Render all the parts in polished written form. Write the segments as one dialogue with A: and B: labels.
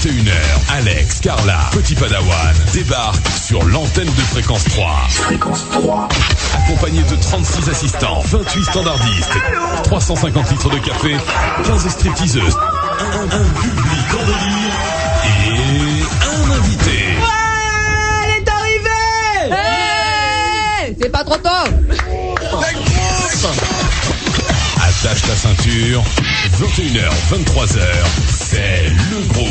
A: 21h, Alex, Carla, Petit Padawan débarquent sur l'antenne de Fréquence 3. Fréquence 3. Accompagné de 36 assistants, 28 standardistes, 350 litres de café, 15 stripteaseuses, un public en délire et un invité.
B: Ouais, elle est arrivée.
C: Hey, c'est pas trop tôt.
A: Attache ta ceinture, 21h, 23h, c'est le groupe.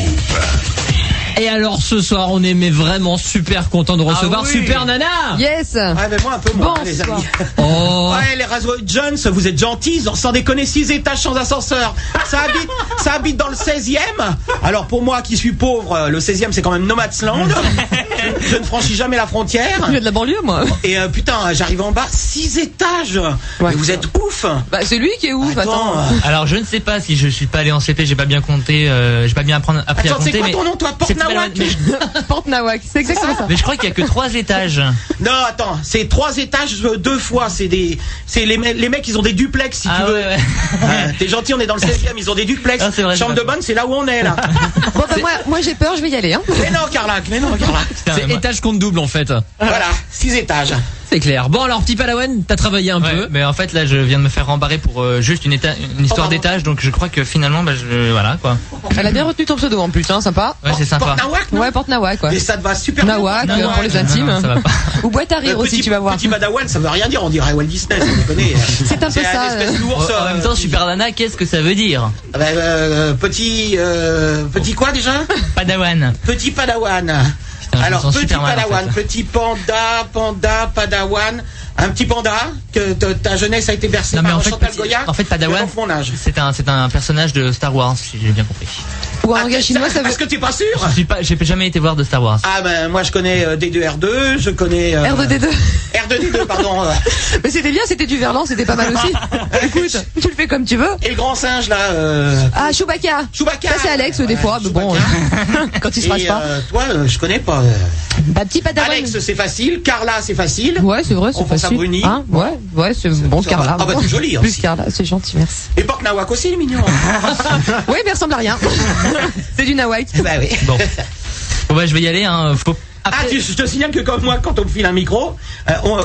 B: Et alors ce soir on est mais vraiment super content de recevoir Super Nana.
C: Yes.
D: Ouais, mais moi un peu moins,
C: Bonsoir.
D: les amis.
B: Oh.
D: Ouais, les Raswell Jones, vous êtes gentils, sans déconner, 6 étages sans ascenseur. Ça habite dans le 16e. Alors pour moi qui suis pauvre, le 16e c'est quand même Nomadsland. Je ne franchis jamais la frontière.
C: Je viens de la banlieue, moi.
D: Et putain, j'arrive en bas, 6 étages.
C: Ouais.
D: Mais vous êtes ouf.
C: Bah, c'est lui qui est ouf, attends.
E: Alors je ne sais pas si je suis pas allé en CP, j'ai pas bien compté, j'ai pas bien appris à
D: Attends, c'est
E: compter,
D: quoi
E: mais
D: ton nom, toi? Porte Nawak?
C: Porte Nawak, c'est exactement ça.
E: mais je crois qu'il y a que 3 étages.
D: Non, attends, c'est 3 étages 2 fois. C'est les mecs, ils ont des duplex, si tu veux.
E: Ouais.
D: T'es gentil, on est dans le 16e, ils ont des duplex.
E: Ah, c'est vrai,
D: Chambre
E: c'est
D: de bonne, c'est là où on est, là.
C: Bon, bah, moi j'ai peur, je vais y aller, hein.
D: Mais non, Carla.
B: C'est étage contre double en fait.
D: Voilà, 6 étages.
B: C'est clair. Bon alors Petit Padawan, t'as travaillé un
E: Ouais,
B: peu.
E: mais en fait là je viens de me faire rembarrer pour juste une histoire
D: pardon.
E: d'étage, donc je crois que finalement voilà quoi.
C: Elle a bien retenu ton pseudo en plus, hein, sympa.
E: Ouais, c'est sympa.
D: Porte Nawak, non?
C: Ouais, Porte Nawak, ouais.
D: Et ça te va super bien.
C: Nawak,
E: Non,
C: pour les
E: non,
C: intimes.
E: non, ça va pas.
C: Ou boîte à rire aussi, tu vas voir.
D: Petit Padawan, ça veut rien dire, on dirait Walt Disney, ça vous connaît.
C: C'est un peu ça.
D: une espèce d'ours.
E: En même temps, Super Nana, qu'est-ce que ça veut dire?
D: Petit quoi déjà?
E: Padawan.
D: Petit Padawan.
E: Putain, je
D: Alors,
E: me sens
D: petit
E: super mal, en
D: Padawan,
E: fait.
D: petit panda, Padawan. Un petit panda, que ta jeunesse a été bercée
E: Non, mais
D: par
E: en fait,
D: Chantal Goya.
E: en fait, Padawan,
D: mon âge.
E: c'est un personnage de Star Wars, si j'ai bien compris.
C: Ou en langage chinois, ça veut.
D: Est-ce que t'es pas sûr?
E: J'ai jamais été voir de Star Wars.
D: Ah ben moi je connais D2R2, je connais
C: R2D2.
D: R2D2 pardon.
C: Mais c'était bien, c'était du Verlan, c'était pas mal aussi. Écoute, tu le fais comme tu veux.
D: Et le grand singe là
C: Ah, Chewbacca.
D: Chewbacca.
C: Ça, c'est Alex, des fois, mais bon, quand il se fâche
D: Et
C: pas.
D: toi je connais pas.
C: Bah, Petit Padawan.
D: Alex c'est facile, Carla c'est facile.
C: Ouais, c'est vrai, c'est
D: On pense à
C: facile.
D: Bruni.
C: Hein, ouais, c'est bon,
D: ça
C: Carla.
D: va. Ah bah, t'es jolie
C: Plus
D: aussi.
C: Carla, c'est gentil, merci.
D: Et Porte Nawak aussi il est mignon.
C: Oui, mais il ressemble à rien. C'est du Nawak.
D: Bah oui.
E: Bon. Bon bah je vais y aller, hein.
D: Je te signale que comme moi, quand on me file un micro,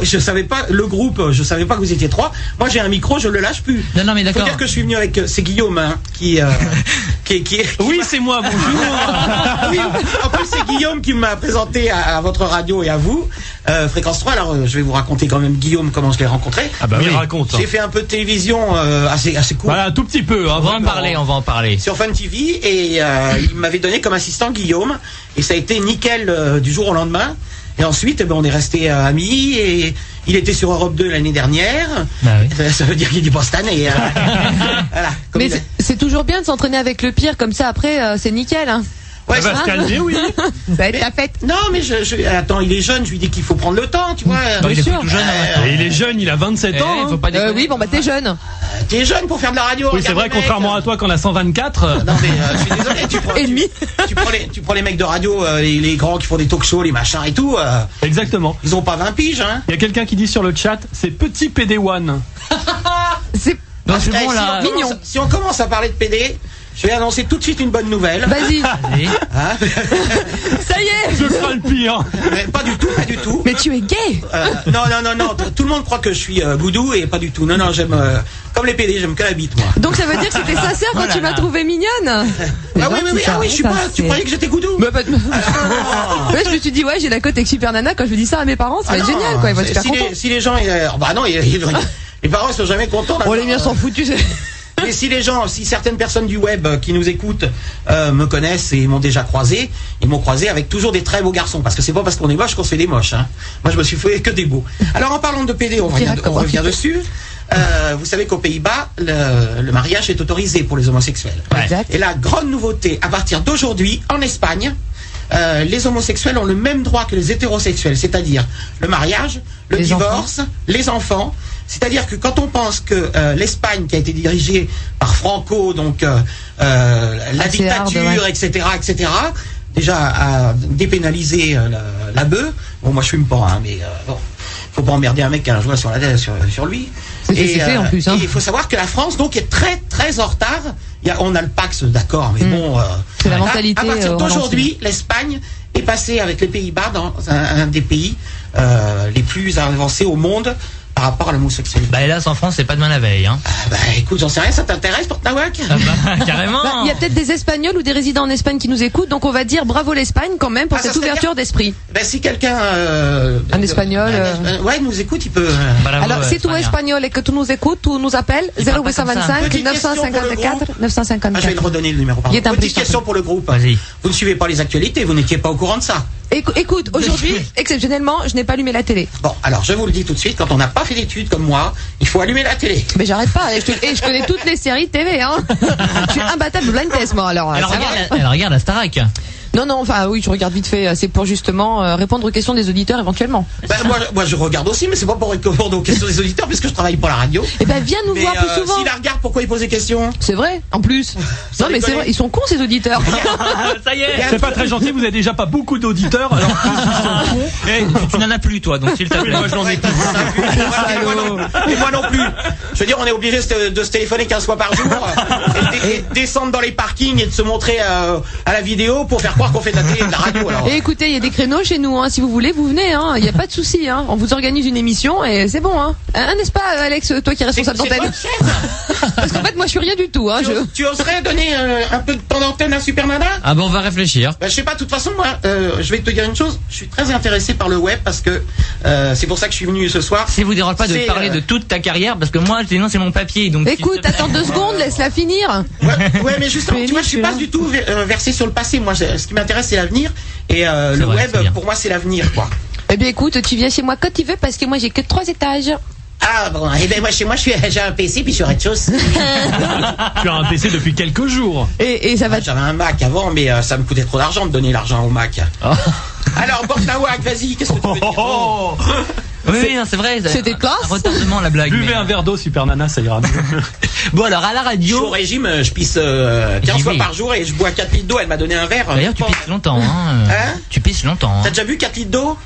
D: je savais pas le groupe, je savais pas que vous étiez 3. Moi, j'ai un micro, je le lâche plus.
E: Non, mais
D: Faut
E: d'accord.
D: dire que je suis venu avec, c'est Guillaume, hein, qui
B: Oui, c'est moi, bonjour.
D: oui, en plus, c'est Guillaume qui m'a présenté à votre radio et à vous, Fréquence 3. Alors, je vais vous raconter quand même, Guillaume, comment je l'ai rencontré.
F: Ah bah oui, raconte.
D: J'ai fait un peu de télévision assez court.
F: Voilà, un tout petit peu. Hein,
E: On va en parler.
D: Sur Fun TV et il m'avait donné comme assistant Guillaume et ça a été nickel du jour au lendemain et ensuite on est resté amis et il était sur Europe 2 l'année dernière.
E: Bah oui.
D: Ça veut dire qu'il est pas cette année. Voilà. Comme
C: Mais
D: il a-
C: c'est toujours bien de s'entraîner avec le pire, comme ça après, c'est nickel. Hein.
D: Ouais,
F: va
D: ça-
F: se calmer, oui.
C: Ça va être la fête.
D: Non mais attends, il est jeune, je lui dis qu'il faut prendre le temps, tu vois.
E: Bah, il est
C: sûr.
E: tout jeune, hein,
F: Et il est jeune, il a 27 ans. hein.
E: faut pas déconner.
C: Oui, bon, bah t'es jeune.
D: T'es jeune pour faire de la radio.
F: Oui, c'est
D: regarde
F: vrai,
D: les mecs.
F: contrairement à toi qu'on a 124.
D: Non mais je suis désolé,
C: Et demi.
D: tu prends les mecs de radio, les grands qui font des talk shows, les machins et tout,
F: Exactement.
D: ils ont pas 20 piges, hein.
F: Il y a quelqu'un qui dit sur le chat, c'est petit PD1.
C: C'est
E: Non, c'est
D: Eh,
E: bon là.
C: Mignon.
D: Si on commence à parler de PD, je vais annoncer tout de suite une bonne nouvelle.
C: Vas-y.
E: Allez.
D: Hein
C: Ça y est.
F: Je crains le pire.
D: Mais pas du tout, pas du tout.
C: Mais tu es gay.
D: Non. Tout le monde croit que je suis goudou et pas du tout. Non, j'aime comme les PD, j'aime que la bite, moi.
C: Donc ça veut dire que c'était sincère quand tu m'as trouvé mignonne.
D: Ah oui, je suis pas. Tu croyais que j'étais goudou?
C: Bah, ouais, je me suis dit, ouais, j'ai la cote avec Super Nana. Quand je lui dis ça à mes parents, ça va être génial, quoi. Ils vont être super contents.
D: Si les gens, bah non, les parents ils sont jamais contents.
C: Oh, les miens s'en foutent, tu sais.
D: Mais si certaines personnes du web qui nous écoutent me connaissent et m'ont déjà croisé, ils m'ont croisé avec toujours des très beaux garçons, parce que c'est pas parce qu'on est moche qu'on se fait des moches, hein. Moi je me suis fait que des beaux. Alors en parlant de PD, on revient dessus. Vous savez qu'aux Pays-Bas, le mariage est autorisé pour les homosexuels.
C: Exact.
D: Et la grande nouveauté, à partir d'aujourd'hui, en Espagne, les homosexuels ont le même droit que les hétérosexuels, c'est-à-dire le mariage, le divorce, les enfants. C'est-à-dire que quand on pense que l'Espagne, qui a été dirigée par Franco, donc la dictature,
C: hard, ouais.
D: etc., déjà a dépénalisé la bœuf. Bon, moi je fume pas, hein, mais bon, faut pas emmerder un mec qui a un joint sur lui.
C: C'est fait en plus.
D: Et
C: Hein.
D: il faut savoir que la France donc est très très en retard. On a le Pax, d'accord, mais bon.
C: C'est la
D: là,
C: mentalité,
D: À partir
C: relancée.
D: d'aujourd'hui, l'Espagne est passée avec les Pays-Bas dans un des pays les plus avancés au monde par rapport à l'homosexualité.
E: Bah hélas en France c'est pas demain la veille hein.
D: Bah écoute, j'en sais rien, ça t'intéresse pour Nawak?
E: Ah bah carrément.
C: Bah, il y a peut-être des Espagnols ou des résidents en Espagne qui nous écoutent, donc on va dire bravo l'Espagne quand même pour
D: Ah, ça
C: cette
D: serait
C: ouverture d'esprit.
D: Ben si quelqu'un
C: Un Espagnol,
D: ouais, nous écoute, il peut.
E: Bravo,
C: Alors, si tu es
E: Espagne.
C: espagnol et que tu nous écoutes, tu nous appelles
E: Il parle pas comme ça.
C: 0825
D: Petite question pour le
C: 954
D: Ah, je vais le
C: 954.
D: redonner le numéro.
C: Il est un
D: Petite
C: peu
D: question pour le groupe.
E: Vas-y.
D: Vous ne suivez pas les actualités, vous n'étiez pas au courant de ça.
C: Écoute, aujourd'hui, exceptionnellement, je n'ai pas allumé la télé.
D: Bon, alors je vous le dis tout de suite, quand on n'a pas fait d'études comme moi, il faut allumer la télé.
C: Mais j'arrête pas, et je connais toutes les séries TV, hein. Je suis imbattable blind test, moi, alors.
E: Elle
C: ça va.
E: regarde la Starac.
C: Non, enfin, oui, je regarde vite fait, c'est pour justement répondre aux questions des auditeurs éventuellement.
D: Ben, moi je regarde aussi, mais c'est pas pour répondre aux questions des auditeurs, puisque je travaille pour la radio.
C: Eh ben, viens nous
D: Mais
C: voir plus souvent.
D: s'il la regarde, pourquoi il pose des questions?
C: C'est vrai, en plus. Non, mais c'est
D: déconne.
C: vrai, ils sont cons, ces auditeurs.
E: Ça y est.
F: C'est pas très gentil, vous avez déjà pas beaucoup d'auditeurs, alors en plus, ils sont cons.
E: Eh, tu n'en as plus toi donc s'il te plaît.
F: Moi, je n'en ai plus.
D: Et moi non plus. Je veux dire, on est obligé de se téléphoner 15 fois par jour et de descendre dans les parkings et de se montrer à la vidéo pour faire croire qu'on fait de la télé et de la radio. Alors.
C: Et écoutez, il y a des créneaux chez nous, hein. Si vous voulez, vous venez, hein. Il n'y a pas de souci, hein. On vous organise une émission et c'est bon, hein. N'est-ce pas, Alex, toi qui es responsable
D: C'est
C: d'antenne?
D: votre chef.
C: Parce qu'en fait, moi, je suis rien du tout, hein.
D: Tu oserais donner un peu de temps d'antenne à Super Nana?
B: Ah bon, on va réfléchir.
D: Ben, je sais pas, de toute façon, moi, je vais te dire une chose, je suis très intéressé par le web parce que c'est pour ça que je suis venu ce soir.
E: Si vous dérange pas de
D: C'est,
E: parler de toute ta carrière parce que moi sinon c'est mon papier donc.
C: Écoute, attends 2 secondes, laisse-la finir.
D: Ouais, mais justement, tu vois, je suis pas du tout versé sur le passé. Moi, ce qui m'intéresse, c'est l'avenir. Et le
E: vrai,
D: web,
E: c'est bien.
D: pour moi, c'est l'avenir, quoi.
C: Eh bien, écoute, tu viens chez moi quand tu veux parce que moi, j'ai que 3 étages.
D: Ah bon, et ben moi, chez moi, j'ai un PC puis sur rez-de-chaussée.
F: Tu as un PC depuis quelques jours.
C: Et ça va.
D: J'avais un Mac avant, mais ça me coûtait trop d'argent de donner l'argent au Mac. Alors, Bortnawak, vas-y, qu'est-ce que tu veux dire?
F: Oh,
E: Oui, non, c'est vrai.
C: C'était
E: un
C: classe.
E: retardement la blague.
F: buvez
E: mais-
F: un verre d'eau, Super Nana, ça ira mieux.
E: Bon alors à la
D: Je suis
E: radio.
D: au régime, je pisse 15
E: J'y
D: fois
E: vais.
D: par jour et je bois 4 litres d'eau. Elle m'a donné un verre.
E: D'ailleurs tu pisses longtemps hein.
D: Hein
E: Tu pisses longtemps.
D: T'as
E: Hein.
D: déjà bu 4 litres d'eau?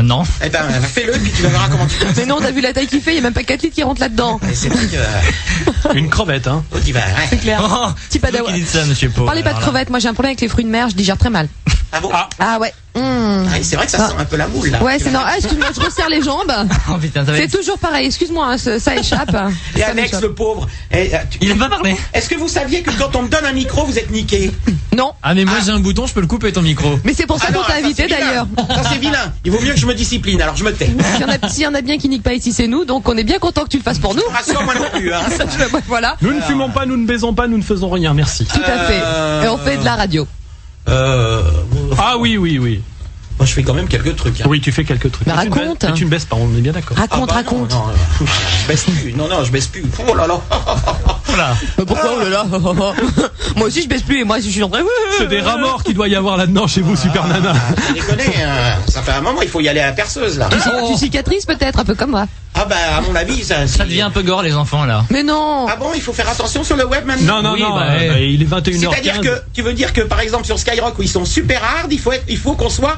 E: Non.
D: Eh ben, fais-le, puis tu verras comment tu pisses.
C: Mais non, t'as vu la taille qu'il fait, il n'y a même pas 4 litres qui rentrent là-dedans.
D: Et c'est vrai que.
F: Une crevette, hein.
D: Oh, tu vas, ouais.
C: C'est clair.
E: Oh,
C: Petit
E: vous
C: padawan.
E: qui dites ça, monsieur Pau.
C: Parlez pas de
E: Alors là.
C: crevettes, moi j'ai un problème avec les fruits de mer, je digère très mal.
D: Ah bon?
C: Ah ouais.
D: Ah, c'est vrai que ça sent un peu la moule, là.
C: Ouais, c'est normal. Ah, excuse-moi, je resserre les jambes.
E: Oh putain, ça va
C: C'est
E: être...
C: toujours pareil, excuse-moi, hein, ça échappe.
D: Et
C: Ça
D: Alex,
C: m'échappe.
D: le pauvre.
E: Il aime pas parler.
D: Est-ce que vous saviez que quand on me donne un micro, vous êtes niqué?
C: Non,
B: Ah mais moi j'ai un bouton, je peux le couper ton micro.
C: mais c'est pour ça
D: Ah
C: qu'on
D: non,
C: t'a
D: ça,
C: invité
D: c'est vilain.
C: d'ailleurs.
D: Ça, c'est vilain. Il vaut mieux que je me discipline, alors je me tais.
C: S'il y en a bien qui niquent pas ici, c'est nous, donc on est bien content que tu le fasses pour nous.
D: Rassure-moi non plus, hein.
C: Voilà,
F: Nous ne fumons pas, nous ne baisons pas, nous ne faisons rien, merci.
C: tout à fait. Et on fait de la radio.
F: Ah oui, oui, oui.
D: Moi, je fais quand même quelques trucs. Hein.
F: Oui, tu fais quelques trucs.
C: Mais
F: tu ne
C: raconte.
F: baisses- Mais tu ne baisses pas, on est bien d'accord.
D: Ah
C: Raconte,
D: bah
C: raconte.
D: Non, je baisse plus. Non, je baisse plus. Oh là là.
E: Voilà.
C: Pourquoi oh là là Moi aussi je baisse plus et moi je suis en train.
F: C'est des rats morts qu'il doit y avoir là-dedans chez vous, Super Nana.
D: Vous déconnez, hein. Ça fait un moment, il faut y aller à la perceuse, là.
C: Tu cicatrises peut-être, un peu comme moi.
D: Ah bah, à mon avis,
E: Ça devient un peu gore les enfants là.
C: Mais non.
D: Ah bon, il faut faire attention sur le web maintenant?
F: Non, non,
E: Oui,
F: non,
E: bah,
F: il est 21h15.
D: C'est-à-dire que, tu veux dire que, par exemple, sur Skyrock, où ils sont super hard, il faut qu'on soit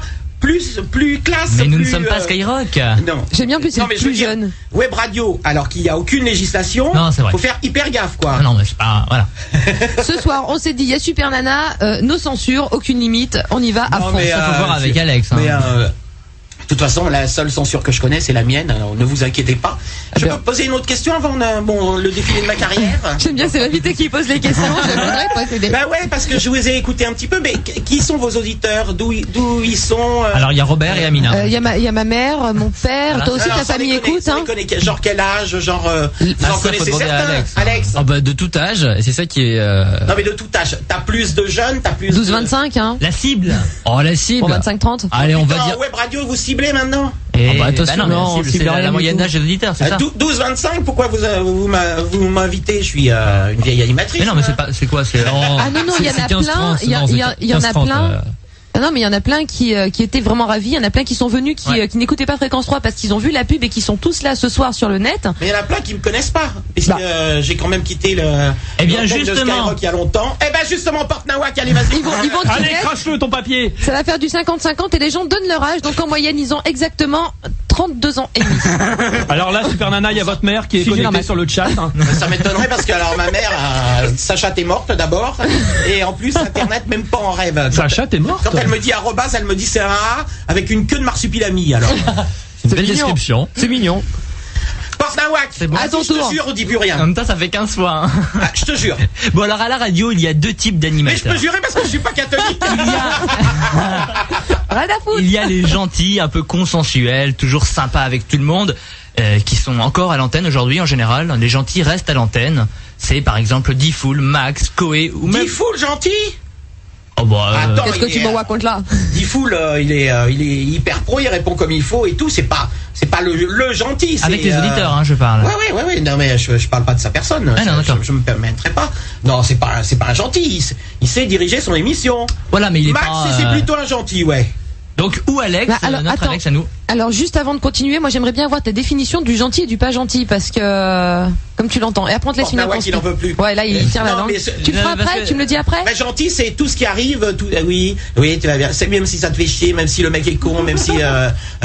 D: plus classe.
E: Mais nous ne
D: plus,
E: sommes pas Skyrock.
D: Non.
C: J'aime bien plus c'est
D: Non, mais je veux
C: plus
D: dire,
C: jeune.
D: Web radio, alors qu'il n'y a aucune législation.
E: Non, c'est vrai.
D: Faut faire hyper gaffe, quoi.
E: Ah non mais c'est pas... Voilà.
C: Ce soir, on s'est dit, il y a Super Nana, nos censures, aucune limite, on y va à
D: Non,
C: fond.
D: mais,
E: Ça faut voir avec Alex. Hein.
D: Mais, de toute façon, la seule censure que je connais, c'est la mienne. Alors, ne vous inquiétez pas. Je
C: bien.
D: peux poser une autre question avant le défilé de ma carrière?
C: J'aime bien, c'est l'invité qui pose les questions. J'aimerais pas t'aider.
D: Bah ouais, parce que je vous ai écouté un petit peu. Mais qui sont vos auditeurs? D'où ils sont?
E: Alors il y a Robert et Amina.
C: Il y a ma mère, mon père,
E: Voilà.
C: toi aussi
D: Alors,
C: ta
D: sans
C: famille
D: déconner,
C: écoute,
D: sans
C: hein.
D: déconner, genre quel âge? Genre, vous
E: Ah,
D: en
E: ça, faut
D: connaissez
E: demander à
D: certains?
E: Alex.
B: Ah bah de tout âge, et c'est ça qui est...
D: Non mais de tout âge. T'as plus de jeunes, t'as plus
C: 12-25, hein.
E: La cible.
B: Oh la cible.
C: Pour 25-30.
B: Allez, on va
D: Putain,
B: dire...
D: web radio, vous ciblez maintenant?
E: Et...
B: Ah bah, attention,
E: non, mais
B: non,
E: la cible,
B: on cible
E: c'est
B: rien
E: la
B: du
E: moyenne
B: tout.
E: d'âge des auditeurs, c'est ça?
D: 12-25, pourquoi vous m'invitez? Je suis une vieille animatrice.
E: Mais non mais
D: moi.
E: c'est pas... C'est quoi? C'est...
C: Ah non, il y en a plein, il y en a plein. Non, mais il y en a plein qui étaient vraiment ravis. Il y en a plein qui sont venus, qui n'écoutaient pas Fréquence 3 parce qu'ils ont vu la pub et qui sont tous là ce soir sur le net.
D: Mais il y en a plein qui me connaissent pas. Parce que j'ai quand même quitté l'antenne de Skyrock il y a longtemps. Eh ben justement, Porte Nawak, allez, vas-y.
C: Ils vont te
F: Allez,
C: connaître.
F: crache-le ton papier.
C: Ça va faire du 50-50 et les gens donnent leur âge. Donc en moyenne, ils ont exactement 32 ans et demi.
F: Alors là, Super Nana, il y a votre mère qui est
C: Sujet
F: connectée
C: normal.
F: sur le chat. Hein.
D: Ça m'étonnerait parce que alors ma mère, Sacha t'es morte d'abord. Et en plus, Internet, même pas en rêve.
F: Sacha, t'es morte.
D: Quand elle me dit arrobas, elle me dit c'est un A avec une queue de marsupilami alors.
B: C'est une belle
C: mignon.
B: description. C'est mignon.
D: Porte Nawak,
E: C'est bon.
C: À ton
D: je te
C: tour.
D: jure, on dit plus
E: En
D: rien.
E: même temps, ça fait 15 fois. Hein.
D: Ah, je te jure.
E: Bon, alors à la radio, il y a deux types
D: Mais je
E: d'animateurs.
D: peux jurer parce que je suis pas catholique.
C: Rien à foutre.
E: Il y a les gentils, un peu consensuels, toujours sympas avec tout le monde, qui sont encore à l'antenne aujourd'hui en général. Les gentils restent à l'antenne. C'est par exemple Diffoul, Max, Koé ou même...
D: Diffoul gentil.
E: Oh bah,
D: Attends,
C: Qu'est-ce que tu me racontes là?
D: Diffoul, il est hyper pro, il répond comme il faut et tout. C'est pas le gentil.
E: avec
D: c'est,
E: les auditeurs, hein, je parle.
D: Ouais. Non mais je parle pas de sa personne.
E: Ah, non, d'accord.
D: je me permettrai pas. Non, c'est pas un gentil. Il sait diriger son émission.
E: Voilà, mais il est
D: Max,
E: pas...
D: c'est plutôt un gentil, ouais.
E: Donc, ou Alex,
C: Bah, alors,
E: notre
C: attends.
E: Alex à nous.
C: Alors juste avant de continuer, moi j'aimerais bien avoir ta définition du gentil et du pas gentil parce que comme tu l'entends. Et après on te laisse finir.
D: Nawak,
C: ton
D: il en
C: speech.
D: veut plus.
C: Ouais, là il tire la
D: Non,
C: langue.
D: mais
C: Tu le feras
E: parce
C: après,
E: que-
C: tu me le dis après.
D: Bah, gentil, c'est tout ce qui arrive. Tout, oui, tu vas bien. C'est même si ça te fait chier, même si le mec est con, même si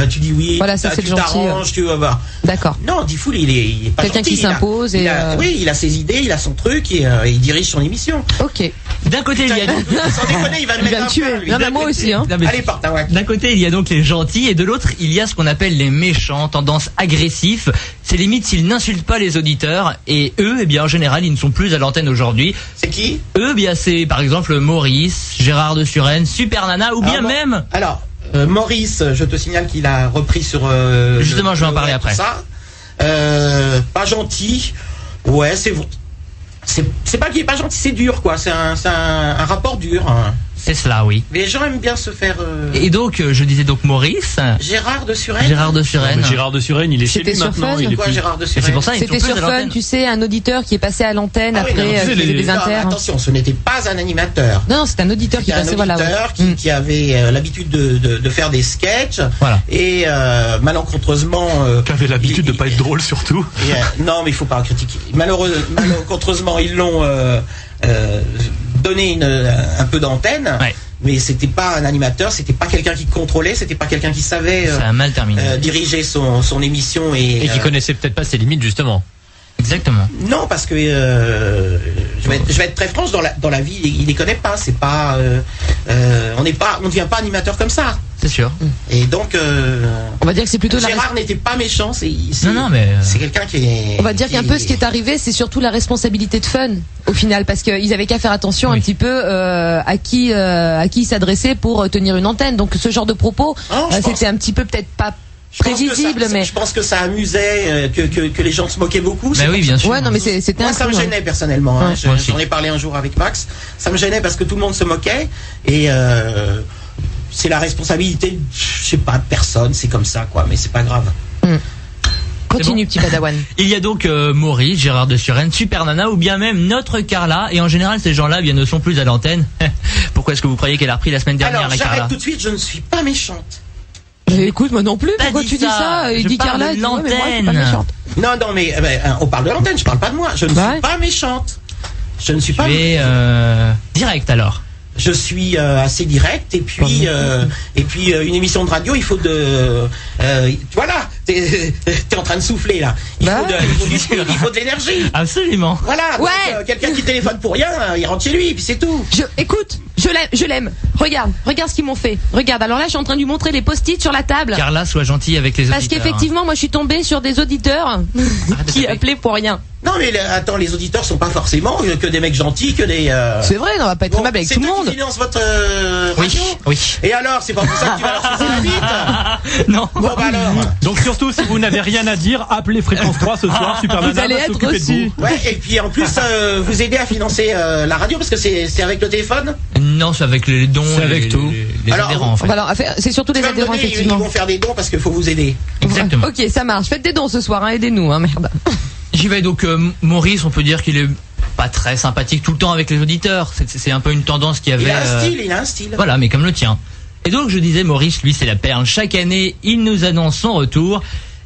D: tu dis oui.
C: Voilà, ça, c'est
D: tu
C: le gentil,
D: t'arranges, tu vas voir.
C: D'accord.
D: Non, Diffoul, il est pas
C: Quelqu'un
D: gentil.
C: qui s'impose et,
D: Oui, il a ses idées, il a son truc et il dirige son émission.
C: Ok.
E: D'un côté, il y a...
D: Sans déconner, il va me
C: Il va
D: mettre
C: me
D: un
C: tuer.
D: pain, lui.
C: Non, mais moi aussi, hein.
E: Non, mais-
D: Allez, porte Nawak.
E: D'un côté, il y a donc les gentils et de l'autre, il y a ce qu'on appelle les méchants, tendance agressifs. C'est limite s'ils n'insultent pas les auditeurs et eux, eh bien, en général, ils ne sont plus à l'antenne aujourd'hui.
D: C'est qui?
E: Eux, eh bien, c'est par exemple Maurice, Gérard de Suresnes, Super Nana ou bien
D: Ah, bon.
E: même...
D: Alors, Maurice, je te signale qu'il a repris sur.
E: Justement, je vais en parler après.
D: Ça. Pas gentil. Ouais, c'est pas qu'il est pas gentil, c'est dur, quoi. C'est un rapport dur. Hein.
E: C'est cela, oui.
D: Les gens aiment bien se faire.
E: Et donc, je disais donc Maurice,
D: Gérard de Suresnes.
E: Gérard de Suresnes.
F: Gérard de Suresnes, il est chez
C: C'était
F: lui
C: sur
F: maintenant.
C: Fun.
F: Il est
D: Quoi,
F: plus-
D: Gérard de
E: Et
D: Suresnes?
E: c'est pour ça, ils sont
C: C'était
E: plus
C: sur
E: à
C: Fun,
E: l'antenne.
C: tu sais, un auditeur qui est passé à l'antenne
D: Ah oui,
C: après
D: non,
C: qui faisait des
D: Non,
C: inters.
D: attention, ce n'était pas un animateur.
C: Non, c'est un auditeur qui
D: C'était un
C: passait voilà.
D: auditeur
C: ouais.
D: qui avait l'habitude de faire des sketchs.
E: Voilà.
D: Et malencontreusement.
F: Qui avait l'habitude de
D: il-
F: pas être drôle surtout.
D: Et, non, mais il faut pas critiquer. Malencontreusement, ils l'ont donné un peu d'antenne,
E: Ouais.
D: mais c'était pas un animateur, c'était pas quelqu'un qui contrôlait, c'était pas quelqu'un qui savait
E: Ça a mal terminé.
D: diriger son émission
B: Et qui connaissait peut-être pas ses limites justement.
E: Exactement.
D: Non, parce que je vais être très franche, dans la vie, il les connaît pas. C'est pas, on ne devient pas animateur comme ça.
E: C'est sûr.
D: Et donc,
C: On va dire que c'est plutôt la
D: Gérard n'était pas méchant.
E: Non, mais...
D: c'est quelqu'un qui est.
C: On va dire qu'un peu ce qui est arrivé, c'est surtout la responsabilité de Fun au final, parce qu'ils avaient qu'à faire attention un petit peu à qui ils s'adressaient pour tenir une antenne. Donc ce genre de propos,
D: Oh, je pense-
C: c'était un petit peu peut-être pas
D: Je pense que
C: prévisible, mais
D: je pense que ça amusait, que les gens se moquaient beaucoup. C'est
E: Mais
D: pour
E: oui,
D: ça-
E: bien sûr.
C: ouais, non, mais c'était
D: Moi,
C: un
D: ça me
C: coup, hein.
D: gênait personnellement. Hein.
C: Ouais,
E: moi aussi.
D: J'en ai parlé un jour avec Max. Ça me gênait parce que tout le monde se moquait et c'est la responsabilité, je sais pas, de personne. C'est comme ça, quoi. Mais c'est pas grave.
C: Continue, petit padawan.
E: Il y a donc Maurice, Gérard de Suresnes, Super Nana ou bien même notre Carla. Et en général, ces gens-là eh bien ne sont plus à l'antenne. Pourquoi est-ce que vous croyez qu'elle a repris la semaine dernière,
D: Alors,
E: la Carla
D: j'arrête tout de suite. Je ne suis pas méchante.
C: Mais écoute, moi non plus.
E: Pas
C: Pourquoi
E: dit
C: tu dis
E: ça.
C: ça? Il
E: Je
C: dit
E: parle
C: Carla,
E: de
C: il dit, ouais, mais moi, je suis pas
E: l'antenne.
C: méchante.
D: Non, mais on parle de l'antenne. Je parle pas de moi. Je ne
C: Ouais.
D: suis pas méchante. Je ne suis
E: Je
D: pas.
E: vais direct alors.
D: Je suis assez direct et puis une émission de radio, il faut voilà, t'es en train de souffler là. Il faut de l'énergie.
E: Absolument.
D: Voilà. donc,
C: Ouais.
D: quelqu'un qui téléphone pour rien, il rentre chez lui, puis c'est tout.
C: Écoute, je l'aime. Regarde ce qu'ils m'ont fait. Regarde. Alors là, je suis en train de lui montrer les post-it sur la table.
E: Carla, sois gentille avec les
C: Parce
E: auditeurs.
C: qu'effectivement, moi, je suis tombée sur des auditeurs
E: de
C: qui
E: taper.
C: appelaient pour rien.
D: Non mais attends, les auditeurs sont pas forcément que des mecs gentils, que des.
C: C'est vrai, on va pas être
D: Bon,
C: aimable avec
D: c'est
C: tout le
D: eux
C: monde.
D: qui financent votre
E: Oui,
D: radio.
E: oui.
D: Et alors, c'est pas pour ça que tu vas leur sucer la bite.
E: Non.
D: Bon bah alors.
F: Donc surtout, si vous n'avez rien à dire, appelez Fréquence 3 ce soir. Super Nana
C: allez
F: va
C: être
F: s'occuper de
C: reçus.
F: vous.
D: Ouais, et puis en plus, vous aidez à financer la radio parce que c'est avec le téléphone.
E: Non, c'est avec les dons.
B: C'est avec
E: les-
B: tout.
E: Les
D: Alors,
E: adhérents, en fait.
C: Voilà, c'est surtout
D: Tu
C: les
D: vas me
C: adhérents,
D: donner, ils
C: effectivement.
D: vont faire des dons parce qu'il faut vous aider.
E: Exactement.
C: Ok, ça marche. Faites des dons ce soir, hein, aidez-nous, hein, merde.
E: J'y vais donc Maurice, on peut dire qu'il est pas très sympathique tout le temps avec les auditeurs. C'est un peu une tendance qu'il y avait.
D: Il a un style.
E: Voilà, mais comme le tien. Et donc je disais, Maurice, lui c'est la perle. Chaque année, il nous annonce son retour.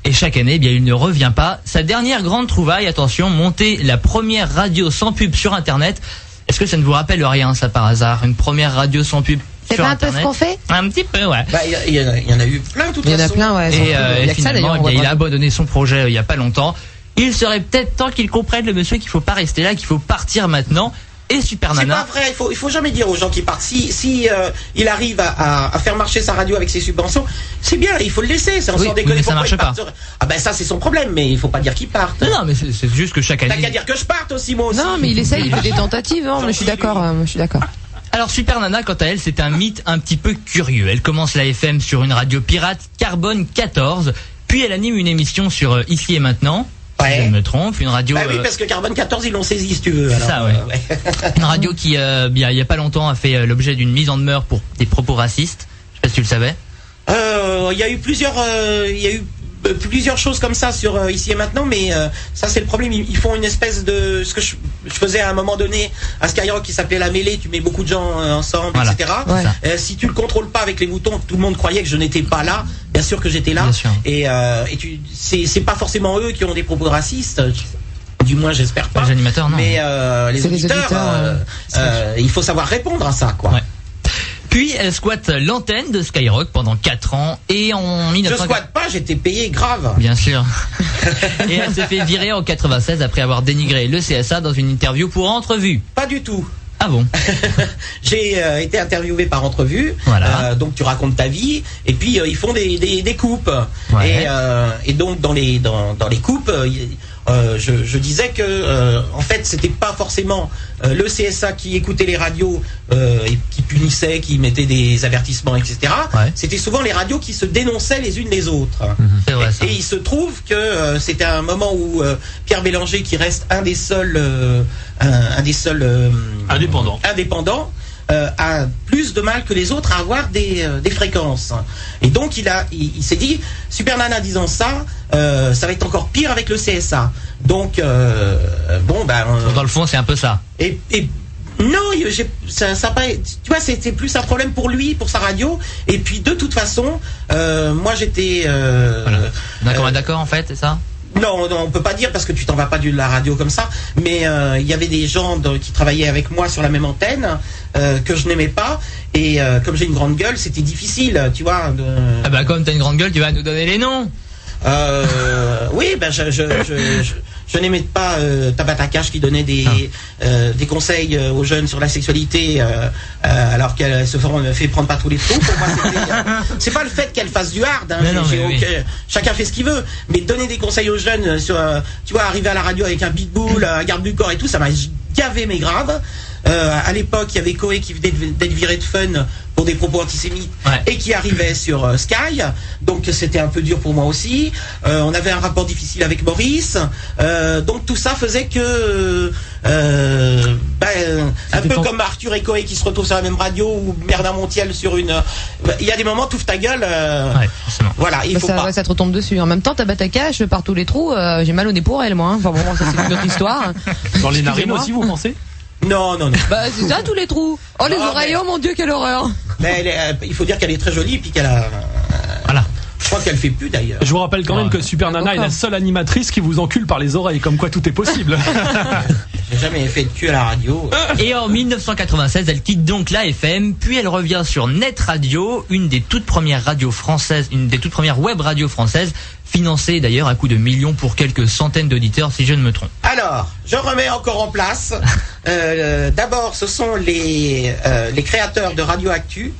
E: Et chaque année, eh bien, il ne revient pas. Sa dernière grande trouvaille, attention, monter la première radio sans pub sur Internet. Est-ce que ça ne vous rappelle rien, ça, par hasard? Une première radio sans pub
C: C'est
E: sur
C: pas un peu
E: Internet?
C: ce qu'on fait?
E: Un petit peu, ouais.
D: Bah, il y en a eu plein, de toute
C: Il y en a
D: façon.
C: plein, ouais.
E: Et,
C: Il y a que ça,
E: finalement,
C: d'ailleurs,
E: eh bien,
C: on
E: il
C: voit
E: a abandonné son projet il y a pas longtemps. Il serait peut-être temps qu'il comprenne, le monsieur, qu'il faut pas rester là, qu'il faut partir maintenant. Et Super
D: C'est
E: Nana.
D: pas vrai, il faut jamais dire aux gens qui partent. Si il arrive à faire marcher sa radio avec ses subventions, c'est bien, il faut le laisser. C'est un
E: Oui,
D: sort déconner.
E: mais ça
D: Pourquoi
E: marche
D: il
E: pas.
D: partirait? Ah ben ça c'est son problème, mais il faut pas dire qu'il parte.
E: Non, mais c'est juste que chaque
D: T'as
E: année.
D: qu'à dire que je parte aussi, moi aussi.
C: Non, mais il essaye, il fait des tentatives, hein. Moi, je suis d'accord, je suis d'accord.
E: Alors Super Nana, quant à elle, c'est un mythe un petit peu curieux. Elle commence la FM sur une radio pirate, Carbone 14, puis elle anime une émission sur Ici et Maintenant. Si
D: Ouais.
E: je ne me trompe, une radio.
D: Bah oui, parce que Carbone 14, ils l'ont saisi, si tu veux. Alors,
E: ça, ouais. Une radio qui, il y a pas longtemps, a fait l'objet d'une mise en demeure pour des propos racistes. Je sais pas si tu le savais.
D: Il y a eu plusieurs choses comme ça sur Ici et Maintenant, mais ça c'est le problème. Ils font une espèce de ce que je faisais à un moment donné à Skyrock qui s'appelait la mêlée. Tu mets beaucoup de gens ensemble,
E: Voilà.
D: etc.
C: Ouais.
D: Si tu le contrôles pas avec les boutons, tout le monde croyait que je n'étais pas là. Bien sûr que j'étais là.
E: Bien sûr.
D: Et c'est pas forcément eux qui ont des propos racistes. Du moins, j'espère pas.
E: Les animateurs, non.
D: Mais les
C: C'est les
D: auditeurs,
C: auditeurs,
D: il faut savoir répondre à ça, quoi.
E: Ouais. Puis elle squatte l'antenne de Skyrock pendant 4 ans et en
D: Je
E: 1980.
D: squatte pas, j'étais payé grave.
E: Bien sûr. Et elle s'est fait virer en 96 après avoir dénigré le CSA dans une interview pour Entrevue.
D: Pas du tout.
E: Ah bon?
D: J'ai été interviewé par Entrevue,
E: Voilà.
D: donc tu racontes ta vie, et puis ils font des coupes,
E: Ouais.
D: et donc dans les coupes, je disais que en fait c'était pas forcément le CSA qui écoutait les radios et qui punissait, qui mettait des avertissements, etc.
E: Ouais.
D: C'était souvent les radios qui se dénonçaient les unes les autres.
E: C'est vrai, ça.
D: Et il se trouve que c'était un moment où Pierre Bélanger, qui reste un des seuls indépendants, a plus de mal que les autres à avoir des fréquences. Et donc il s'est dit, Super Nana disant ça, ça va être encore pire avec le CSA. Donc
E: Dans le fond, c'est un peu ça.
D: et non, ça pas, tu vois, c'était plus un problème pour lui, pour sa radio. Et puis de toute façon, moi j'étais
E: Voilà. D'accord, en fait, c'est ça?
D: non, on peut pas dire parce que tu t'en vas pas de la radio comme ça. Mais il y avait des gens qui travaillaient avec moi sur la même antenne que je n'aimais pas. Et comme j'ai une grande gueule, c'était difficile, tu vois.
E: Ah bah comme t'as une grande gueule, tu vas nous donner les noms.
D: Oui, ben je n'aimais pas Tabata Cash qui donnait des conseils aux jeunes sur la sexualité alors qu'elle se fait prendre par tous les trous. Pour moi, c'est pas le fait qu'elle fasse du hard. Hein, chacun fait ce qu'il veut, mais donner des conseils aux jeunes sur, tu vois, arriver à la radio avec un pitbull, un garde du corps et tout, ça m'a gavé mais grave. À l'époque, il y avait Koé qui venait d'être viré de Fun pour des propos antisémites,
E: ouais,
D: et qui arrivait sur Sky, donc c'était un peu dur pour moi aussi. On avait un rapport difficile avec Maurice, donc tout ça faisait que un peu comme Arthur et Koé qui se retrouvent sur la même radio, ou Bernard Montiel sur une... Il y a des moments, t'ouvres ta gueule,
E: ouais, forcément.
D: voilà, il faut pas...
C: ça te retombe dessus. En même temps, Tabata Cash, par tous les trous, j'ai mal au nez pour elle, moi. Hein. Enfin bon, ça c'est une autre histoire.
F: Dans les narines
C: Excusez-moi.
F: aussi, vous pensez?
D: Non.
C: Bah c'est ça, tous les trous. Oh les oreilles, oh mon Dieu, quelle horreur.
D: Mais il faut dire qu'elle est très jolie, puis qu'elle a...
E: Voilà.
D: Je crois qu'elle fait plus d'ailleurs.
F: Je vous rappelle quand même que Super Nana est la seule animatrice qui vous encule par les oreilles, comme quoi tout est possible.
D: J'ai jamais fait de cul à la radio.
E: Et en 1996, elle quitte donc la FM, puis elle revient sur Net Radio, une des toutes premières radios françaises, une des toutes premières web radios françaises, financée d'ailleurs à coups de millions pour quelques centaines d'auditeurs, si je ne me trompe.
D: Alors, je remets encore en place. D'abord, ce sont les créateurs de Radio Actu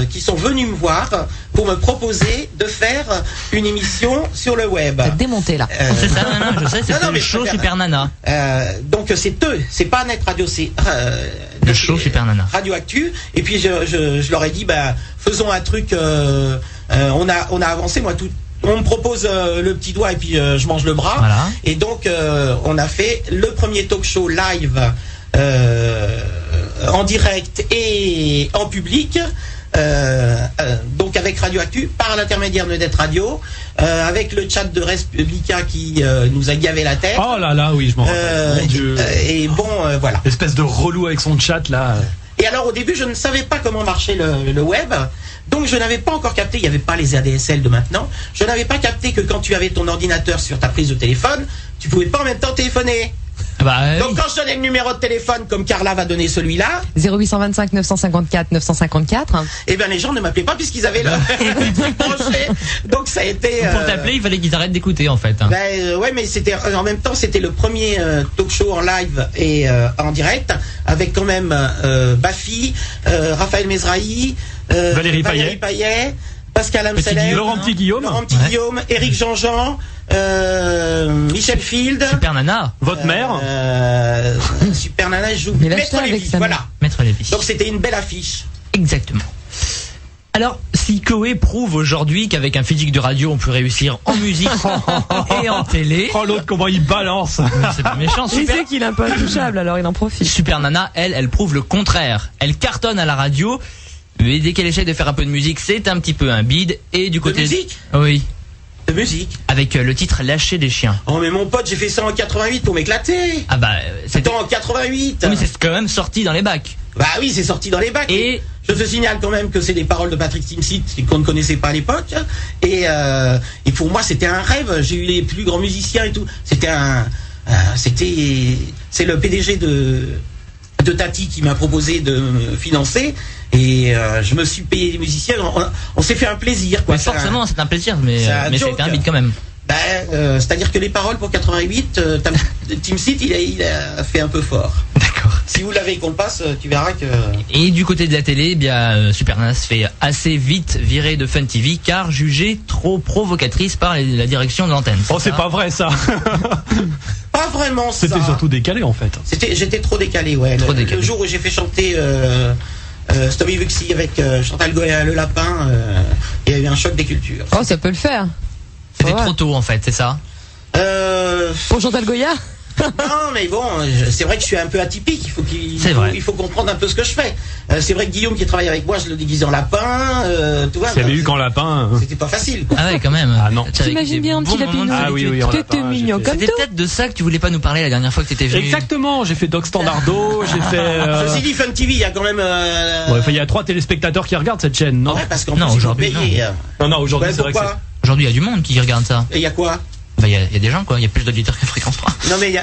D: qui sont venus me voir pour me proposer de faire une émission sur le web.
C: T'as démonté là.
E: C'est ça, non, je sais,
D: non,
E: c'était
D: mais
E: le show
D: je-
E: Super Nana.
D: Donc c'est eux, c'est pas Net Radio, c'est
E: Le show Super Nana.
D: Radio Actu. Et puis je leur ai dit, bah faisons un truc. On a avancé, moi tout. On me propose le petit doigt et puis je mange le bras.
E: Voilà.
D: Et donc on a fait le premier talk show live en direct et en public. Donc avec Radio Actu par l'intermédiaire de Net Radio, avec le chat de Respublica qui nous a gavé la tête.
F: Oh là là, oui, je m'en rappelle. Mon Dieu.
D: Et bon, voilà.
F: Espèce de relou avec son chat là.
D: Et alors au début je ne savais pas comment marchait le web, donc je n'avais pas encore capté, il n'y avait pas les ADSL de maintenant, je n'avais pas capté que quand tu avais ton ordinateur sur ta prise de téléphone, tu pouvais pas en même temps téléphoner. Donc quand je donnais le numéro de téléphone comme Carla va donner celui-là,
C: 0825 954 954.
D: Eh bien les gens ne m'appelaient pas puisqu'ils avaient le truc branché. Donc ça a été.
E: Pour t'appeler, il fallait qu'ils arrêtent d'écouter en fait.
D: Ouais, mais c'était en même temps c'était le premier talk show en live et en direct avec quand même Bafi, Raphaël Mezrahi,
F: Valérie
D: Payet, Pascal Amselem,
F: Laurent Petit-Guillaume,
D: Éric Jean-Jean, Michel Field,
E: Super Nana,
F: votre mère,
D: Super Nana, je joue Maître Lévy, voilà.
E: Maître Lévy.
D: Donc c'était une belle affiche.
E: Exactement. Alors, si Koé prouve aujourd'hui qu'avec un physique de radio, on peut réussir en musique et en télé.
F: Oh, l'autre, comment il balance.
E: C'est pas méchant.
C: Il sait qu'il est un peu intouchable, alors il en profite.
E: Super Nana, elle prouve le contraire. Elle cartonne à la radio, mais dès qu'elle essaie de faire un peu de musique, c'est un petit peu un bide. Et du côté...
D: musique ?
E: Oui.
D: De musique.
E: Avec le titre Lâcher des chiens.
D: Oh mais mon pote, j'ai fait ça en 88 pour m'éclater.
E: Ah bah, c'était
D: en 88.
E: Oui, mais c'est quand même sorti dans les bacs.
D: Bah oui, c'est sorti dans les bacs.
E: Et
D: je te signale quand même que c'est des paroles de Patrick Timsit qu'on ne connaissait pas à l'époque. Et pour moi, c'était un rêve. J'ai eu les plus grands musiciens et tout. C'est le PDG de Tati qui m'a proposé de me financer. Et je me suis payé des musiciens. On s'ait fait un plaisir, quoi.
E: Mais forcément, c'est un plaisir, mais c'était un beat quand même.
D: C'est-à-dire que les paroles pour 88, Timsit, il a fait un peu fort.
E: D'accord.
D: Si vous l'avez qu'on le passe, tu verras que...
E: Et du côté de la télé, eh bien, Super Nana se fait assez vite virer de Fun TV car jugée trop provocatrice par la direction de l'antenne.
F: Oh, c'est pas vrai ça.
D: Pas vraiment ça.
F: C'était surtout décalé en fait.
D: J'étais trop décalé, ouais. Le jour où j'ai fait chanter Stomy Vuxi avec Chantal Goya le lapin, il y a eu un choc des cultures.
C: Oh, ça peut le faire.
E: C'était trop tôt en fait, c'est ça
C: Pour Chantal Goya.
D: Non, mais bon, c'est vrai que je suis un peu atypique. Il faut comprendre un peu ce que je fais. C'est vrai que Guillaume qui travaille avec moi, je le déguise en lapin. Tu vois,
F: il y avait eu qu'en lapin.
D: C'était pas facile, quoi.
E: Ah ouais, quand même.
F: Ah non.
C: T'imagines bien un petit lapin.
F: Ah oui, en lapin.
C: T'étais mignon comme
E: C'était peut-être de ça que tu voulais pas nous parler la dernière fois que t'étais venu.
F: Exactement, j'ai fait Doc Standardo, j'ai fait...
D: Ceci dit, Fun TV, il y a quand même...
F: il y a 3 téléspectateurs qui regardent cette chaîne, non?
D: Ouais, parce qu'en plus,
E: aujourd'hui,
F: non, aujourd'hui, c'est vrai que c'est...
E: Aujourd'hui, il y a du monde qui regarde ça.
D: Et il y a quoi?
E: Bah, il y a des gens, quoi. Il y a plus d'auditeurs que Fréquence 3.
D: Non, mais il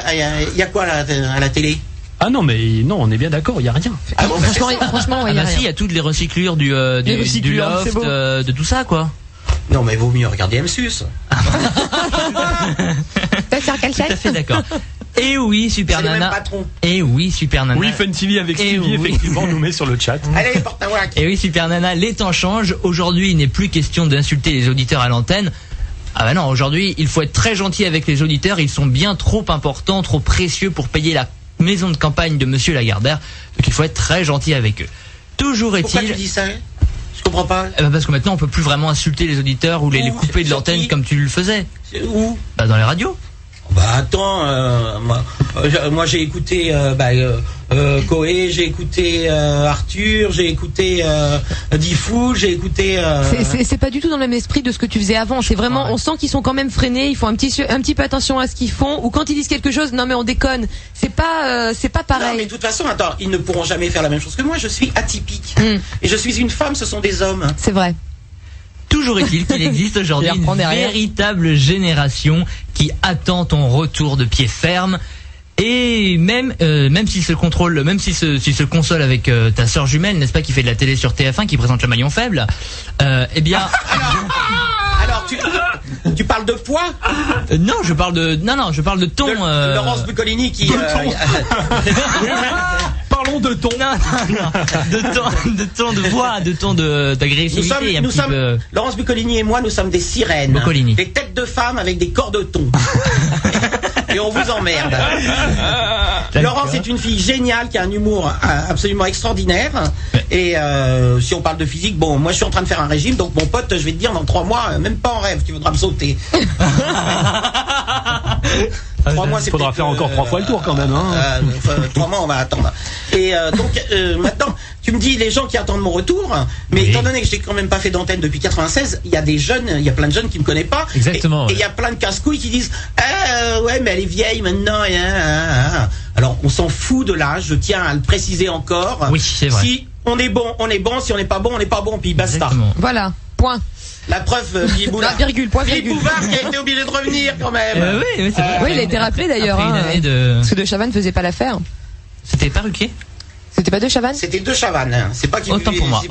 D: y a quoi à la télé?
F: Ah non, mais non, on est bien d'accord, il n'y a rien.
D: Ah bon,
C: franchement,
E: Ah bah si, il y a toutes les recyclures du loft, de tout ça, quoi.
D: Non, mais il vaut mieux regarder M6.
E: Tout à fait d'accord. Et oui, Super Nana. Et oui, Super Nana.
F: Oui, Fun TV avec Stevie, effectivement, nous met sur le chat.
D: Allez, porte un whack.
E: Et oui, Super Nana, les temps changent. Aujourd'hui, il n'est plus question d'insulter les auditeurs à l'antenne. Ah bah non, aujourd'hui, il faut être très gentil avec les auditeurs. Ils sont bien trop importants, trop précieux pour payer la maison de campagne de Monsieur Lagardère. Donc il faut être très gentil avec eux. Toujours est-il...
D: Pourquoi tu dis ça? Je comprends pas.
E: Parce que maintenant, on peut plus vraiment insulter les auditeurs ou les couper de l'antenne comme tu le faisais.
D: Où?
E: Bah dans les radios.
D: Bah attends, moi j'ai écouté Koé, j'ai écouté Arthur, j'ai écouté Diffoul, j'ai écouté...
C: C'est pas du tout dans le même esprit de ce que tu faisais avant. C'est vraiment, on sent qu'ils sont quand même freinés, ils font un petit peu attention à ce qu'ils font, ou quand ils disent quelque chose, non mais on déconne. C'est pas pareil.
D: Non mais de toute façon, attends, ils ne pourront jamais faire la même chose que moi, je suis atypique. Et je suis une femme, ce sont des hommes.
C: C'est vrai.
E: Toujours est-il qu'il existe aujourd'hui une véritable génération qui attend ton retour de pied ferme. Et même s'il se contrôle, même s'il se console avec ta sœur jumelle, n'est-ce pas, qui fait de la télé sur TF1, qui présente le maillon faible, eh bien...
D: Alors tu parles de poids?
E: Non, je parle de ton...
D: Laurence Bucolini qui...
F: Parlons de ton.
E: Non. De ton de voix, de ton d'agressivité.
D: Laurence Bucolini et moi, nous sommes des sirènes.
E: Bucolini.
D: Des têtes de femmes avec des corps de thon. Et on vous emmerde. Laurence est une fille géniale qui a un humour absolument extraordinaire. Et si on parle de physique, bon, moi je suis en train de faire un régime, donc mon pote, je vais te dire, dans 3 mois, même pas en rêve, tu voudras me sauter. 3 mois, c'est
F: faudra
D: peut-être,
F: faire encore 3 fois le tour quand même. Hein.
D: 3 mois, on va attendre. Et donc maintenant, tu me dis les gens qui attendent mon retour, mais étant donné que j'ai quand même pas fait d'antenne depuis 96, il y a plein de jeunes qui me connaissent pas.
B: Exactement.
D: Et il y a plein de casse-couilles qui disent ouais, mais elle est vieille maintenant. Alors on s'en fout de l'âge. Je tiens à le préciser encore.
E: Oui, c'est vrai.
D: Si on est bon, on est bon. Si on n'est pas bon, on n'est pas bon. Puis basta.
E: Exactement.
C: Voilà, point.
D: La preuve, Philippe Bouvard.
C: Point
D: Philippe
C: virgule.
D: Bouvard qui a été obligé de revenir quand même.
E: Oui, c'est vrai.
C: Oui, il a été rappelé d'ailleurs.
E: Après une
C: Hein,
E: année de...
C: parce que De Chavannes faisait pas l'affaire.
E: C'était pas Ruquier?
C: C'était pas De Chavannes?
D: C'était De Chavannes. Hein. C'est pas qu'il
E: Autant pour moi.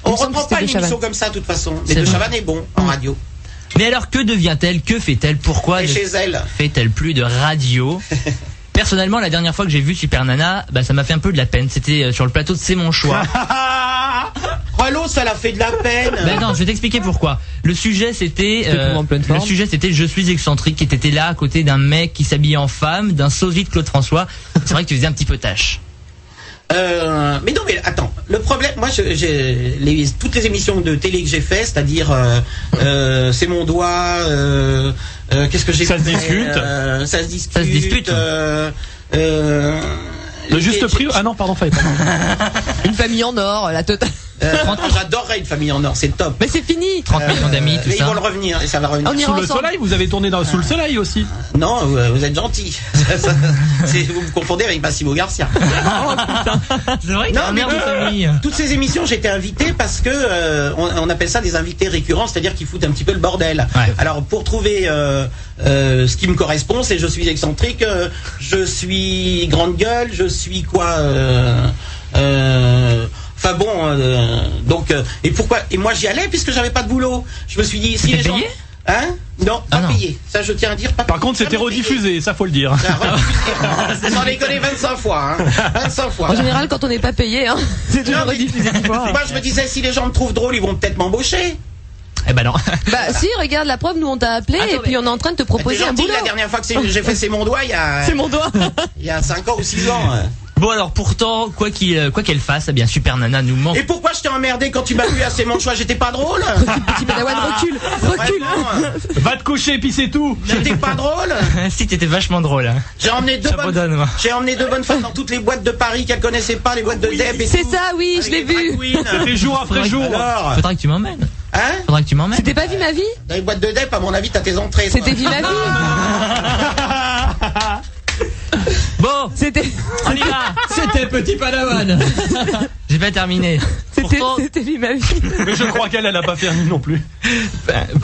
D: On
C: Il me semble
D: reprend
C: que c'était
D: pas
C: De
D: une émission
C: Chavannes.
D: comme ça de toute façon. Mais
E: C'est
D: De
E: vrai.
D: Chavannes est bon en radio.
E: Mais alors, que devient-elle? Que fait-elle? Pourquoi
D: Et
E: ne
D: chez elle.
E: fait-elle plus de radio? Personnellement, la dernière fois que j'ai vu Super Nana, ça m'a fait un peu de la peine. C'était sur le plateau de C'est mon choix.
D: Relo, ça l'a fait de la peine.
E: Non, je vais t'expliquer pourquoi. Le sujet c'était
B: en pleine forme.
E: le sujet c'était Je suis excentrique, qui était là à côté d'un mec qui s'habillait en femme, d'un sosie de Claude François. C'est vrai que tu faisais un petit peu tâche.
D: Mais non, mais attends. Le problème, moi, toutes les émissions de télé que j'ai fait, c'est-à-dire C'est mon doigt. Qu'est-ce que j'ai
F: Ça
D: fait
F: se discute.
D: Ça se dispute.
E: Ça se dispute.
F: Le juste prix. Ah non, pardon, fallait pas.
C: Une famille en or, la totale.
D: J'adorerais Une famille en or, c'est top.
C: Mais c'est fini.
E: 30 millions d'amis, tout
D: Mais ils vont
E: ça.
D: le revenir, et ça va revenir.
C: On ira
F: Sous le
C: ensemble.
F: soleil, vous avez tourné Sous le soleil aussi.
D: Non, vous êtes gentil. Vous me confondez avec Massimo Garcia.
E: C'est vrai que
D: Non,
E: t'as un
D: mais
E: air de famille.
D: toutes ces émissions, j'étais invité parce que on appelle ça des invités récurrents, c'est-à-dire qu'ils foutent un petit peu le bordel.
E: Ouais.
D: Alors pour trouver ce qui me correspond, c'est je suis excentrique, je suis grande gueule, je suis quoi Enfin bon, donc et pourquoi? Et moi j'y allais puisque j'avais pas de boulot. Je me suis dit si
E: T'es
D: les gens,
E: payé?
D: hein? Non, pas
E: non.
D: payé. Ça je tiens à dire. Pas
F: Par contre, c'était
D: jamais payé.
F: rediffusé, ça faut le dire.
D: J'en ai connu 25 fois, hein. 25 fois.
C: En général, quand on n'est pas payé, hein, c'est toujours
D: Non, mais-
C: rediffusé 10 fois.
D: Moi je me disais si les gens me trouvent drôle, ils vont peut-être m'embaucher.
E: Eh ben non.
C: Bah si, regarde la preuve, nous on t'a appelé et puis on est en train de te
D: T'es
C: proposer un
D: gentil,
C: boulot.
D: la dernière fois que j'ai fait C'est mon doigt,
C: C'est mon doigt.
D: il y a 5 ans ou 6 ans.
E: Bon alors pourtant, quoi qu'elle fasse, eh bien Super Nana nous manque.
D: Et pourquoi je t'ai emmerdé quand tu m'as vu à C'est mon choix? J'étais pas drôle.
C: Petit Padawan, recule.
D: Vraiment,
F: Va te coucher, puis c'est tout.
D: j'étais pas drôle.
E: Si t'étais vachement drôle. Hein.
D: J'ai emmené deux
E: Chapeau d'âne, moi.
D: bonnes femmes dans toutes les boîtes de Paris qu'elles connaissaient pas, les boîtes de Deb et
C: C'est
D: tout.
C: ça, oui, je l'ai
D: Avec les
C: vu.
D: drag queens.
F: C'était jour après jour.
D: Alors,
E: Faudra que tu m'emmènes.
D: hein?
E: Faudra que tu m'emmènes.
C: C'était pas Vie ma vie?
D: Dans les boîtes de Deb, à mon avis, t'as tes entrées. toi.
C: C'était Vie ma vie?
E: Bon,
C: C'était,
E: on y va.
B: C'était Petit Padawan.
E: J'ai pas terminé. Pourtant,
C: c'était Vie ma vie.
F: Mais je crois qu'elle a pas permis non plus.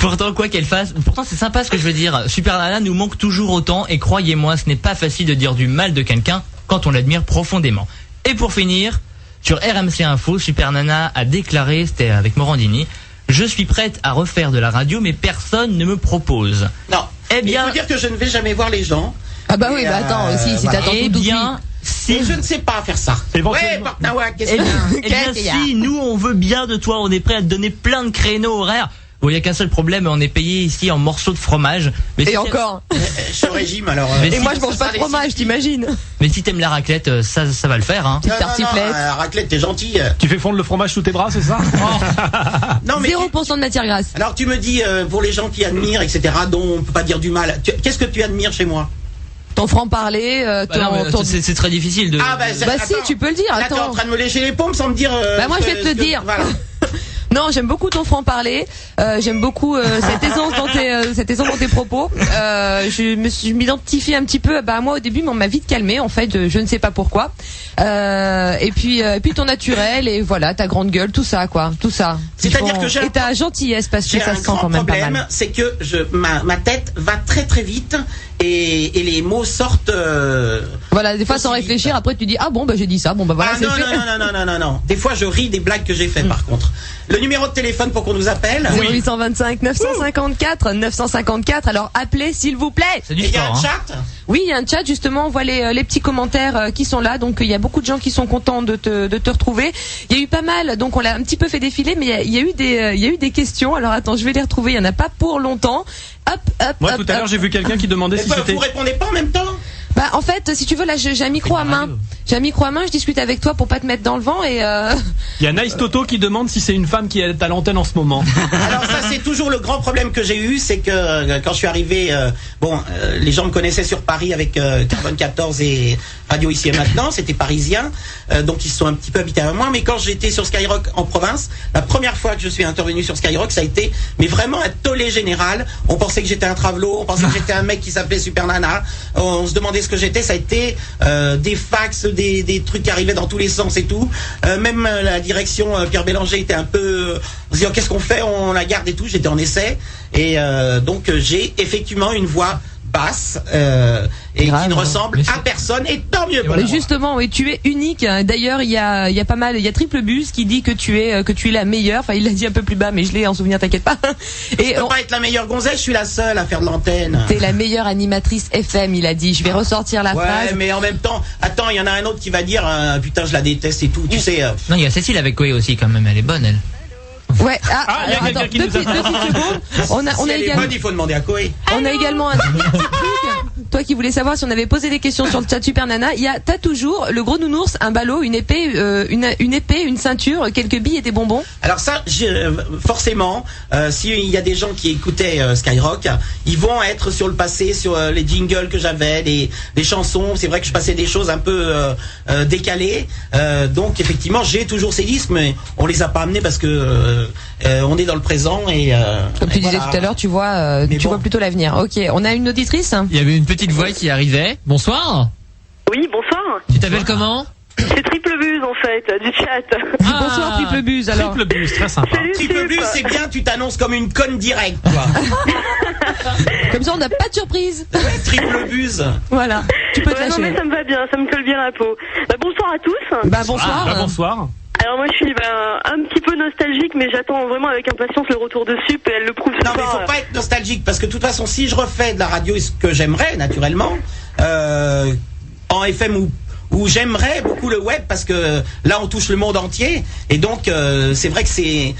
E: pourtant quoi qu'elle fasse, pourtant c'est sympa ce que je veux dire. Super Nana nous manque toujours autant et croyez-moi, ce n'est pas facile de dire du mal de quelqu'un quand on l'admire profondément. Et pour finir, sur RMC Info, Super Nana a déclaré, c'était avec Morandini, je suis prête à refaire de la radio mais personne ne me propose.
D: Non.
E: Eh bien-
D: il faut dire que je ne vais jamais voir les gens.
C: Ah bah oui,
D: Et,
C: bah attends, si
D: voilà.
C: t'attends
E: Eh
C: tout
E: bien,
D: Et je ne sais pas faire ça.
F: Éventuellement.
D: Ouais, Portnawa, qu'est-ce
E: Eh
D: qu'il y a?
E: bien,
C: Qu'est-ce qu'il y a
E: si, nous on veut bien de toi, on est prêt à te donner plein de créneaux horaires. Bon, il n'y a qu'un seul problème, on est payé ici en morceaux de fromage. Mais
C: Et
E: si
C: encore.
D: Je suis au régime alors.
E: Mais
C: Et
E: si-
C: moi je mange pas de fromage, t'imagines?
E: Mais si t'aimes la raclette, ça va le faire. Hein.
C: Petite tartiflette.
D: Raclette, t'es gentil.
F: Tu fais fondre le fromage sous tes bras, c'est ça?
D: Non, mais
C: 0% de matière grasse.
D: alors tu me dis pour les gens qui admirent, etc., dont on peut pas dire du mal. Qu'est-ce que tu admires chez moi?
C: Ton franc-parler,
E: Bah non, mais c'est très difficile de...
C: Bah si, tu peux le dire,
D: Là, t'es en
C: attends.
D: train de me lécher les pompes sans me dire.
C: Bah, moi, je vais te le dire.
D: Voilà.
C: Non, j'aime beaucoup ton franc-parler. J'aime beaucoup cette aisance dans tes propos. Je m'identifie un petit peu. Bah moi au début, mais on m'a vite calmé. En fait, je ne sais pas pourquoi. Et puis ton naturel et voilà, ta grande gueule, tout ça quoi, tout ça.
D: C'est-à-dire que j'ai
C: et ta gentillesse parce que
D: J'ai
C: ça
D: un
C: se sent
D: grand
C: quand même pas
D: problème,
C: mal.
D: c'est que ma tête va très très vite et les mots sortent.
C: Voilà, des fois
D: aussi
C: sans
D: vite.
C: réfléchir, après tu dis ah bon bah j'ai dit ça, bon bah voilà
D: Ah
C: c'est
D: non,
C: fait.
D: non. Des fois, je ris des blagues que j'ai fait, par contre. Le numéro de téléphone pour qu'on nous appelle.
C: 0825 954 954. Alors appelez s'il vous plaît.
E: C'est du
D: Et il y a un
E: sport. Hein.
D: chat.
C: Oui, il y a un chat justement, on voit les petits commentaires qui sont là, donc il y a beaucoup de gens qui sont contents de te retrouver. Il y a eu pas mal, donc on l'a un petit peu fait défiler, mais il y a eu des questions. Alors attends, je vais les retrouver, il y en a pas pour longtemps. Hop,
F: Moi, tout à l'heure, j'ai vu quelqu'un qui demandait
D: Et
F: si
D: quoi,
F: c'était.
D: vous répondez pas en même temps?
C: Bah en fait, si tu veux, là j'ai un micro à main. J'ai un micro à main, je discute avec toi pour pas te mettre dans le vent et
F: Il y a Nice Toto qui demande si c'est une femme qui est à l'antenne en ce moment.
D: Alors ça c'est toujours le grand problème que j'ai eu, c'est que quand je suis arrivé, les gens me connaissaient sur Paris avec Carbone 14 et Radio Ici et Maintenant, c'était parisien, donc ils se sont un petit peu habités à moi, mais quand j'étais sur Skyrock en province, la première fois que je suis intervenu sur Skyrock, ça a été mais vraiment un tollé général. On pensait que j'étais un travelot, on pensait que j'étais un mec qui s'appelait Super Nana, on se demandait ce que j'étais, ça a été des fax, des trucs qui arrivaient dans tous les sens et tout. Même la direction Pierre Bélanger était un peu on se dit qu'est-ce qu'on fait, on la garde et tout. J'étais en essai et donc j'ai effectivement une voix basse et
C: grave,
D: qui ne ressemble à personne, et tant mieux pour moi.
C: Justement, oui, tu es unique. D'ailleurs, il y a pas mal, il y a Triple Bus qui dit que tu es la meilleure. Enfin, il l'a dit un peu plus bas, mais je l'ai en souvenir, t'inquiète pas. Et
D: je peux pas être la meilleure gonzesse, je suis la seule à faire de l'antenne.
C: T'es la meilleure animatrice FM, il a dit. Je vais ressortir la phrase.
D: Ouais, mais en même temps, attends, il y en a un autre qui va dire putain, je la déteste et tout. Tu sais.
E: Non, il y a Cécile avec Koé aussi quand même, elle est bonne elle.
C: Ouais.
F: Il y a quelqu'un qui nous a
C: deux petites secondes. On a
D: elle est
C: également.
D: bonne, il faut demander à Koé.
C: On a également un petit truc. Toi qui voulais savoir si on avait posé des questions sur le chat Super Nana, t'as toujours le gros nounours, un ballot, une épée, une ceinture, quelques billes et des bonbons.
D: Alors ça, forcément, s'il y a des gens qui écoutaient Skyrock, ils vont être sur le passé, sur les jingles que j'avais, les chansons. C'est vrai que je passais des choses un peu décalées. Donc effectivement, j'ai toujours ces disques, mais on les a pas amenés parce que on est dans le présent et
C: comme tu disais tout à l'heure, tu vois plutôt l'avenir. Ok, on a une auditrice.
B: Il y avait une petite voix qui arrivait. Bonsoir.
G: Oui, bonsoir.
B: Tu t'appelles comment?
G: C'est Triple Buse en fait, du chat.
C: Bonsoir Triple Buse alors.
F: Triple Buse, très sympa.
G: Salut,
D: Triple Buse, c'est bien, tu t'annonces comme une conne directe, quoi.
C: Comme ça on n'a pas de surprise.
D: Triple Buse.
C: Voilà. Tu peux te
G: non
C: lâcher.
G: mais ça me va bien, ça me colle bien la peau. Bonsoir à tous.
C: Bonsoir.
F: Bonsoir.
G: Alors moi je suis un petit peu nostalgique, mais j'attends vraiment avec impatience le retour de Sup et elle le prouve ce
D: Non mais
G: soir.
D: faut pas être nostalgique parce que de toute façon si je refais de la radio, ce que j'aimerais naturellement en FM où j'aimerais beaucoup le web parce que là on touche le monde entier et donc c'est vrai que c'est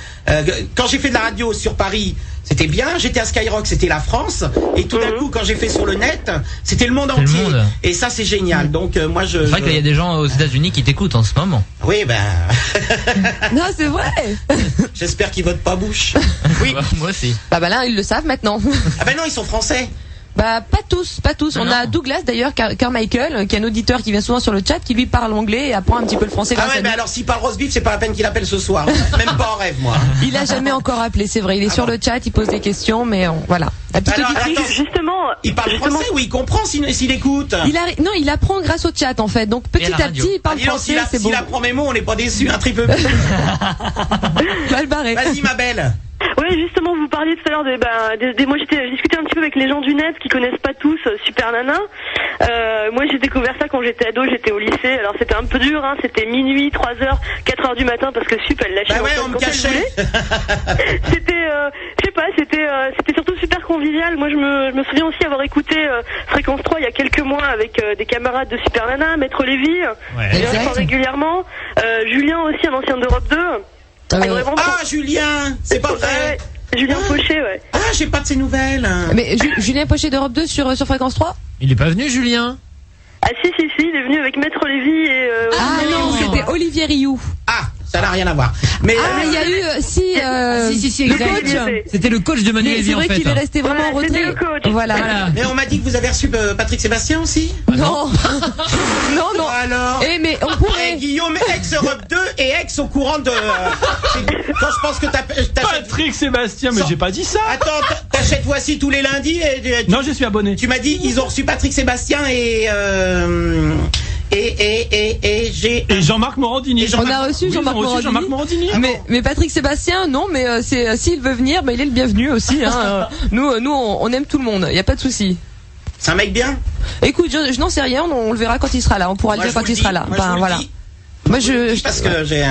D: quand j'ai fait de la radio sur Paris c'était bien, j'étais à Skyrock, c'était la France et tout d'un coup quand j'ai fait sur le net c'était le monde entier et ça c'est génial. Donc moi
E: C'est vrai qu'il y a des gens aux États-Unis qui t'écoutent en ce moment.
D: Oui
C: Non c'est vrai.
D: J'espère qu'ils votent pas Bush. Oui.
E: Moi aussi.
C: Bah là ils le savent maintenant.
D: Ah ben non ils sont français.
C: Bah pas tous. On a Douglas d'ailleurs, Carmichael, qui est un auditeur qui vient souvent sur le chat, qui lui parle anglais et apprend un petit peu le français.
D: Ah ouais, mais alors s'il parle roast beef, c'est pas la peine qu'il appelle ce soir. Même pas en rêve, moi.
C: Il a jamais encore appelé, c'est vrai. Il est sur le chat, il pose des questions, mais voilà. La petite auditrice.
D: Attends,
G: justement,
D: il parle français ou il comprend s'il écoute?
C: Non, il apprend grâce au chat en fait. Donc petit à petit, il parle français. C'est bon.
D: S'il apprend mes mots, on n'est pas déçus. Un triple.
C: Mal barré.
D: Vas-y, ma belle.
G: Oui, justement, vous parliez tout à l'heure moi j'ai discuté un petit peu avec les gens du net qui connaissent pas tous Super Nana. Moi j'ai découvert ça quand j'étais ado, j'étais au lycée. Alors c'était un peu dur, hein, c'était minuit, 3h, 4h du matin parce que Sup elle lâchait
D: on me cachait.
G: C'était je sais pas, c'était surtout super convivial. Moi je me souviens aussi avoir écouté Fréquence 3 il y a quelques mois avec des camarades de Super Nana, Maître Lévy, régulièrement, Julien aussi, un ancien d'Europe 2.
D: Julien, c'est pas vrai.
G: Julien Pochet, ouais.
D: Ah, j'ai pas de ses nouvelles.
C: Mais Julien Pochet d'Europe 2 sur Fréquence 3 ?
B: Il est pas venu, Julien?
G: Ah si, il est venu avec Maître Lévy et...
C: non, c'était Olivier Rioux.
D: Ah, ça n'a rien à voir. Mais
C: il y a eu
B: si,
C: le coach.
B: C'était le coach de Manuel Lévy en fait.
C: C'est vrai qu'il est resté vraiment en retrait.
G: Le coach.
C: Voilà.
D: Mais on m'a dit que vous avez reçu Patrick Sébastien aussi.
C: Non. Non.
D: Alors.
C: Mais on pourrait.
D: Guillaume, ex-Europe 2 et ex au courant de. Quand je pense que t'achètes.
F: Patrick Sébastien, mais j'ai pas dit ça.
D: Attends, t'achètes Voici tous les lundis et.
F: Non, je suis abonné.
D: Tu m'as dit ils ont reçu Patrick Sébastien et
F: Jean-Marc Morandini.
C: On a reçu Jean-Marc Morandini. Mais Patrick Sébastien, non, mais s'il veut venir, il est le bienvenu aussi. Hein. Nous, on aime tout le monde. Il y a pas de souci.
D: C'est un mec bien.
C: Écoute, je n'en sais rien. On le verra quand il sera là. On pourra le dire quand il sera là. Voilà. Moi,
D: parce que j'ai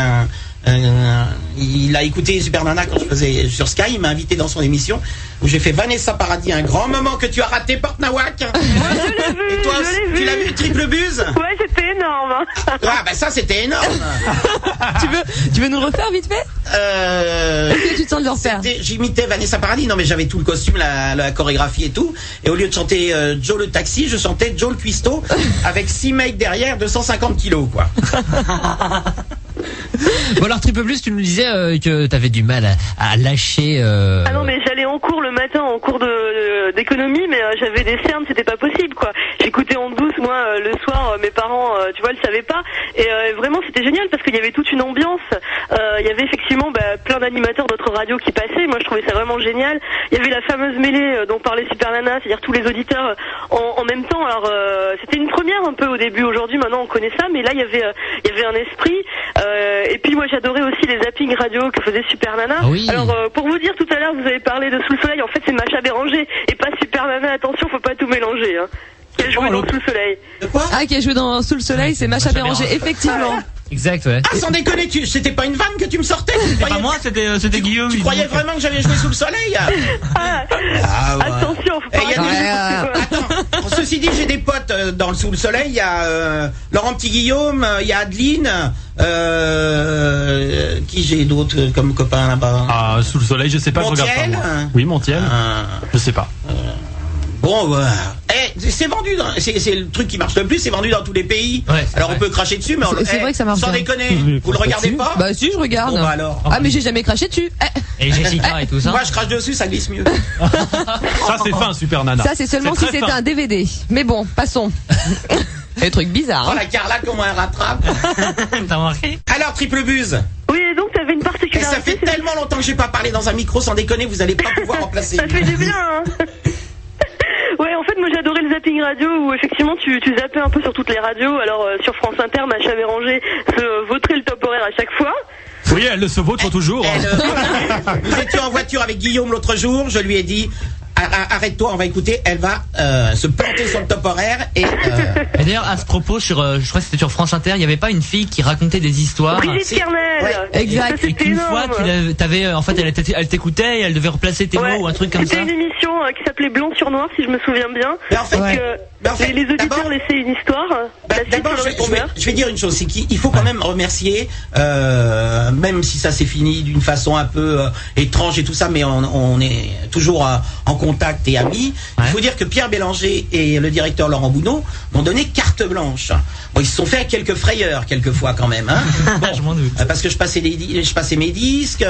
D: il a écouté Super Nana quand je faisais sur Sky. Il m'a invité dans son émission où j'ai fait Vanessa Paradis, un grand moment que tu as raté, Porte Nawak.
G: Ouais, je l'ai vu.
D: Et toi, tu l'as vu, Triple Buse?
G: Ouais, c'était énorme.
D: Ah bah ça c'était énorme.
C: Tu veux nous le refaire vite fait? Est-ce que tu te sens de le refaire?
D: J'imitais Vanessa Paradis. Non mais j'avais tout le costume, la chorégraphie et tout. Et au lieu de chanter Joe le taxi, je chantais Joe le cuistot avec 6 mecs derrière, 250 kilos quoi.
B: Bon alors Triple Plus, tu nous disais que t'avais du mal à lâcher.
G: Ah non mais j'allais en cours le matin, en cours d'économie, mais j'avais des cernes, c'était pas possible quoi. J'écoutais en douce moi le soir, mes parents, tu vois, le savaient pas. Et vraiment c'était génial parce qu'il y avait toute une ambiance. Il y avait effectivement plein d'animateurs d'autres radios qui passaient. Moi je trouvais ça vraiment génial. Il y avait la fameuse mêlée dont parlait Super Nana, c'est-à-dire tous les auditeurs en même temps. Alors c'était une première un peu au début. Aujourd'hui maintenant on connaît ça, mais là il y avait un esprit. Et puis moi j'adorais aussi les zappings radio que faisait Super Nana.
B: Ah oui.
G: Alors pour vous dire, tout à l'heure vous avez parlé de Sous le Soleil, en fait c'est Macha Béranger et pas Super Nana, attention, faut pas tout mélanger hein. Qui a joué dans Sous le Soleil.
D: De quoi?
C: Ah, qui a joué dans Sous le Soleil, c'est Macha Béranger, effectivement.
B: Exact, ouais.
D: Ah sans déconner, c'était pas une vanne que tu me sortais?
E: C'est pas moi, c'était Guillaume.
D: Tu croyais vraiment que j'avais joué Sous le Soleil?
G: Ah, ouais. Attention, faut pas
D: Attends, ceci dit, j'ai des potes dans le Sous le Soleil. Il y a Laurent Petit-Guillaume, il y a Adeline. Qui j'ai d'autres comme copains là-bas?
F: Ah, Sous le Soleil, je sais pas,
D: Montiel,
F: je regarde pas. Moi. Oui, Montiel. Je sais pas.
D: Bon, c'est vendu, c'est le truc qui marche le plus, c'est vendu dans tous les pays.
E: Ouais,
D: alors
E: vrai.
D: on peut cracher dessus, mais
C: C'est vrai que ça marche
D: sans
C: bien.
D: déconner, vous le regardez pas?
C: Bah si, je regarde.
D: Bon, bah alors.
C: Ah mais j'ai jamais craché dessus.
E: Et Jessica et tout ça.
D: Moi je crache dessus, ça glisse mieux.
F: Ça, c'est fin, Super Nana.
C: Ça c'est seulement
F: C'est
C: si
F: très
C: c'était
F: fin.
C: un DVD. Mais bon, passons. Un truc bizarre.
D: Oh
C: Hein.
D: la Carla, comment elle rattrape.
E: T'as remarqué?
D: Alors Triple Buse.
G: Oui, et donc t'avais une
D: Et
G: particularité.
D: ça fait tellement longtemps que j'ai pas parlé dans un micro, sans déconner, vous allez pas pouvoir remplacer.
G: Ça fait du bien hein. Ouais, en fait, moi j'ai adoré le zapping radio où effectivement tu zappais un peu sur toutes les radios. Alors sur France Inter, Macha Béranger se vautrait le top horaire à chaque fois.
F: Oui, elle se vautre toujours.
D: Nous étions en voiture avec Guillaume l'autre jour, je lui ai dit arrête-toi, on va écouter, elle va se planter sur le top horaire et
E: Et d'ailleurs, à ce propos, je crois que c'était sur France Inter, il y avait pas une fille qui racontait des histoires.
G: Brigitte Kernel.
D: Ouais,
C: exact.
G: Ça,
E: Et
G: c'était
E: qu'une
G: énorme.
E: fois, t'avais, en fait, elle t'écoutait et elle devait replacer tes
G: Ouais.
E: mots ou un truc comme ça.
G: C'était une émission qui s'appelait Blanc sur Noir, si je me souviens bien.
D: Mais en fait,
G: Donc,
D: mais en fait,
G: les auditeurs
D: d'abord-
G: laissaient une histoire. La suite
D: d'abord,
G: sur le répondeur.
D: je vais dire une chose, c'est qu'il faut quand même remercier, même si ça s'est fini d'une façon un peu étrange et tout ça, mais on est toujours en contact et amis. Il faut dire que Pierre Bélanger et le directeur Laurent Boudon m'ont donné carte blanche. Bon, ils se sont fait quelques frayeurs quelquefois quand même, hein. Bon,
E: Je m'en doute.
D: parce que je passais mes disques,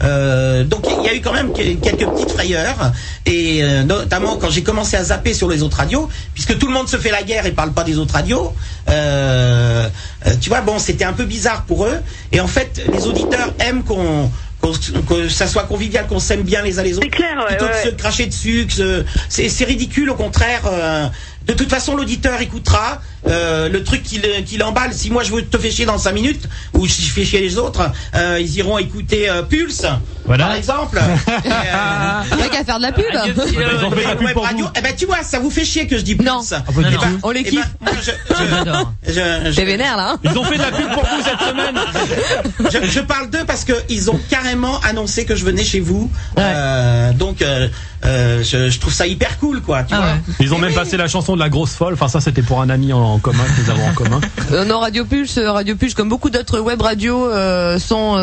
D: donc il y a eu quand même quelques petites frayeurs, et notamment quand j'ai commencé à zapper sur les autres radios, puisque tout le monde se fait la guerre et parle pas des autres radios. Tu vois, bon, c'était un peu bizarre pour eux, et en fait, les auditeurs aiment que ça soit convivial, qu'on s'aime bien les uns les autres,
G: C'est clair, ouais,
D: plutôt
G: ouais.
D: que se cracher dessus. C'est ridicule, au contraire. De toute façon, l'auditeur écoutera le truc qu'il emballe. Si moi je veux te fais chier dans 5 minutes, ou si je fais chier les autres, ils iront écouter Pulse,
E: Voilà.
D: par exemple.
C: Rien qu'à faire de la pub.
F: Ils ont fait la pub
D: Web
F: pour
D: radio.
F: vous.
D: Eh ben tu vois, ça vous fait chier que je dis Pulse.
C: Non.
D: Eh ben,
C: On les
D: eh ben,
C: kiffe.
D: moi,
E: J'adore.
C: T'es vénère là. Hein.
F: Ils ont fait de la pub pour vous cette semaine.
D: je parle d'eux parce que ils ont carrément annoncé que je venais chez vous. Donc je trouve ça hyper cool, quoi. Tu
E: Ah
D: vois.
E: ouais.
F: Ils ont même passé la chanson de la grosse folle. Enfin, ça, c'était pour un ami en commun que nous avons en commun.
C: Non, Radio Pulse, comme beaucoup d'autres web radios, sont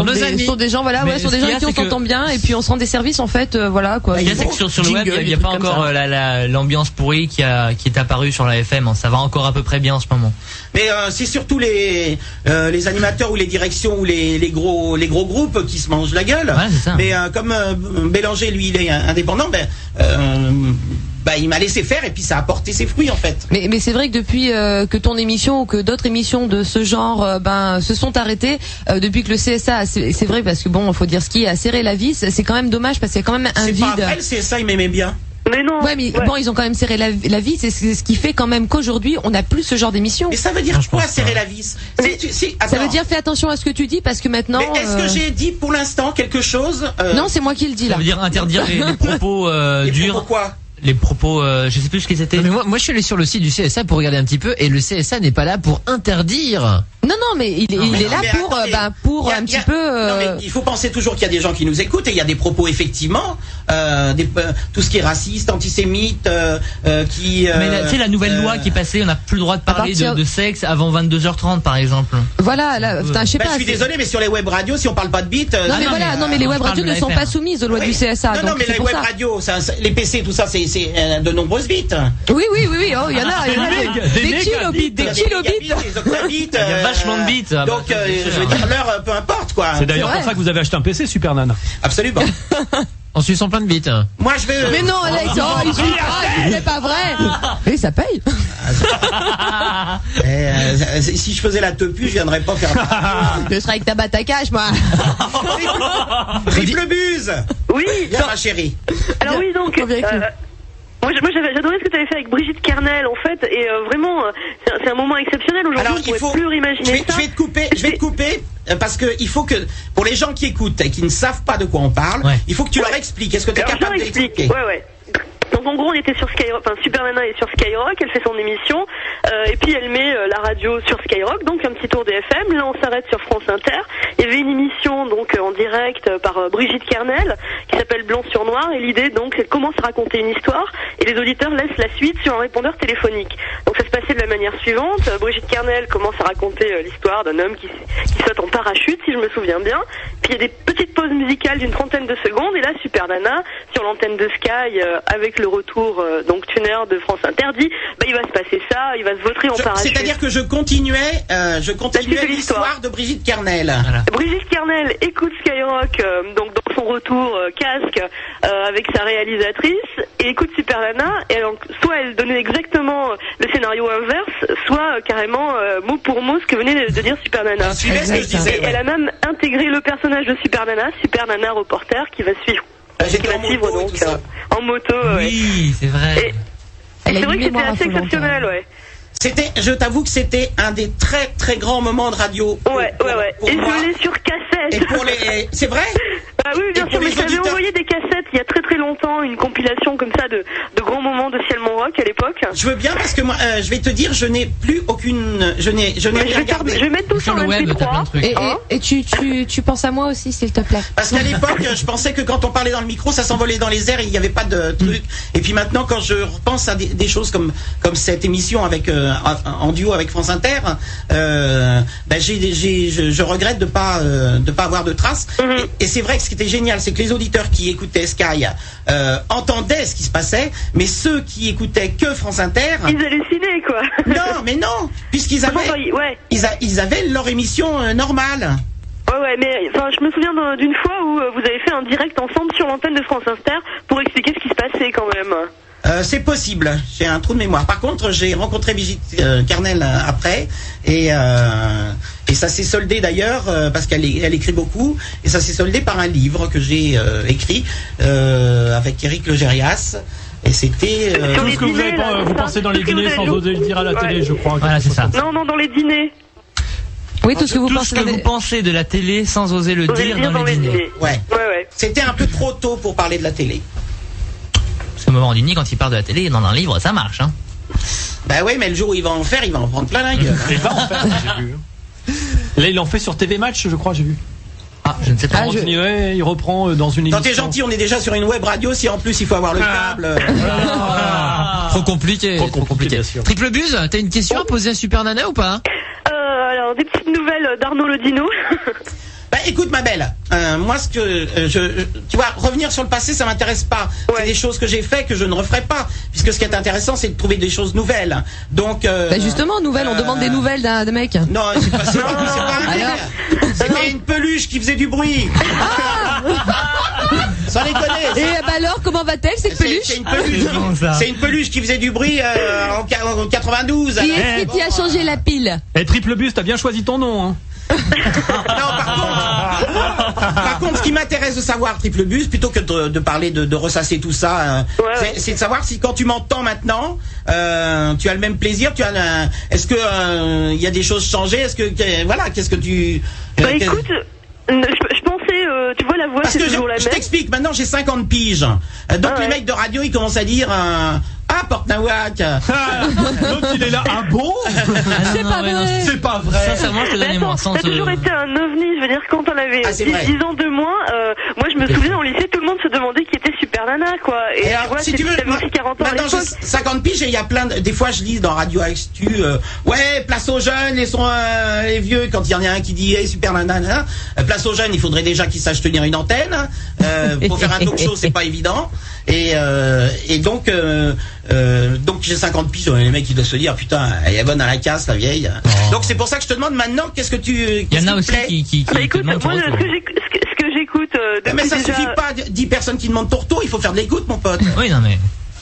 B: nos amis.
C: des gens, voilà,
E: Mais
C: ouais, sont
E: ce
C: des
E: qu'il y
C: gens
E: a,
C: avec qui on
E: c'est que-
C: s'entend bien, et puis on se rend des services en fait, voilà quoi.
E: Il y a c'est que sur le web, il n'y a pas encore l'ambiance pourrie qui est apparue sur la FM. Ça va encore à peu près bien en ce moment.
D: Mais c'est surtout les animateurs ou les directions ou les gros groupes qui se mangent la gueule.
E: Ouais, c'est ça.
D: Mais comme Bélanger, lui, il est indépendant, il m'a laissé faire et puis ça a porté ses fruits en fait.
C: Mais c'est vrai que depuis que ton émission ou que d'autres émissions de ce genre se sont arrêtées, depuis que le CSA, c'est vrai parce que bon, faut dire ce qui a serré la vis, c'est quand même dommage parce qu'il y a quand même un
D: C'est
C: vide.
D: pas vrai, le CSA, il m'aimait bien.
G: Mais non.
C: Ouais, mais bon, ils ont quand même serré la vis, c'est ce qui fait quand même qu'aujourd'hui, on n'a plus ce genre d'émission.
D: Mais ça veut dire
E: Non, je
D: quoi,
E: pense
D: serrer
E: pas.
D: la vis?
C: Ça veut dire fais attention à ce que tu dis parce que maintenant.
D: Mais est-ce que j'ai dit pour l'instant quelque chose
C: Non, c'est moi qui le dis
E: Ça
C: là.
E: veut dire interdire les propos durs.
D: Pourquoi?
E: Les propos, je sais plus ce qu'ils étaient.
B: Non, mais moi je suis allé sur le site du CSA pour regarder un petit peu et le CSA n'est pas là pour interdire
C: Non, mais il est là pour un petit peu.
D: Non, mais il faut penser toujours qu'il y a des gens qui nous écoutent et il y a des propos effectivement, tout ce qui est raciste, antisémite, qui.
E: Mais tu sais, la nouvelle loi qui est passée, on n'a plus le droit de parler de sexe avant 22h30 par exemple.
C: Voilà, je sais pas.
D: Je suis désolé, mais sur les web radios, si on parle pas de bite.
C: Non, mais les web radios ne sont pas soumises aux lois du CSA.
D: Non, mais les web radios, les PC, tout ça, c'est de nombreuses bites.
C: Oui. Oh, il y en a. Des kilobits, des
D: octobits.
E: Il y a vachement de bits.
D: Donc, je veux dire, l'heure, peu importe, quoi.
F: C'est d'ailleurs pour ça que vous avez acheté un PC, Super Nana.
D: Absolument.
B: En suçant plein de bits.
D: Moi, je vais.
C: Mais non, Alex, c'est pas vrai. Mais ça paye.
D: Si je faisais la tepu, je viendrais pas faire.
C: Je serais avec ta batte à cash, moi.
D: Triple buse.
G: Oui.
D: Viens, ma chérie.
G: Alors oui, donc. Moi j'avais adoré ce que tu avais fait avec Brigitte Kernel en fait et vraiment c'est un moment exceptionnel aujourd'hui. On ne pouvait plus imaginer ça.
D: Je vais te couper parce que il faut que pour les gens qui écoutent et qui ne savent pas de quoi on parle, il faut que tu leur expliques. Est-ce que tu es capable d'expliquer?
G: Ouais. Donc en gros on était sur Skyrock, enfin Super Nana est sur Skyrock, elle fait son émission et puis elle met la radio sur Skyrock, donc un petit tour des FM. Là on s'arrête sur France Inter. Il y avait une émission donc en direct par Brigitte Kernel qui s'appelle Blanc sur Noir et l'idée donc c'est de commencer à raconter une histoire et les auditeurs laissent la suite sur un répondeur téléphonique. Donc ça se passait de la manière suivante. Brigitte Kernel commence à raconter l'histoire d'un homme qui saute en parachute si je me souviens bien. Puis il y a des petites pauses musicales d'une trentaine de secondes et là Super Nana sur l'antenne de Sky avec le retour donc tuner de France Inter dit il va se passer ça, il va se vautrer en parachute.
D: C'est-à-dire que je continuais l'histoire de Brigitte Kernel.
G: Voilà. Brigitte Kernel écoute Skyrock donc dans son retour casque avec sa réalisatrice et écoute Super Nana et donc soit elle donnait exactement le scénario inverse, soit carrément mot pour mot ce que venait de dire Super Nana. Et elle a même intégré le personnage de Super Nana reporter qui va suivre. Donc en moto.
E: Oui, c'est vrai.
G: Et c'est vrai que c'était assez exceptionnel,
D: je t'avoue que c'était un des très très grands moments de radio.
G: Ouais. Et moi. Je l'ai sur cassette.
D: C'est vrai?
G: Bah oui, bien sûr, mais j'avais envoyé des cassettes il y a très très longtemps, une compilation comme ça de grands moments de Ciel-Mon Rock à l'époque.
D: Je veux bien parce que moi, je vais te dire, je n'ai plus aucune, je n'ai rien regardé.
G: Je vais mettre tout sur le web.
C: Et tu penses à moi aussi, s'il te plaît.
D: Parce qu'à l'époque, je pensais que quand on parlait dans le micro, ça s'envolait dans les airs et il n'y avait pas de truc. Et puis maintenant, quand je repense à des choses comme cette émission avec en duo avec France Inter, je regrette de pas avoir de traces. Et c'est vrai que ce qui était génial, c'est que les auditeurs qui écoutaient Sky entendaient ce qui se passait, mais ceux qui écoutaient que France Inter,
G: ils hallucinaient quoi.
D: Non, puisqu'ils avaient ils avaient leur émission normale.
G: Ouais, mais je me souviens d'une fois où vous avez fait un direct ensemble sur l'antenne de France Inter pour expliquer ce qui se passait quand même.
D: C'est possible, j'ai un trou de mémoire. Par contre, j'ai rencontré Brigitte Kernel après et ça s'est soldé d'ailleurs parce qu'elle écrit beaucoup et ça s'est soldé par un livre que j'ai écrit avec Éric Legérias. Et c'était
F: tout ce que vous pensez dans les dîners sans oser le dire à la télé, je crois.
E: Voilà, c'est ça.
G: Non, dans les dîners.
C: Oui, tout ce que vous
E: pensez de la télé sans oser le dire dans les dîners.
D: Ouais. C'était un peu trop tôt pour parler de la télé.
E: Parce qu'au moment du dîner, quand il parle de la télé, dans un livre, ça marche, hein.
D: Bah ouais, mais le jour où il va en faire, il va en prendre plein la gueule.
F: Il va en faire, j'ai vu. Là, il en fait sur TV Match, je crois, j'ai vu.
E: Ah, je ne sais pas.
F: Il reprend dans une émission.
D: Quand t'es gentil, on est déjà sur une web radio. Si en plus il faut avoir le câble.
B: Trop compliqué.
F: Bien sûr.
B: Triple Buse, t'as une question à poser à Super Nana ou pas?
G: Alors, des petites nouvelles d'Arnaud Le Dino.
D: Bah écoute ma belle, moi ce que tu vois, revenir sur le passé ça m'intéresse pas. C'est des choses que j'ai fait que je ne referai pas, puisque ce qui est intéressant c'est de trouver des choses nouvelles. Donc
C: justement nouvelles, on demande des nouvelles d'un mec.
D: Non, c'est pas un mec. C'était une peluche qui faisait du bruit. Sans déconner.
C: Et alors comment va-t-elle cette peluche?
D: C'est une peluche qui faisait du bruit en 92.
C: Et est-ce que tu as changé la pile?
F: Et Triple Buse, t'as bien choisi ton nom, hein.
D: Par contre, ce qui m'intéresse de savoir, Triple Buse, plutôt que de parler de ressasser tout ça, c'est de savoir si quand tu m'entends maintenant, tu as le même plaisir, est-ce que il y a des choses changées, est-ce que voilà, qu'est-ce que tu
G: écoute, je pensais, tu vois la voix,
D: parce
G: c'est
D: que
G: toujours la même.
D: Je t'explique, maintenant j'ai 50 piges. Donc les mecs de radio, ils commencent à dire Ah, Porte Nawak.
F: L'autre, il est là. Ah bon?
C: C'est pas vrai.
F: C'est pas vrai.
E: Sincèrement, je te donne
G: Mais
E: mon
G: attends,
E: sens.
G: t'as toujours été un ovni, je veux dire, quand on avait 10 ans de moins, moi je me souviens au lycée, tout le monde se demandait qui était Super Nana, quoi. Et
D: alors,
G: voilà,
D: si tu veux,
G: t'avais aussi 40 ans à
D: maintenant j'ai
G: l'époque.
D: 50 piges et il y a plein des fois je lis dans Radio Actu ouais, place aux jeunes, laissons les vieux, quand il y en a un qui dit hey, Super Nana, place aux jeunes, il faudrait déjà qu'ils sachent tenir une antenne, pour faire un talk show c'est pas évident, et donc j'ai 50 piges, les mecs ils doivent se dire putain, elle est bonne à la casse la vieille. Donc c'est pour ça que je te demande maintenant qu'est-ce que tu
E: Il y en a aussi qui
G: Bah écoute,
E: te demandent ton
G: moi
E: retour.
G: ce que j'écoute depuis
D: mais ça
G: déjà...
D: suffit pas, 10 personnes qui demandent ton retour, il faut faire de l'écoute mon pote.
E: Oui, non mais.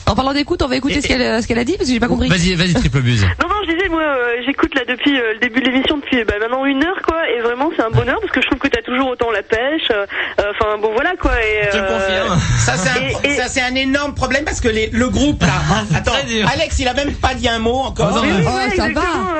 C: En parlant d'écoute, on va écouter ce qu'elle a dit parce que j'ai pas compris.
E: Vas-y, triple buse.
G: Non, je disais, moi, j'écoute là depuis le début de l'émission depuis maintenant 1 heure, quoi, et vraiment c'est un bonheur parce que je trouve que t'as toujours autant la pêche. Enfin bon, voilà quoi. Et,
E: Je te confirme.
D: Ça c'est un énorme problème parce que le groupe là. Attends,
E: Très dur.
D: Alex il a même pas dit un mot encore.
G: Oui,
C: Oh,
G: ouais,
C: ça
G: exactement,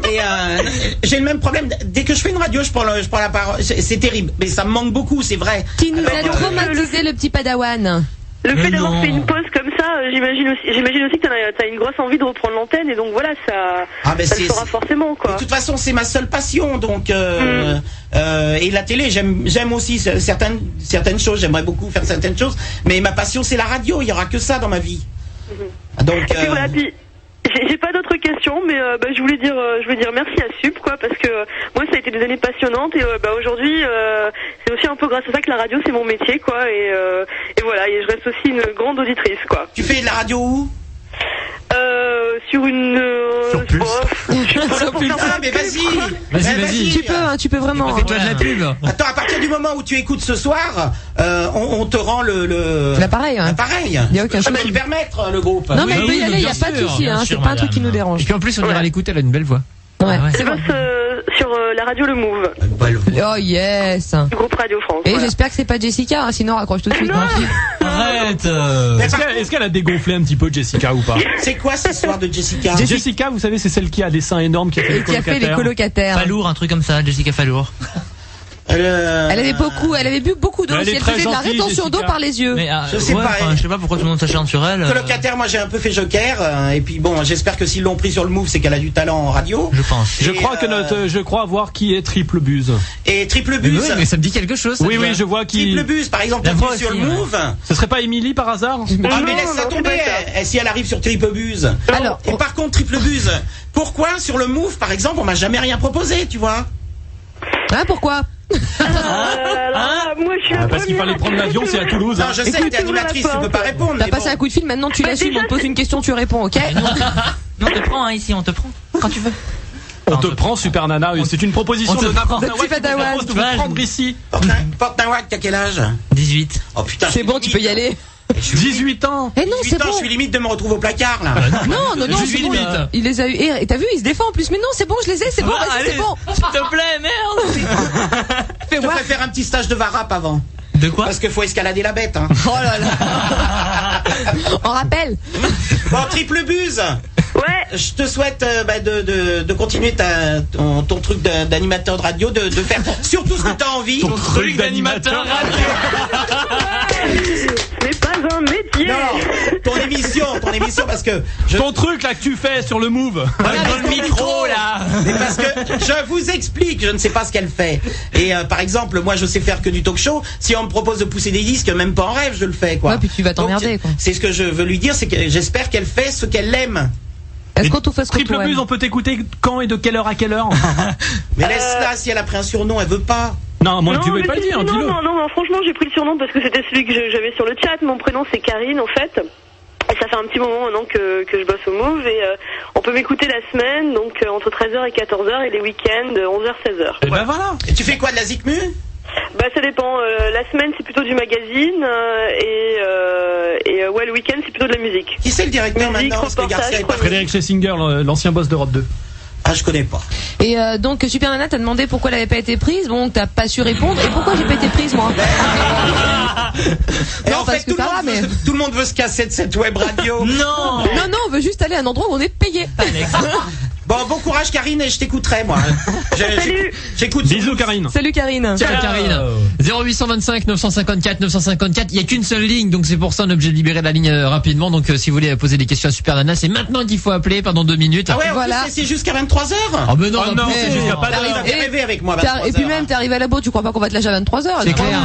G: ouais.
D: Et j'ai le même problème. Dès que je fais une radio, je prends la parole. C'est terrible, mais ça me manque beaucoup, c'est vrai.
C: Qui nous a
D: Alors,
C: traumatisé le petit padawan.
G: Le
E: Mais
G: fait d'avoir
E: non.
G: fait une pause comme ça, j'imagine aussi que t'as une grosse envie de reprendre l'antenne, et donc voilà, ça le fera forcément, quoi.
D: De toute façon, c'est ma seule passion, donc et la télé, j'aime aussi certaines choses. J'aimerais beaucoup faire certaines choses, mais ma passion, c'est la radio. Il y aura que ça dans ma vie. Donc.
G: Et puis voilà, puis j'ai pas d'autres questions, mais je voulais dire merci à Sup, quoi, parce que moi ça a été des années passionnantes, et aujourd'hui c'est aussi un peu grâce à ça que la radio c'est mon métier, quoi, et voilà, et je reste aussi une grande auditrice, quoi.
D: Tu fais de la radio où?
G: Sur une
F: Sur Pulse.
D: Ah mais vas-y.
C: Tu peux vraiment.
B: Fais-toi de la pub.
D: Attends, à partir du moment où tu écoutes ce soir, on te rend
C: L'appareil, hein.
D: l'appareil.
C: Il y a aucun
D: Je peux
C: souci.
D: le permettre, le groupe.
C: Non mais elle
B: Oui,
C: peut y
B: oui,
C: aller, il y a
B: bien
C: pas de
B: sûr,
C: souci,
E: bien
C: hein.
E: sûr,
C: C'est pas un truc qui
E: madame.
C: nous dérange.
B: Et puis en plus, on ira l'écouter, elle a une belle voix.
C: Ouais.
G: Ça passe sur la radio Le Move,
C: Oh yes.
G: du groupe Radio France.
C: Et
G: voilà.
C: j'espère que c'est pas Jessica, hein, sinon raccroche tout de suite.
G: Non.
C: hein.
E: Arrête.
F: Est-ce qu'elle a dégonflé un petit peu Jessica ou pas?
D: C'est quoi cette histoire de Jessica?
F: Jessica, vous savez, c'est celle qui a des seins énormes qui a fait
C: Et
F: les
C: qui a fait les
F: colocataires.
C: colocataires.
E: Falour, un truc comme ça, Jessica Falour.
C: Elle avait bu beaucoup d'eau.
F: Elle
C: Si
F: est
C: elle
F: très
C: faisait de la
F: gentille,
C: rétention d'eau
F: Jessica.
C: par les yeux.
E: Mais
D: Je sais pas,
E: je sais pas pourquoi tout le monde s'acharne sur elle.
D: Colocataire, moi j'ai un peu fait joker, et puis bon, j'espère que s'ils l'ont pris sur le move, c'est qu'elle a du talent en radio.
E: Je pense.
F: Je crois voir qui est Triple Buse.
D: Et Triple
B: Mais
D: Buse.
B: oui, mais ça me dit quelque chose. ça,
F: Oui,
B: déjà.
F: je vois qui.
D: Triple Buse, par exemple,
E: La
D: t'as
E: voix
D: vu sur le
E: aussi, ouais.
D: move.
F: Ce serait pas Émilie par hasard?
D: Ah mais
G: Non,
D: laisse ça
G: non, c'est
D: tomber,
G: pas ça.
D: si elle arrive sur Triple Buse.
C: Alors,
D: Et par contre, Triple Buse, pourquoi sur le move, par exemple, on m'a jamais rien proposé, tu vois?
C: hein, pourquoi?
G: Moi je suis la
F: Parce qu'il fallait
G: première
F: prendre l'avion, c'est à Toulouse.
D: Non, je sais que
G: Écoute,
D: t'es animatrice, tu peux pas répondre.
C: T'as
D: mais
C: passé
D: bon.
C: un coup de fil, maintenant tu l'assumes, on te pose une question, tu réponds, ok?
E: Non, on te prend ici, on te prend quand tu veux.
F: On te prend Super Nana, c'est une proposition
E: on te
F: de n'importe
C: prend. Le petit
F: quoi qui
C: Padawan.
F: propose de vous prendre ici.
D: Porte Nawak, t'as quel âge?
E: 18.
D: Oh putain.
C: C'est bon, tu peux y aller.
F: 18 ans.
C: Eh non,
D: 18
C: c'est
D: ans,
C: bon.
D: je suis limite de me retrouver au placard, là.
C: Non,
B: Je suis
C: c'est bon.
B: limite.
C: Il les a eu. Et t'as vu, il se défend en plus. Mais non, c'est bon, je les ai, c'est bon, vas-y, c'est bon.
E: S'il te plaît, merde.
D: Je devrais faire un petit stage de varap avant.
E: De quoi?
D: Parce qu'il faut escalader la bête, hein.
C: Oh là là. On rappelle.
D: Bon, Triple Buse.
G: Ouais.
D: Je te souhaite de continuer ton truc d'animateur de radio, de faire surtout ce que tu as envie.
F: Ton truc d'animateur
G: Ce n'est pas un métier.
D: Non, ton émission, parce que
F: Ton truc là que tu fais sur le move.
E: Dans le micro, là.
D: mais parce que je vous explique, je ne sais pas ce qu'elle fait. Et par exemple, moi je sais faire que du talk show. Si on me propose de pousser des disques, même pas en rêve, je le fais, quoi.
C: Ouais, puis tu vas t'emmerder,
D: Donc,
C: quoi.
D: C'est ce que je veux lui dire, c'est que j'espère qu'elle fait ce qu'elle aime.
C: Est-ce qu'on te fait ce
F: Triple
C: qu'on
F: Buse, on peut t'écouter quand et de quelle heure à quelle heure?
D: Mais laisse-la, si elle a pris un surnom, elle veut pas.
F: Non, moi tu veux
G: mais
F: pas le dire,
G: non,
F: dis-le.
G: non, franchement, j'ai pris le surnom parce que c'était celui que j'avais sur le chat. Mon prénom, c'est Karine, en fait. Et ça fait un petit moment maintenant que je bosse au Move. Et on peut m'écouter la semaine, donc entre 13h et 14h, et les week-ends, 11h, 16h.
F: Et ben voilà.
D: Et tu fais quoi, de la Zikmu?
G: Bah, ça dépend. La semaine, c'est plutôt du magazine. Ouais, le week-end, c'est plutôt de la musique.
D: Qui c'est le directeur
G: Musique,
D: maintenant? Parce que
G: reportage,
D: Garcia est pas...
F: Frédéric Schlesinger, l'ancien boss d'Europe 2.
D: Ah, je connais pas.
C: Et donc Super Nana t'a demandé pourquoi elle avait pas été prise. Bon, t'as pas su répondre. Et pourquoi j'ai pas été prise moi?
D: Et
C: Non,
D: en
C: parce
D: fait,
C: que ça va, mais
D: tout le monde veut se casser de cette web radio.
E: Non.
C: non, on veut juste aller à un endroit où on est payé.
D: Bon courage Karine et je t'écouterai moi.
G: Salut.
D: J'écoute.
F: Bisous Karine.
C: Salut Karine.
B: Tiens, Karine. 0825 954 954. Il y a qu'une seule ligne, donc c'est pour ça on est obligé de libérer la ligne rapidement. Donc si vous voulez poser des questions à Super Nana, c'est maintenant qu'il faut appeler pendant 2 minutes.
D: Ah ouais,
C: Voilà.
D: c'est jusqu'à 23h.
B: Oh mais non,
F: non, c'est jusqu'à pas
D: T'arrives
F: d'heure.
D: à faire rêver avec moi.
C: Et puis même, t'arrives à la bourre, tu crois pas qu'on va te lâcher à 23h.
B: C'est clair.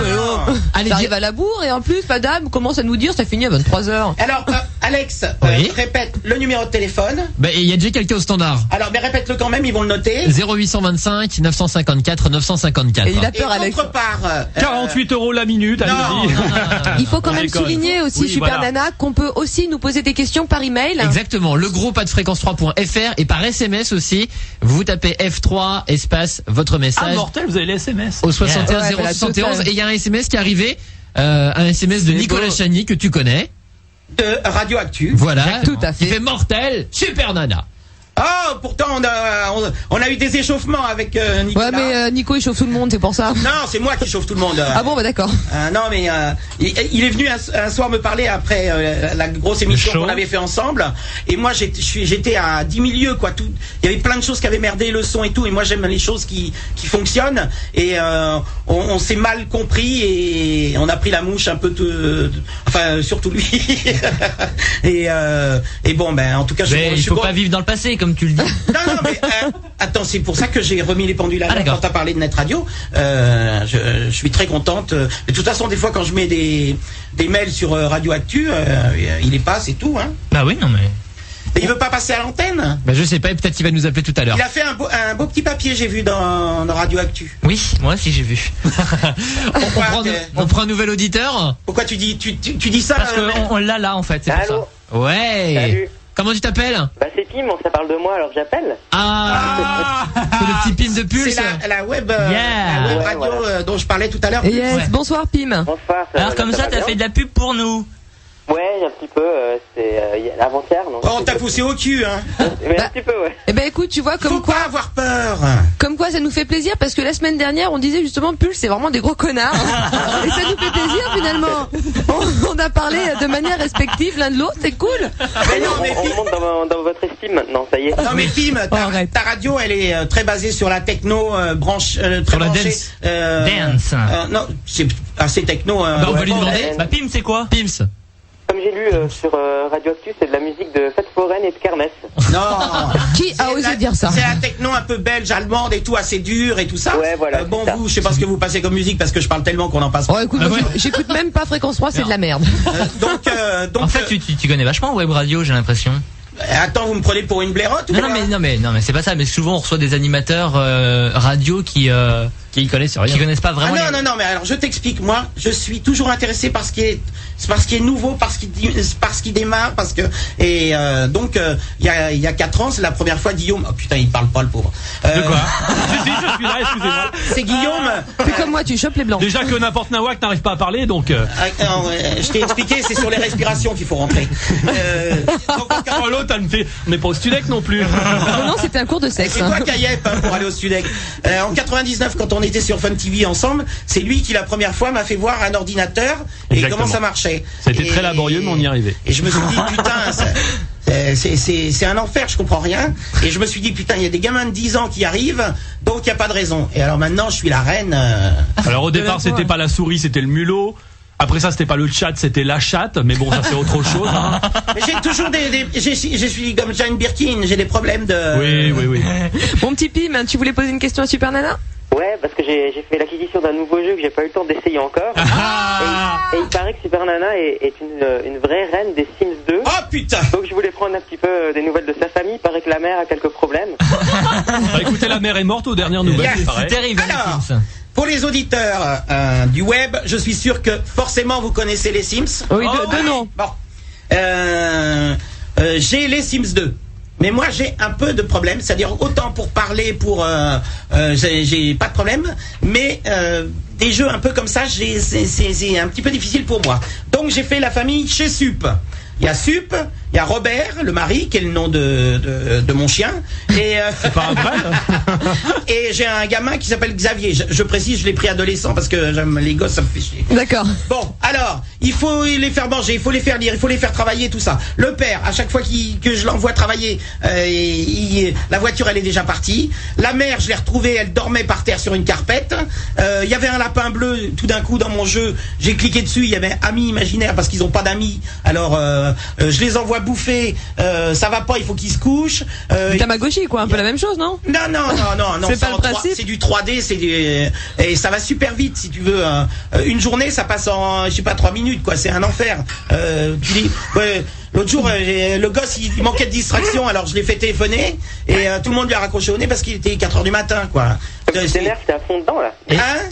B: Allez,
C: T'arrives à la bourre et en plus, madame commence à nous dire ça finit à 23h.
D: Alors Alex,
B: Oui.
D: répète le numéro de téléphone.
B: bah, il y a déjà quelqu'un au standard.
D: Alors mais répète-le quand même, ils vont le noter.
B: 0825 954 954.
C: Et il a
D: Et
C: peur, Alex.
D: contre part
F: 48 € la minute, allez-y.
C: Il faut quand même
F: Déconne.
C: souligner aussi,
F: Oui,
C: Super
F: voilà.
C: Nana, qu'on peut aussi nous poser des questions par email.
B: Exactement, le groupe @fréquence3.fr et par SMS aussi. Vous tapez F3 espace votre
F: Ah,
B: message
F: mortel, vous avez les SMS.
B: au 61
C: Ouais, voilà,
B: 071
C: total.
B: et il y a un SMS qui est arrivé, un SMS de
F: C'est
B: Nicolas
F: beau.
B: Chagny que tu connais.
D: de Radioactu.
B: Voilà,
C: Tout à fait.
B: Il fait mortel, Super Nana.
D: Oh, pourtant on a eu des échauffements avec Nicolas.
C: Ouais, mais Nico il chauffe tout le monde, c'est pour ça.
D: Non, c'est moi qui chauffe tout le monde.
C: Ah bon, bah d'accord.
D: Non, mais il est venu un soir me parler après la grosse émission
F: show.
D: qu'on avait fait ensemble. Et moi, j'étais à 10 milieux, quoi. Tout, il y avait plein de choses qui avaient merdé, le son et tout. Et moi, j'aime les choses qui fonctionnent. Et on s'est mal compris et on a pris la mouche un peu, enfin surtout lui. et bon, ben en tout cas,
E: Mais
D: je
E: il
D: suis
E: faut
D: bon.
E: pas vivre dans le passé, comme tu le dis.
D: Non, mais attends, c'est pour ça que j'ai remis les pendules à l'heure
E: d'accord.
D: quand t'as parlé de Net Radio. Je suis très contente. De toute façon, des fois, quand je mets des mails sur Radioactu, il les passe et tout. Hein.
E: Bah oui, non mais.
D: Mais il veut pas passer à l'antenne.
B: Bah, je sais pas, peut-être qu'il va nous appeler tout à l'heure.
D: Il a fait un beau petit papier, j'ai vu dans Radioactu.
E: Oui, moi aussi j'ai vu.
B: On prend un nouvel auditeur
D: Pourquoi tu dis ça
E: Parce qu'on l'a là en fait, c'est pour
H: Allô.
E: ça.
B: Ouais.
H: Salut.
B: Comment tu t'appelles?
H: Bah c'est Pim, ça parle de moi alors j'appelle.
B: Ah, c'est le petit pin de Pulse.
D: C'est la web,
E: Yeah.
D: la web
H: Ouais,
D: radio
H: voilà.
D: dont je parlais tout à l'heure.
C: Yes,
E: Ouais.
C: bonsoir Pim.
H: Bonsoir.
E: Alors comme ça,
H: va
E: t'as
H: bien
E: fait de la pub pour nous.
H: Ouais, un petit peu, c'est avant-hier. donc
D: Oh,
H: c'est-
D: t'as poussé au cul, hein.
H: Mais un petit peu, ouais.
C: Eh ben écoute, tu vois
D: Faut
C: comme quoi,
D: pas avoir peur.
C: comme quoi ça nous fait plaisir parce que la semaine dernière on disait justement Pulse c'est vraiment des gros connards et ça nous fait plaisir finalement. On a parlé de manière respective l'un de l'autre, c'est cool.
D: Mais non, mais
H: On monte dans votre estime maintenant, ça y est.
D: Non mais Pim,
C: arrête.
D: ta radio elle est très basée sur la techno branche très
B: Sur la
D: branchée.
B: dance.
E: Dance.
D: Non, c'est assez techno.
B: Bah, on va lui
H: bon,
B: demander.
H: ben,
E: Bah Pim, c'est quoi?
B: Pims.
H: Comme j'ai lu sur Radioactu, c'est de la musique de fête foraine et de kermesse.
D: Non.
C: Qui a osé dire ça?
D: C'est la techno un peu belge, allemande et tout, assez dur et tout ça.
H: Ouais, voilà,
D: Bon,
H: c'est ça.
D: vous, je sais pas ce que vous passez comme musique parce que je parle tellement qu'on en passe.
C: Oh écoute,
B: Ah
C: moi,
B: ouais.
C: j'écoute même pas Fréquence 3, c'est de la merde.
D: Donc,
E: En fait, tu connais vachement Web Radio, j'ai l'impression.
D: attends, vous me prenez pour une blairotte ou
E: Non,
D: quoi
E: non, mais c'est pas ça. Mais souvent, on reçoit des animateurs radio qui
B: connaissent rien.
E: qui connaissent pas
D: Ah
E: vraiment.
D: non, non, mais alors je t'explique, moi, je suis toujours intéressé par ce qui est nouveau, par ce qui démarre, parce que, donc, il y a 4 ans, c'est la première fois Guillaume, oh putain, il parle pas le pauvre.
F: De quoi? Si, je suis là, excusez-moi.
D: C'est Guillaume.
C: Fais comme moi, tu chopes les blancs.
F: Déjà que n'importe Nawak n'arrive pas à parler, donc.
D: Non, je t'ai expliqué, c'est sur les respirations qu'il faut rentrer.
F: Oh, l'autre, on n'est pas au Studec non plus.
C: Non, non, c'était un cours de sexe.
D: C'est toi Kayep pour aller au Studec. En 99, quand on était sur Fun TV ensemble, c'est lui qui la première fois m'a fait voir un ordinateur et
F: Exactement.
D: comment ça marchait.
F: C'était très laborieux, mais on y arrivait.
D: Et je me suis dit putain, c'est un enfer, je comprends rien. Et je me suis dit putain, il y a des gamins de 10 ans qui arrivent, donc il y a pas de raison. Et alors maintenant, je suis la reine.
F: Alors au départ, c'était pas la souris, c'était le mulot. Après ça, c'était pas le chat, c'était la chatte. Mais bon, ça c'est autre chose. Hein.
D: Mais j'ai toujours je suis comme Jane Birkin, j'ai des problèmes de.
F: Oui.
C: Mon petit Pim, tu voulais poser une question à Super Nana?
H: Ouais, parce que j'ai fait l'acquisition d'un nouveau jeu que j'ai pas eu le temps d'essayer encore. Et il paraît que Super Nana est une vraie reine des Sims 2.
D: Oh putain.
H: Donc je voulais prendre un petit peu des nouvelles de sa famille. Il paraît que la mère a quelques problèmes.
F: Bah écoutez, la mère est morte aux dernières nouvelles.
D: Yes.
F: il paraît.
E: C'est terrible,
D: Alors,
E: les Sims.
D: pour les auditeurs du web, je suis sûr que forcément vous connaissez les Sims.
C: Oui, de nom.
D: Bon. J'ai les Sims 2. Mais moi j'ai un peu de problème, c'est-à-dire autant pour parler, j'ai pas de problème, mais des jeux un peu comme ça, c'est un petit peu difficile pour moi. Donc j'ai fait la famille chez Sup. Il y a Sup, il y a Robert, le mari, qui est le nom de mon chien, et
F: C'est pas vrai.
D: et j'ai un gamin qui s'appelle Xavier. Je précise, je l'ai pris adolescent parce que j'aime les gosses, ça me fait chier.
C: D'accord.
D: Bon, Alors, il faut les faire manger, il faut les faire lire, il faut les faire travailler, tout ça. Le père, à chaque fois que je l'envoie travailler, la voiture elle est déjà partie. La mère, je l'ai retrouvée, elle dormait par terre sur une carpette. Il y avait un lapin bleu, tout d'un coup dans mon jeu, j'ai cliqué dessus, il y avait amis imaginaires parce qu'ils ont pas d'amis. Alors, je les envoie bouffer, ça va pas, il faut qu'ils se couchent.
C: Tamagotchi quoi, un peu la même chose, non?
D: Non,
C: c'est pas le principe.
D: C'est du 3D, et ça va super vite si tu veux. Une journée, ça passe en, je sais pas, 3 minutes, quoi. C'est un enfer. Tu dis, l'autre jour, le gosse, il manquait de distraction, alors je l'ai fait téléphoner, et tout le monde lui a raccroché au nez parce qu'il était 4h du matin, quoi.
H: T'es à fond dedans, là.
D: Hein?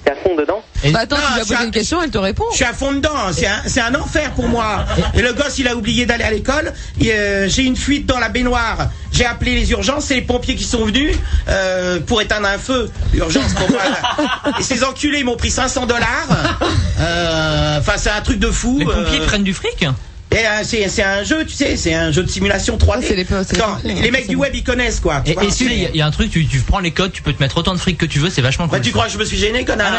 H: T'es à fond dedans?
C: Bah attends, tu lui as posé une question, elle te répond.
D: Je suis à fond dedans, c'est un enfer pour moi. Et le gosse, il a oublié d'aller à l'école. J'ai une fuite dans la baignoire. J'ai appelé les urgences, c'est les pompiers qui sont venus pour éteindre un feu. Urgence pour moi. Et ces enculés, ils m'ont pris $500. Enfin, c'est un truc de fou.
E: Les pompiers prennent du fric?
D: Et c'est un jeu, tu sais, c'est un jeu de simulation 3D. Les mecs du web, ils connaissent, quoi.
E: Et il y a un truc, tu prends les codes, tu peux te mettre autant de fric que tu veux, c'est vachement cool.
D: Bah, tu crois que je me suis gêné, connard?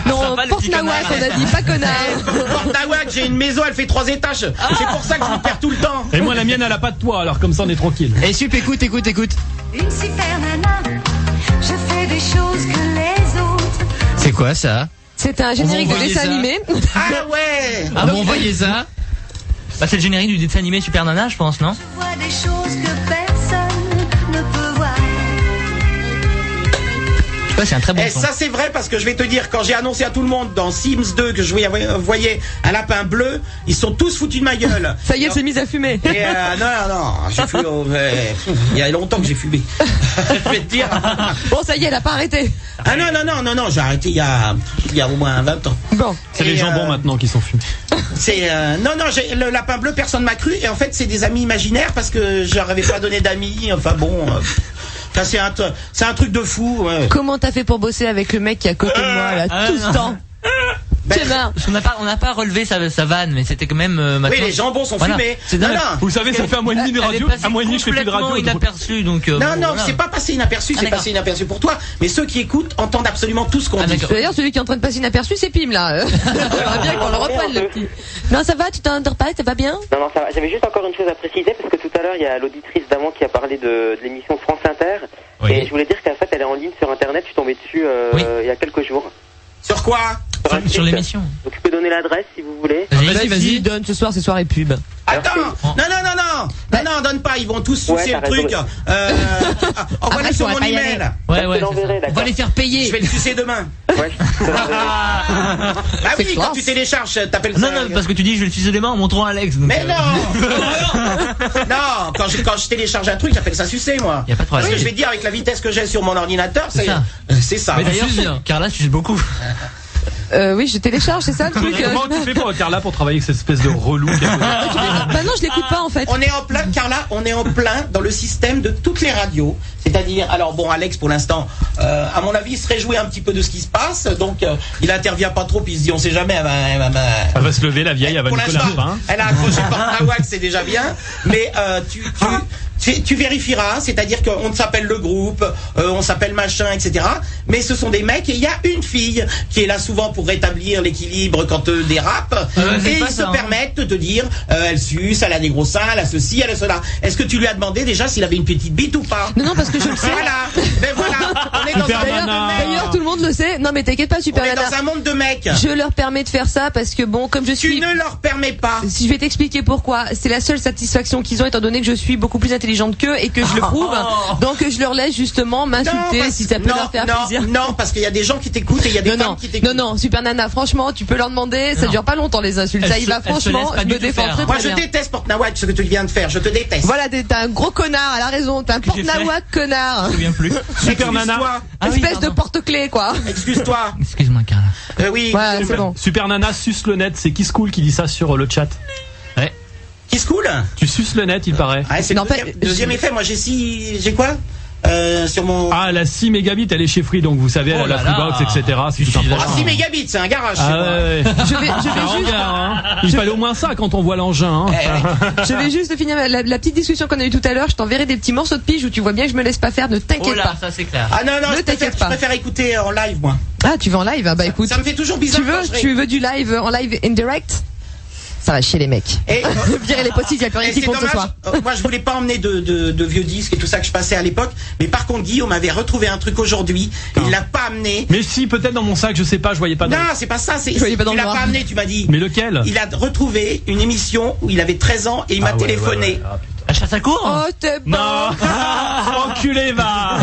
C: Non, Porte Nawak, on a dit, pas connard.
D: Porte Nawak, j'ai une maison, elle fait 3 étages. C'est pour ça que je me perds tout le temps.
F: Et moi, la mienne, elle a pas de toit, alors comme ça, on est tranquille.
B: Et Sup, écoute.
I: Une super nana, je fais des choses que les autres.
B: C'est quoi ça?
C: C'est un générique de dessin animé.
D: Ah ouais.
B: Ah bon, voyez ça?
E: Bah, c'est le générique du dessin animé Super Nana, je pense, non?
I: Je vois des choses que personne ne peut voir.
E: Ouais, c'est un très bon
D: Et
E: son.
D: ça c'est vrai parce que je vais te dire, quand j'ai annoncé à tout le monde dans Sims 2 que je voyais un lapin bleu, ils sont tous foutus de ma gueule.
C: Ça y est, elle s'est mise à fumer.
D: Et non, j'ai fumé. Il y a longtemps que j'ai fumé. Je vais te dire.
C: Bon, ça y est, elle a pas arrêté.
D: Ah non, j'ai arrêté il y a au moins 20 ans.
C: Bon.
F: C'est les jambons maintenant qui sont fumés.
D: C'est le lapin bleu, personne m'a cru, et en fait c'est des amis imaginaires parce que je leur avais pas donné d'amis. Enfin bon. C'est un truc de fou. Ouais.
C: Comment t'as fait pour bosser avec le mec qui est à côté de moi là tout ce temps?
E: On n'a pas relevé sa vanne, mais c'était quand même maintenant.
D: Oui, les jambons sont fumés.
E: Non,
F: vous savez, ça fait un mois et demi de radio, un mois et demi que je fais plus de radio.
E: Inaperçu, donc.
D: Non,
E: voilà.
D: c'est pas passé inaperçu, c'est passé inaperçu pour toi. Mais ceux qui écoutent entendent absolument tout ce qu'on dit.
C: D'ailleurs, celui qui est en train de passer inaperçu, c'est Pim là. J'aimerais bien qu'on le reprenne le petit. Non, ça va, tu t'endors pas, ça va bien?
H: Non, ça va. J'avais juste encore une chose à préciser parce que tout à l'heure, il y a l'auditrice d'avant qui a parlé de l'émission France Inter.
E: Oui.
H: Et je voulais dire qu'en fait, elle est en ligne sur Internet. Je suis tombé dessus il y a quelques jours.
D: Sur quoi?
E: Sur l'émission.
H: Donc je peux donner l'adresse si vous voulez.
C: Vas-y, donne, ce soir, c'est soirée pub.
D: Attends, non, donne pas, ils vont tous sucer le truc. Envoie-le sur mon email.
E: Ouais,
B: On va les faire payer.
D: Je vais le sucer demain.
H: Ouais, je te l'enverrai.
D: Ah oui, quand tu télécharges, t'appelles ça.
E: Non, parce que tu dis je vais le sucer demain en montrant à Alex.
D: Mais non. Non, quand je télécharge un truc, j'appelle ça sucer, moi.
E: Y a pas de problème.
D: Parce que je vais te dire, avec la vitesse que j'ai sur mon ordinateur, c'est ça.
E: Mais d'ailleurs, Carla suce beaucoup.
C: Oui, je télécharge, c'est ça le truc.
F: Comment tu fais pour Carla pour travailler avec cette espèce de relou?
C: Bah non, je l'écoute pas en fait.
D: On est en plein, Carla, dans le système de toutes les radios. C'est-à-dire, alors bon, Alex, pour l'instant, à mon avis, il se réjouit un petit peu de ce qui se passe, donc il intervient pas trop, puis il se dit, on sait jamais, elle
F: va se lever, la vieille, elle va nous coller un pain.
D: Elle a accroché Porte Nawak, c'est déjà bien, mais tu vérifieras, c'est-à-dire qu'on s'appelle le groupe, on s'appelle machin, etc. Mais ce sont des mecs, et il y a une fille qui est là souvent pour rétablir l'équilibre quand dérape, et ils se permettent de te dire, elle suce, elle a des gros seins, elle a ceci, elle a cela. Est-ce que tu lui as demandé déjà s'il avait une petite bite ou pas?
C: Non, parce que je le sais.
D: Voilà, on est dans
C: D'ailleurs, tout le monde le sait. Non, mais t'inquiète pas, Super Nana.
D: On est dans un monde de mecs.
C: Je leur permets de faire ça parce que bon, comme je suis.
D: Tu ne leur permets pas.
C: Si je vais t'expliquer pourquoi, c'est la seule satisfaction qu'ils ont étant donné que je suis beaucoup plus intelligente qu'eux et que je le prouve. Donc je leur laisse justement m'insulter si ça peut leur faire plaisir.
D: Non, parce qu'il y a des gens qui t'écoutent et il y a des femmes qui t'écoutent.
C: Non, Super Nana, franchement, tu peux leur demander, ça dure pas longtemps les insultes. Ça y va, franchement, je me défends très bien.
D: Moi, je déteste Porte Nawak, ce que tu viens de faire, je te déteste.
C: Voilà, t'es un gros connard, elle a raison, t'es un Porte Nawak connard.
E: Je me souviens plus.
F: Super Nana.
C: Espèce de porte-clés, quoi.
D: Excuse-toi.
E: Excuse-moi, Carla.
D: Oui.
C: Ouais, c'est bon.
F: Super Nana suce le net, c'est Kiss Cool qui dit ça sur le chat.
D: Kiss Cool?
F: Tu suces le net, il paraît.
D: Ah, c'est le deuxième effet. Moi, j'ai quoi? sur mon.
F: Ah, la 6 mégabits, elle est chez Free, donc vous savez,
E: Oh
F: la
E: là
F: Freebox,
E: là.
F: etc. C'est tout un
D: Ah,
F: programme.
D: 6 mégabits, c'est un garage. chez
F: Ah
D: moi.
F: ouais.
C: Je vais juste,
F: Il fallait au moins ça quand on voit l'engin. Hein.
C: je vais juste finir la petite discussion qu'on a eue tout à l'heure. Je t'enverrai des petits morceaux de pige où tu vois bien que je me laisse pas faire. Ne
E: Oh
C: t'inquiète
E: là,
C: pas.
E: ça c'est clair.
D: Ah non,
C: Ne
D: je
C: t'inquiète pas.
D: préfère écouter en live, moi.
C: Ah, tu veux en live? Bah écoute.
D: Ça me fait toujours bizarre.
C: Tu veux du live en live indirect? Ça va chier les mecs.
D: Et,
C: Virer les post-it, il n'y a plus rien
D: et
C: qui
D: c'est
C: compte ce
D: dommage,
C: soir.
D: moi je voulais pas emmener de vieux disques et tout ça que je passais à l'époque, mais par contre Guillaume avait retrouvé un truc aujourd'hui, il l'a pas amené.
F: Mais si, peut-être dans mon sac, je sais pas, je voyais pas.
D: Non, c'est pas ça,
C: Je voyais pas dans
D: il
C: le
D: l'a
C: noir.
D: pas amené, tu m'as dit.
F: Mais lequel?
D: Il a retrouvé une émission où il avait 13 ans et il m'a téléphoné.
E: La chasse à court.
C: Oh, t'es bon.
F: Non. Enculé, va.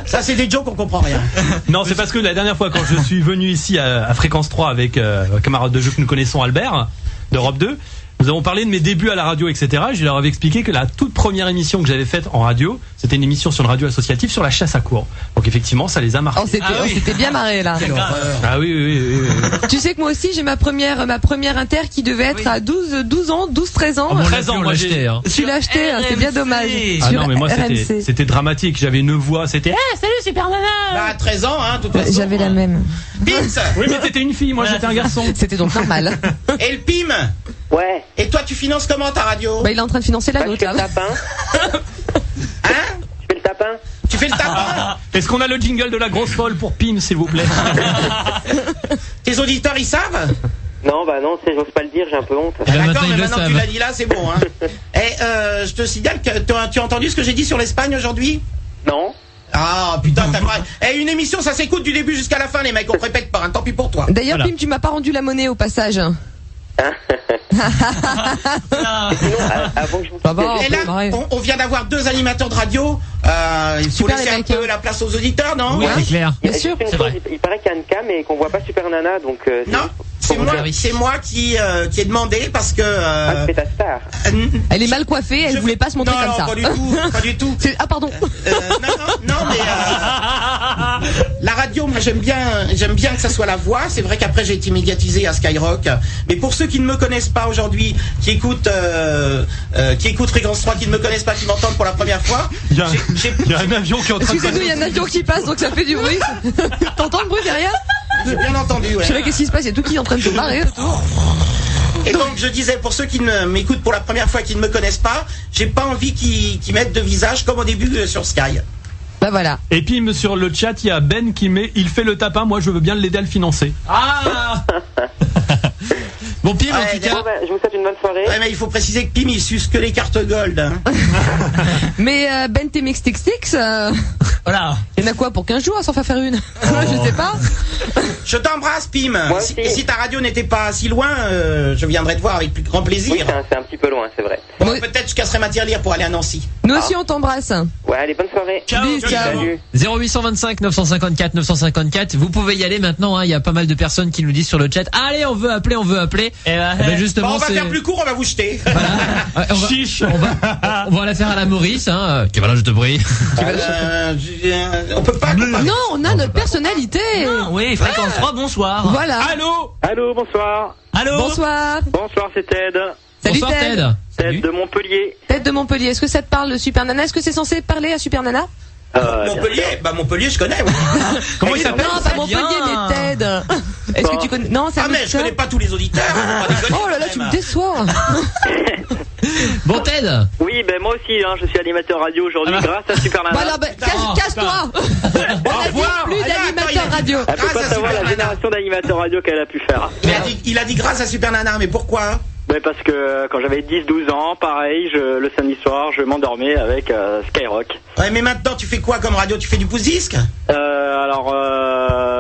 D: Ça c'est des jokes qu'on comprend rien.
F: Non, c'est parce que la dernière fois quand je suis venu ici à Fréquence 3 avec un camarade de jeu que nous connaissons, Albert, d'Europe 2, nous avons parlé de mes débuts à la radio, etc. Je leur avais expliqué que la toute première émission que j'avais faite en radio, c'était une émission sur une radio associative sur la chasse à court. Donc effectivement, ça les a marqués.
C: On s'était bien marré là.
F: Ah oui.
C: Tu sais que moi aussi j'ai ma première inter qui devait être à 12 ans, 13 ans.
B: Ah bon,
F: 13 ans,
B: on l'a
F: moi,
B: acheté. Hein.
C: Tu l'as acheté, hein, c'est bien dommage.
F: Ah
C: Sur
F: non, mais moi
C: RMC.
F: c'était dramatique. J'avais une voix, c'était.
E: Salut Super Nana.
D: Bah à 13 ans, hein, de toute façon.
C: J'avais la même.
D: Pim's.
F: Oui, mais t'étais une fille, moi j'étais un garçon.
C: C'était donc normal.
D: Et le Pim.
H: Ouais.
D: Et toi tu finances comment ta radio?
C: Bah il est en train de financer la
H: Bah, je
C: nôtre
H: fais le
C: là.
H: tapin.
D: Hein?
H: Je fais le tapin.
D: Tu fais le tapin?
F: Est-ce qu'on a le jingle de la grosse folle pour Pim, s'il vous plaît?
D: Tes auditeurs ils savent?
H: Non, bah non, j'ose pas le dire, j'ai un peu honte.
B: Et là,
D: D'accord,
B: maintenant,
D: mais
B: ils le
D: maintenant que tu
B: savent.
D: l'as dit là, c'est bon. Hein. Et je te signale que tu as entendu ce que j'ai dit sur l'Espagne aujourd'hui?
H: Non.
D: Ah putain, t'as pas. Eh, une émission, ça s'écoute du début jusqu'à la fin, les mecs. On répète pas. Hein, tant pis pour toi.
C: D'ailleurs,
F: Voilà.
C: Pim, tu m'as pas rendu la monnaie au passage.
H: Sinon, avant que je vous
C: Ça va,
D: Et
C: on peut
D: là,
C: marrer.
D: on vient d'avoir 2 animateurs de radio. Il faut
C: Super,
D: laisser
C: les
D: un
C: mecs,
D: peu
C: hein.
D: la place aux auditeurs, non?
B: Oui, c'est clair.
C: Bien sûr,
H: Juste une
E: c'est
H: chose,
E: vrai.
H: il paraît qu'il y a une cam et qu'on voit pas Super Nana, donc.
D: Non, c'est
E: Pour
D: moi,
E: vous dire.
D: c'est moi qui ai demandé parce que.
H: Ah, c'est ta star.
C: Elle est mal coiffée, elle
D: je-
C: voulait pas se montrer
D: non,
C: comme
D: non,
C: ça.
D: pas du tout, pas du tout.
C: Ah pardon.
D: Non, mais la radio, moi j'aime bien que ça soit la voix. C'est vrai qu'après j'ai été médiatisé à Skyrock, mais pour ceux qui ne me connaissent pas aujourd'hui, qui écoutent Fréquence 3, qui ne me connaissent pas, qui m'entendent pour la première fois,
F: Il y a
D: j'ai
F: un avion qui est en train de
C: Excusez-nous, il y a un avion qui passe donc ça fait du bruit. T'entends le bruit derrière?
D: bien entendu. Ouais.
C: Je sais pas qu'est-ce qui se passe, il y a tout qui est en train de se marrer autour.
D: Et donc je disais, pour ceux qui ne m'écoutent pour la première fois, qui ne me connaissent pas, j'ai pas envie qu'ils mettent de visage comme au début sur Sky.
C: Bah voilà.
F: Et puis sur le chat, il y a Ben qui met il fait le tapin, moi je veux bien l'aider à le financer.
B: Ah. Bon, Pim, en
D: Ouais,
B: tout cas.
H: Bon, bah, je vous souhaite une bonne soirée.
D: Ouais, mais il faut préciser que Pim il suce que les cartes gold. Hein.
C: Mais Ben TMX Tix,
E: Voilà.
C: il y en a quoi pour 15 jours sans faire une? Je sais pas.
D: Je t'embrasse, Pim.
H: Moi
D: Si,
H: aussi.
D: si ta radio n'était pas si loin, je viendrais te voir avec plus grand plaisir.
H: Oui, c'est un petit peu loin, c'est vrai.
D: Bon,
C: Moi-
D: peut-être je casserai ma tirelire pour aller à Nancy.
C: Nous aussi on t'embrasse.
H: Ouais, allez, bonne soirée.
E: Ciao.
C: Bis, ciao.
H: Salut.
B: 0825 954 954. Vous pouvez y aller maintenant. Hein. Il y a pas mal de personnes qui nous disent sur le chat. Allez, on veut appeler, on veut appeler.
E: Et bah,
B: Eh ben,
D: Bon,
B: justement,
D: on va
B: c'est.
D: faire plus court, on va vous jeter.
F: Chiche.
B: On va la faire à la Maurice. Hein. Qui va là, je te prie.
D: On peut pas.
C: Non, on a notre personnalité.
E: oui, Fréquence 3, bonsoir.
C: Voilà.
F: Allô?
J: Allô, bonsoir.
E: Allô.
C: Bonsoir.
J: Bonsoir, c'est Ted.
C: Salut
B: Bonsoir, Ted.
J: Ted de Montpellier.
C: Ted de Montpellier. Est-ce que ça te parle, Super Nana? Est-ce que c'est censé parler à Super Nana?
D: Montpellier, bah Montpellier, je connais. Oui.
F: Comment il s'appelle?
C: Non, pas
E: très
C: Montpellier,
E: bien.
C: mais Ted. Est-ce que tu connais? Non, c'est
D: Ah mais je connais pas tous les auditeurs. Faut pas déconner,
C: Oh là là,
D: quand
C: tu
D: même.
C: me déçois.
B: Bon, Ted.
J: Oui, ben moi aussi, hein, je suis animateur radio aujourd'hui grâce à Super Nana.
C: Voilà, bah, casse-toi. On a dit plus
D: Ah,
C: d'animateur
D: attends,
C: radio.
J: Elle peut
D: grâce
J: pas
D: à
J: savoir
D: Super
J: la
D: Nana.
J: génération d'animateurs radio qu'elle a pu faire.
D: Il a dit grâce à Super Nana, mais pourquoi?
J: Ben parce que quand j'avais 10-12 ans, pareil, le samedi soir, je m'endormais avec Skyrock.
D: Ouais, mais maintenant tu fais quoi comme radio? Tu fais du pouce-disque?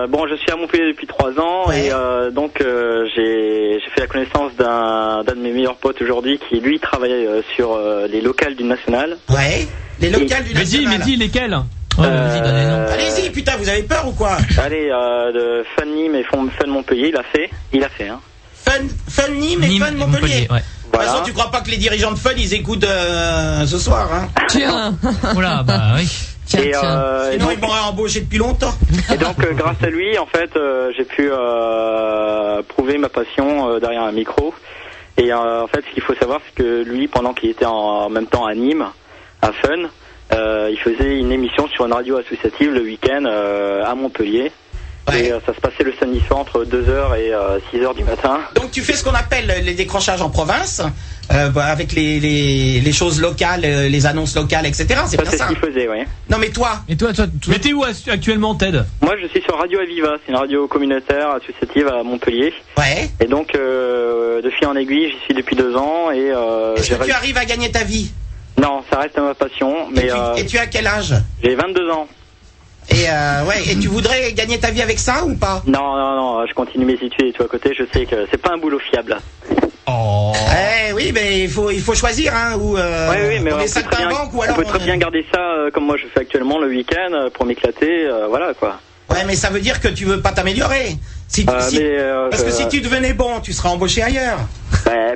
J: Bon, je suis à Montpellier depuis 3 ans
D: Ouais.
J: et donc j'ai fait la connaissance d'un de mes meilleurs potes aujourd'hui qui lui travaille sur les locales du National.
D: Ouais. Les locales du
F: Mais dis,
D: National.
F: lesquels?
B: Ouais, vas-y, donne les noms.
D: Allez-y, putain, vous avez peur ou quoi?
J: Allez, de Fun Nîmes et Fun Montpellier, il a fait, hein.
D: Fun Nîmes et
B: Nîmes
D: Fun
B: et
D: Montpellier.
B: ouais.
D: De toute
J: Voilà.
D: façon, tu crois pas que les dirigeants de Fun ils écoutent ce soir, hein?
C: Tiens.
B: Oula, bah oui.
C: Tiens,
J: Et,
C: tiens.
J: et
D: Sinon,
J: donc,
D: ils m'auraient embauché depuis longtemps.
J: grâce à lui, en fait, j'ai pu prouver ma passion derrière un micro. Et en fait, ce qu'il faut savoir, c'est que lui, pendant qu'il était en même temps à Nîmes, à Fun, il faisait une émission sur une radio associative le week-end à Montpellier.
D: Ouais.
J: Et ça se passait le samedi soir entre 2h et 6h du matin.
D: Donc tu fais ce qu'on appelle les décrochages en province, avec les choses locales, les annonces locales, etc. C'est bien
J: C'est
D: ça.
J: ce qu'il faisait, oui.
D: Non mais toi,
B: Et toi,
F: Mais t'es où actuellement, Ted?
J: Moi, je suis sur Radio Aviva, c'est une radio communautaire associative à Montpellier.
D: ouais.
J: Et donc, de fil en aiguille, j'y suis depuis 2 ans. Et
D: Est-ce que tu arrives à gagner ta vie?
J: Non, ça reste ma passion. Mais
D: Et tu as quel âge?
J: j'ai 22 ans.
D: Et et tu voudrais gagner ta vie avec ça ou pas?
J: Non, je continue mes études et tout à côté. Je sais que c'est pas un boulot fiable.
B: Oh.
D: Oui, mais il faut choisir, hein, ou
J: Oui, mais
D: on est saltimbanque ou alors
J: on peut très bien garder ça comme moi je fais actuellement le week-end pour m'éclater, voilà quoi.
D: Ouais, mais ça veut dire que tu veux pas t'améliorer. Parce que si tu devenais bon, tu seras embauché ailleurs.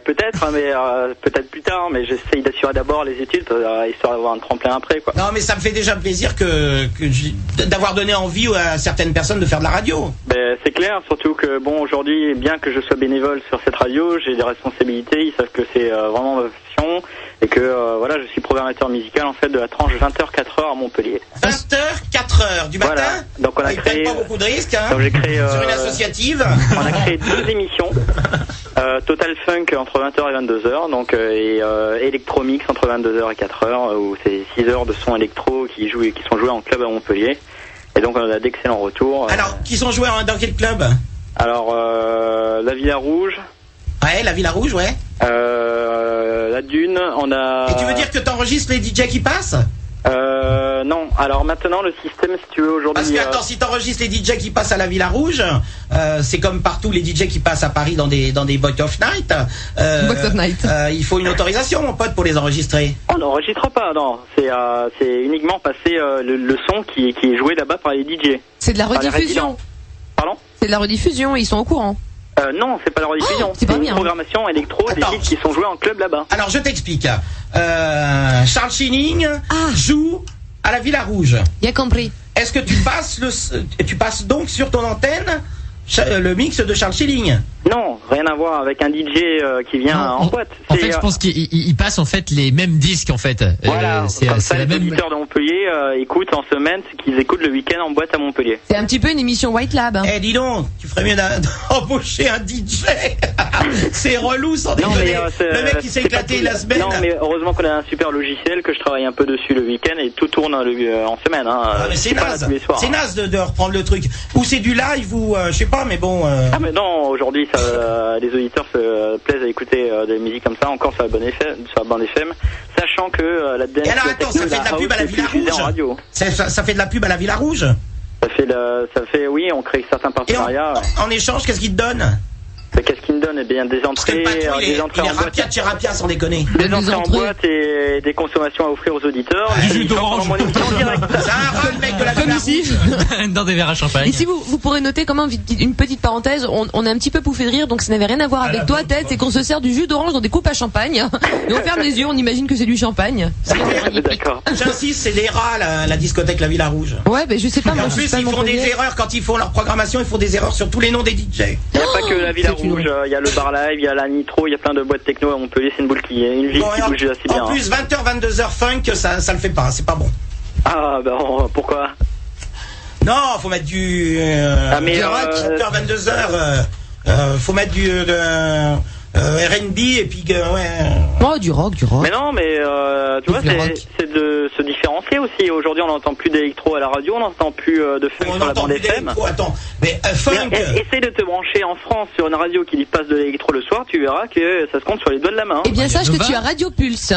J: Peut-être, mais peut-être plus tard. Mais j'essaye d'assurer d'abord les études, histoire d'avoir un tremplin après, quoi.
D: Non, mais ça me fait déjà plaisir d'avoir donné envie à certaines personnes de faire de la radio.
J: C'est clair, surtout que bon, aujourd'hui, bien que je sois bénévole sur cette radio, j'ai des responsabilités. Ils savent que c'est vraiment ma passion et que voilà, je suis programmateur musical en fait de la tranche 20h-4h à Montpellier.
D: 20h, 4h du matin.
J: Voilà. Donc on a
D: Ils
J: créé
D: prennent pas beaucoup de risques, hein.
J: Donc j'ai créé
D: Sur une associative.
J: On a créé 2 émissions. Total Funk entre 20h et 22h, donc et Electromix entre 22h et 4h, où c'est 6 heures de son électro qui sont joués en club à Montpellier. Et donc on a d'excellents retours.
D: Alors, qui sont joués dans quel club?
J: Alors la Villa Rouge.
D: Ouais, la Villa Rouge, ouais.
J: La Dune, on a.
D: Et tu veux dire que t'enregistres les DJ qui passent?
J: Non. Alors maintenant le système, si tu veux aujourd'hui.
D: Parce que attends, si t'enregistres les DJ qui passent à la Villa Rouge, c'est comme partout les DJ qui passent à Paris dans des Box of Night.
C: Box of Night.
D: Il faut une autorisation, mon pote, pour les enregistrer.
J: On n'enregistre pas, non. C'est uniquement passer le son qui est joué là-bas par les DJ.
C: C'est de la
J: Par les
C: rediffusion.
J: résidents. Pardon?
C: C'est de la rediffusion, ils sont au courant.
J: Non, c'est pas la rediffusion.
C: c'est pas
J: une
C: bien.
J: programmation électro des titres qui sont joués en club là-bas.
D: Alors je t'explique. Charles Schilling joue à la Villa Rouge.
C: Bien compris.
D: Est-ce que tu passes donc sur ton antenne le mix de Charles Schilling?
J: Non, rien à voir avec un DJ qui vient en boîte.
B: En fait, je pense qu'il passe en fait les mêmes disques en fait.
J: Voilà,
B: c'est
J: comme ça
B: la
J: les
B: même.
J: auditeurs de Montpellier écoutent en semaine ce qu'ils écoutent le week-end en boîte à Montpellier.
C: C'est un petit peu une émission White Lab. Hein.
D: Eh, dis donc, tu ferais mieux d'embaucher un DJ. C'est relou sans déconner. Le mec qui s'est éclaté la semaine.
J: Non, mais heureusement qu'on a un super logiciel que je travaille un peu dessus le week-end et tout tourne en semaine. Hein.
D: Ah, mais c'est
J: pas là
D: naze.
J: tous les soirs,
D: C'est naze de reprendre le truc. Ou c'est du live ou je sais pas, mais bon.
J: Ah mais non, aujourd'hui les auditeurs se plaisent à écouter des musiques comme ça encore sur la bande FM, sachant que la dance,
D: Et alors attends, ça fait de la pub à la Villa Rouge. Ça fait de la pub à la Villa Rouge.
J: Ça fait, oui, on crée certains partenariats.
D: En échange, qu'est-ce qu'ils te donnent?
J: Qu'est-ce qu'ils me donnent? Eh bien, des entrées,
D: il est
J: en boîte.
D: rapia de chez rapia, sans déconner.
J: Des entrées en boîte et des consommations à offrir aux auditeurs.
F: Du jus d'orange.
D: C'est un rat, le mec de la
C: Comme
D: Villa
C: ici.
D: Rouge.
B: Dans des verres à champagne.
C: Et si vous pourrez noter comment, une petite parenthèse, on a un petit peu pouffé de rire, donc ça n'avait rien à voir avec toi, Ted, c'est qu'on se sert du jus d'orange dans des coupes à champagne. Et on ferme les yeux, on imagine que c'est du champagne.
J: D'accord.
D: J'insiste, c'est des rats, la discothèque La Villa Rouge.
C: Ouais, ben je sais pas,
D: Et
C: moi
D: en
C: je suis
D: plus,
C: pas
D: ils font des
C: Montpellier.
D: erreurs quand ils font leur programmation, ils font des erreurs sur tous les noms des DJ.
J: Il n'y a pas que la Villa
C: C'est une
J: Rouge, il y a le Bar Live, il y a la Nitro, il y a plein de boîtes techno à Montpellier, c'est une ville qui bouge assez bien.
D: En plus, 20h, 22h funk, ça le fait pas, c'est pas bon.
J: Ah, ben pourquoi?
D: Non, faut mettre du.
J: mais
D: 20h, 22h, faut mettre du. R&B et puis ouais.
C: Oh, du rock.
J: Mais non, mais tu vois, c'est de se différencier aussi. Aujourd'hui, on n'entend plus d'électro à la radio, on n'entend plus de funk sur la bande FM.
D: Attends, mais funk.
J: Essaye de te brancher en France sur une radio qui passe de l'électro le soir, tu verras que ça se compte sur les doigts de la main.
C: Eh bien, sache que tu as Radio Pulse.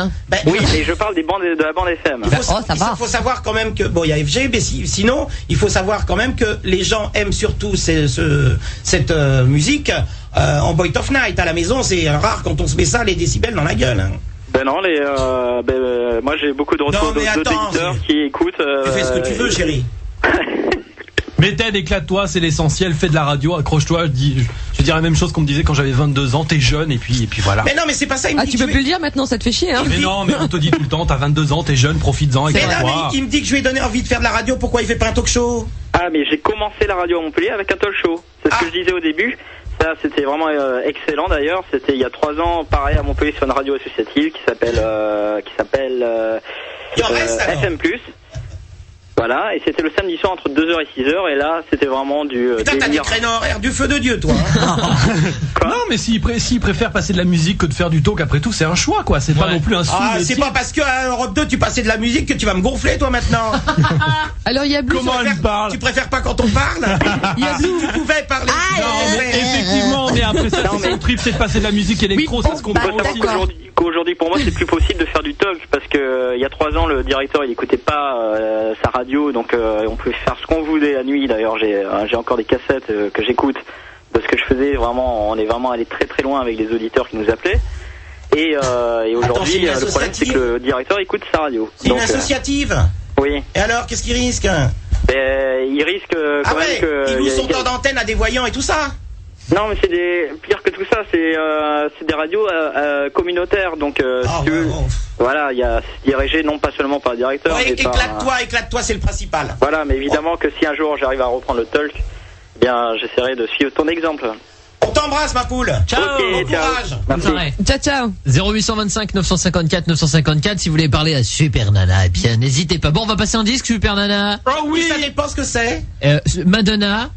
J: Oui, mais je parle de la bande FM.
D: Il faut savoir quand même que bon, il y a FG, mais sinon, il faut savoir quand même que les gens aiment surtout cette musique. En Boy of Night à la maison, c'est rare quand on se met ça les décibels dans la gueule. Hein.
J: Ben non, moi j'ai beaucoup de retours d'auditeurs qui écoutent.
D: Tu fais ce que tu veux, chérie.
F: Mais Ted, éclate-toi, c'est l'essentiel, fais de la radio, accroche-toi, je dis la même chose qu'on me disait quand j'avais 22 ans, t'es jeune et puis voilà.
D: Mais non, mais c'est pas ça, il me dit
C: tu peux plus le dire maintenant, ça te fait chier, hein.
F: Mais non, mais on te dit tout le temps, t'as 22 ans, t'es jeune, profites-en,
D: mais
F: éclate-toi.
D: non, mais il me dit que je lui ai donné envie de faire de la radio, pourquoi il fait pas un talk show?
J: Ah, mais j'ai commencé la radio à Montpellier avec un talk show. C'est ce que je disais au début. Ça, c'était vraiment excellent d'ailleurs. C'était il y a 3 ans, pareil à Montpellier sur une radio associative qui s'appelle
D: Il en reste, alors.
J: FM+. Voilà, et c'était le samedi soir entre 2h et 6h, et là, c'était vraiment du
D: Putain, t'as des
J: délire.
D: créneaux horaires du feu de Dieu, toi. Hein.
F: Non, mais s'ils préfèrent passer de la musique que de faire du talk, après tout, c'est un choix, quoi. C'est pas non plus un
D: Ah, c'est pas parce qu'à Europe 2, tu passais de la musique que tu vas me gonfler, toi, maintenant.
C: Alors il y a Blue.
F: Comment elle parle?
D: Tu préfères pas quand on parle?
C: Il y a Blue.
D: Tu pouvais parler.
F: Non, mais effectivement, mais après ça, c'est son trip, c'est de passer de la musique électro, ça se comprend
J: Faut savoir
F: aussi.
J: qu'aujourd'hui, pour moi, c'est plus possible de faire du talk parce que il y a 3 ans, le directeur, il écoutait pas sa radio, donc on pouvait faire ce qu'on voulait la nuit. D'ailleurs, j'ai encore des cassettes que j'écoute de ce que je faisais. Vraiment, on est vraiment allé très très loin avec les auditeurs qui nous appelaient. Et aujourd'hui, le problème, c'est que le directeur écoute sa radio.
D: C'est une associative.
J: Oui.
D: Et alors, qu'est-ce qu'il risque?
J: Il risque quand même que.
D: Il loue son temps d'antenne à des voyants et tout ça.
J: Non, mais c'est pire que tout ça, c'est des radios communautaires, donc si tu veux, voilà, c'est dirigé non pas seulement par le directeur,
D: Ouais,
J: mais
D: éclate-toi, c'est le principal.
J: Voilà, mais évidemment que si un jour j'arrive à reprendre le talk, eh bien j'essaierai de suivre ton exemple.
D: On t'embrasse, ma poule.
B: Ciao.
D: Bon courage.
B: Merci.
C: Ciao, ciao.
B: 0825 954 954 si vous voulez parler à Super Nana, eh bien n'hésitez pas. Bon, on va passer en disque, Super Nana.
D: Oh oui, ça dépend ce que c'est.
B: Madonna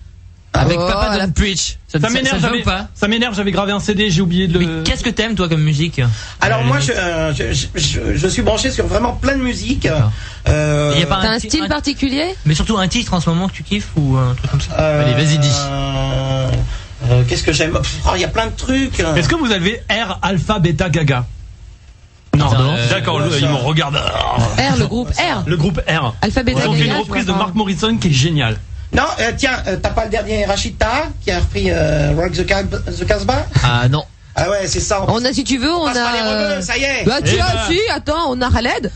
B: avec
C: Oh,
B: Papa
C: la
B: Don't Preach.
F: Ça m'énerve,
B: te va ou pas?
F: ça m'énerve, j'avais gravé un CD, j'ai oublié de le.
E: Mais qu'est-ce que t'aimes toi comme musique?
D: Alors moi, je suis branché sur vraiment plein de musique.
E: Y a pas
C: T'as un style particulier?
E: Mais surtout un titre en ce moment que tu kiffes ou un truc comme ça?
B: Allez, vas-y, dis.
D: Qu'est-ce que j'aime? Il y a plein de trucs.
F: Est-ce que vous avez R, Alpha, Beta, Gaga? Non, d'accord, ils me regardent.
C: R, le groupe R.
F: Le groupe R.
C: Alphabet.
F: Ils ont fait une reprise de Mark Morrison qui est géniale.
D: Non, tiens, t'as pas le dernier Rachida qui a repris Rock the Casbah?
B: Ah non.
D: Ah ouais, c'est ça.
C: On a, si tu veux, on
D: passe par les
C: a.
D: rebeux, ça y est.
C: Bah tu as, si, attends, on a Khaled.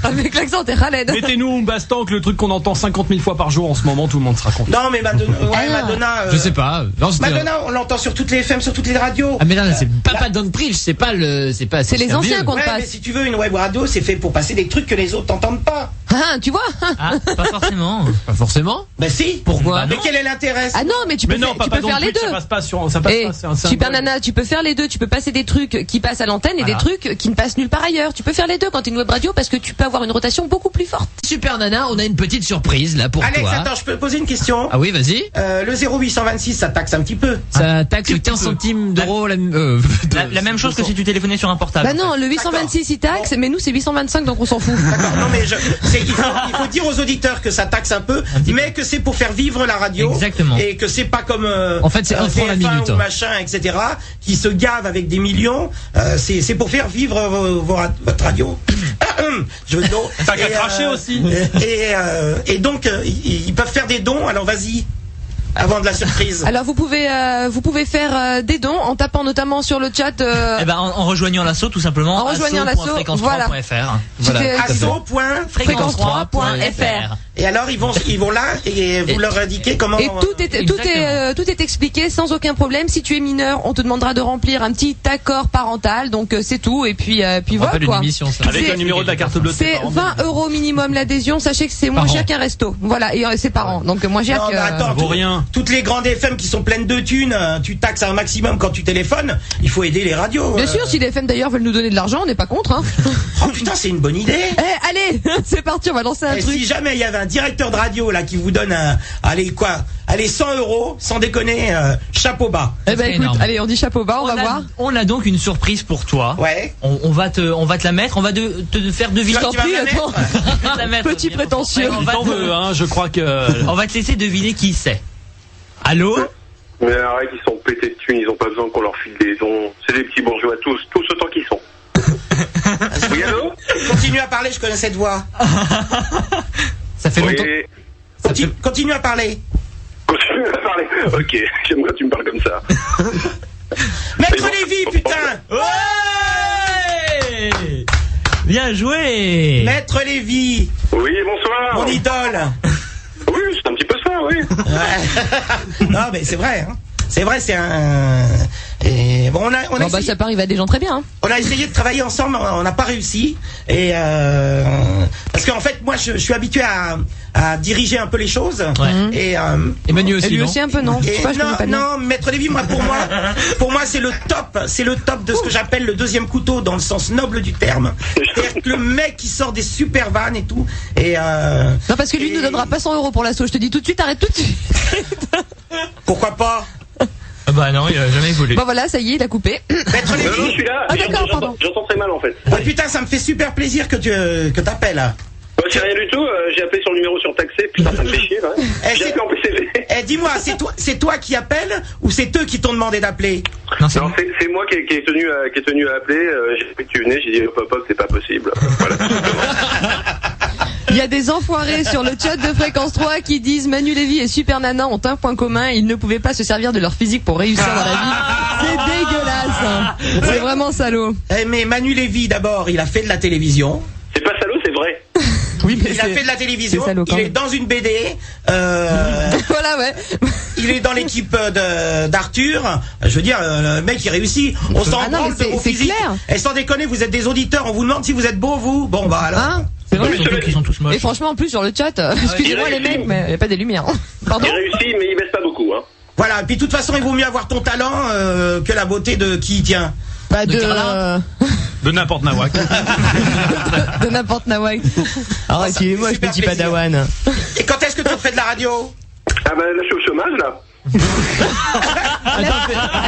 C: Avec l'accent, t'es Khaled.
F: Mettez-nous Bastan, que le truc qu'on entend 50 000 fois par jour en ce moment, tout le monde se raconte.
D: Non, mais Madonna.
B: Je sais pas. Non,
D: Madonna, on l'entend sur toutes les FM, sur toutes les radios.
B: Ah mais là, c'est Papa Don't Preach, c'est pas le, c'est pas.
C: C'est les anciens qu'on
D: Ouais,
C: passe.
D: mais si tu veux, une web radio, c'est fait pour passer des trucs que les autres t'entendent pas.
C: Ah, tu vois?
E: Ah, pas forcément.
B: Pas forcément.
D: Ben si.
B: Pourquoi?
D: Mais quel est l'intérêt?
C: Ah non, mais tu peux,
F: non,
C: tu peux faire les deux.
F: Ça passe pas sur, ça passe
C: Et
F: pas, c'est un
C: Super
F: symbole.
C: Nana, tu peux faire les deux. Tu peux passer des trucs qui passent à l'antenne et des trucs qui ne passent nulle part ailleurs. Tu peux faire les deux quand t'es une web radio parce que tu peux avoir une rotation beaucoup plus forte.
B: Super Nana, on a une petite surprise là pour
D: Alex,
B: toi.
D: attends, je peux poser une question?
B: Ah oui, vas-y.
D: Le 0826, ça taxe un petit peu.
B: Ça taxe 15 centimes d'euros.
E: La même chose que si tu téléphonais sur un portable.
C: Bah non, le 826 il taxe, mais nous c'est 825 donc on s'en fout.
D: D'accord, non mais il faut dire aux auditeurs que ça taxe un peu, mais que c'est pour faire vivre la radio.
E: Exactement.
D: Et que c'est pas comme
B: En fait, c'est 1 franc la
D: TF1
B: minute.
D: ou machin, etc. qui se gave avec des millions. C'est pour faire vivre votre radio. Je veux dire.
F: T'as qu'à cracher aussi.
D: Et donc ils peuvent faire des dons. Alors vas-y. Avant de la surprise.
C: Alors vous pouvez faire des dons en tapant notamment sur le chat.
E: Eh ben, en rejoignant l'assaut tout simplement.
C: En rejoignant l'assaut, voilà.
E: asso.fréquence3.fr.
D: Et alors ils vont là et vous leur indiquez comment.
C: Et tout est expliqué sans aucun problème. Si tu es mineur, on te demandera de remplir un petit accord parental, donc c'est tout. Et puis voilà quoi.
F: Avec le numéro de la carte bleue.
C: C'est 20 € minimum l'adhésion. Sachez que c'est moins cher qu'un resto. Voilà, et c'est par an. Donc moins cher que.
D: Attends, toutes les grandes FM qui sont pleines de thunes, tu taxes un maximum quand tu téléphones. Il faut aider les radios.
C: Bien sûr, si les FM d'ailleurs veulent nous donner de l'argent, on n'est pas contre. Hein.
D: Oh putain, c'est une bonne idée.
C: Allez, c'est parti, on va lancer un truc.
D: Si jamais il y avait un directeur de radio là qui vous donne allez 100 €, sans déconner, chapeau bas.
C: Eh ben écoute, allez, on dit chapeau bas, on va voir.
E: On a donc une surprise pour toi.
D: Ouais.
E: On va te la mettre, on va te faire deviner.
C: Je t'en prie, attends. Petit prétentieux.
F: Je crois que.
E: On va te laisser deviner qui c'est. Allô?
K: Mais arrête, ils sont pétés de thunes, ils ont pas besoin qu'on leur file des dons. C'est des petits bourgeois tous autant qu'ils sont. Oui, allô?
D: Continue à parler, je connais cette voix.
B: Ça fait longtemps.
D: Continue à parler.
K: Continue à parler. Ok, j'aimerais que tu me parles comme ça.
D: Maître Lévy, putain!
E: Ouais! Bien joué!
D: Maître Lévy!
K: Oui, bonsoir!
D: Mon idole!
K: Oui, c'est un petit peu ça, oui.
D: Ouais. Non, mais c'est vrai, hein. C'est vrai, c'est un. Et bon, on a
C: ça peut arriver à des gens très bien. Hein.
D: On a essayé de travailler ensemble, on n'a pas réussi. Et parce qu'en fait, moi, je suis habitué à diriger un peu les choses.
B: Ouais.
D: Et
B: Manu aussi,
C: lui aussi un peu, non?
D: Non, Maître Lévy, pour moi, c'est le top de ce que j'appelle le deuxième couteau dans le sens noble du terme. C'est-à-dire que le mec qui sort des super vannes et tout. Et
C: non, parce que lui ne nous donnera pas 100 € pour l'assaut. Je te dis tout de suite, arrête tout de suite.
D: Pourquoi pas?
E: Ah bah non, il a jamais voulu.
C: Bon voilà, ça y est, il a coupé.
D: Maître Lévy.
K: Non, je suis là.
C: Ah d'accord, pardon.
K: J'entends très mal en fait.
D: Oh putain, ça me fait super plaisir que t'appelles.
K: C'est rien du tout, j'ai appelé sur le numéro surtaxé, putain ça me fait chier là. J'ai appelé en PCV.
D: Dis-moi, c'est toi qui appelles ou c'est eux qui t'ont demandé d'appeler?
E: Non,
K: c'est moi qui est tenu à appeler, j'ai vu que tu venais, j'ai dit hop, c'est pas possible. Voilà.
C: Il y a des enfoirés sur le chat de Fréquence 3 qui disent Manu Lévy et Super Nana ont un point commun, ils ne pouvaient pas se servir de leur physique pour réussir dans la vie. C'est dégueulasse. C'est vraiment salaud.
D: Mais Manu Lévy d'abord, il a fait de la télévision.
K: C'est pas salaud, c'est vrai.
C: Oui, mais
D: il a fait de la télévision,
C: il
D: est dans une BD.
C: Voilà, ouais.
D: Il est dans l'équipe d'Arthur. Je veux dire, le mec il réussit. On s'en branle de vos physiques. Et sans déconner, vous êtes des auditeurs. On vous demande si vous êtes beaux, vous. Bon bah alors.
C: Hein, c'est vrai.
E: Ils sont tous moches.
C: Et franchement, en plus sur le chat, excusez-moi les mecs, mais il n'y a pas des lumières. Pardon.
K: Il réussit, mais il baisse pas beaucoup. Hein.
D: Voilà. Et puis de toute façon, il vaut mieux avoir ton talent que la beauté de qui y tient.
C: Pas
F: de n'importe Nawak.
C: de n'importe Nawak. Alors, excusez-moi, je petit padawan.
D: Et quand est-ce que tu fais de la radio?
K: Ah bah là, je suis au chômage là.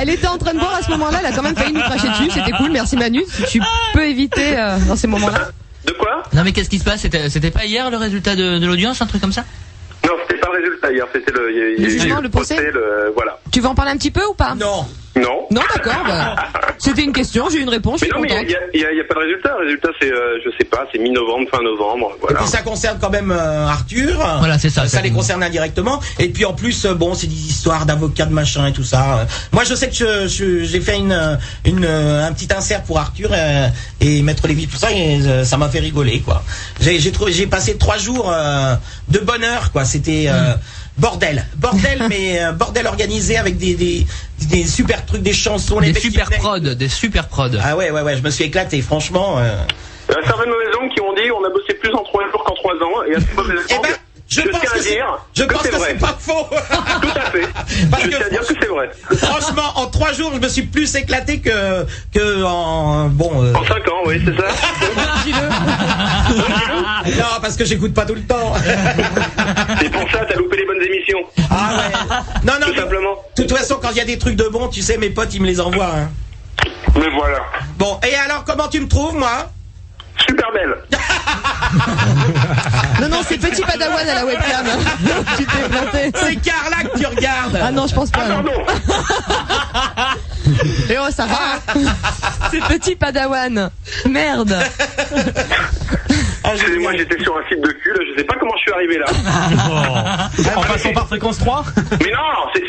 C: Elle était en train de boire à ce moment-là, elle a quand même failli nous cracher dessus, c'était cool, merci Manu. Si tu peux éviter dans ces moments-là.
K: De quoi?
E: Non mais qu'est-ce qui se passe? C'était pas hier le résultat de l'audience, un truc comme ça?
K: Non, c'était pas le résultat hier, c'était le
C: jugement, le procès.
K: Voilà.
C: Tu veux en parler un petit peu ou pas?
D: Non.
K: Non.
C: Non, d'accord. Bah, c'était une question, j'ai eu une réponse.
K: Mais non, mais il y a pas de résultat. Le résultat, c'est, je sais pas, c'est mi-novembre, fin novembre, voilà.
D: Et puis ça concerne quand même Arthur.
E: Voilà, c'est ça.
D: Ça les concerne indirectement. Et puis en plus, bon, c'est des histoires d'avocats, de machin et tout ça. Moi, je sais que j'ai fait un petit insert pour Arthur et Maître Lévy, tout ça, et ça m'a fait rigoler, quoi. J'ai passé 3 jours de bonheur, quoi. C'était bordel, mais bordel organisé avec des super trucs, des chansons,
E: des super prods.
D: Ah ouais, je me suis éclaté, franchement.
K: Certaines mauvaises ondes qui ont dit on a bossé plus en 3 jours qu'en 3 ans, et à ce moment
D: je pense que c'est pas faux.
K: Tout à fait. Je tiens à dire que c'est vrai.
D: Franchement, en 3 jours, je me suis plus éclaté que en
K: en 5 ans, oui, c'est ça.
D: Non, parce que j'écoute pas tout le temps.
K: C'est pour ça, t'as loupé les bonnes émissions.
D: Ah ouais. Non,
K: tout simplement.
D: De toute façon, quand il y a des trucs de bon, tu sais, mes potes, ils me les envoient. Hein.
K: Mais voilà.
D: Bon, et alors, comment tu me trouves, moi?
K: Super belle.
C: Non, c'est petit padawan à la webcam. Tu t'es planté.
D: C'est Carla que tu regardes.
C: Ah non, je pense pas.
K: Ah pardon.
C: Et oh, ça va. C'est petit padawan. Merde.
K: Excusez-moi, j'étais sur un site de cul, là, je sais pas comment je suis arrivé là.
F: En passant par Fréquence 3.
K: Mais non, c'est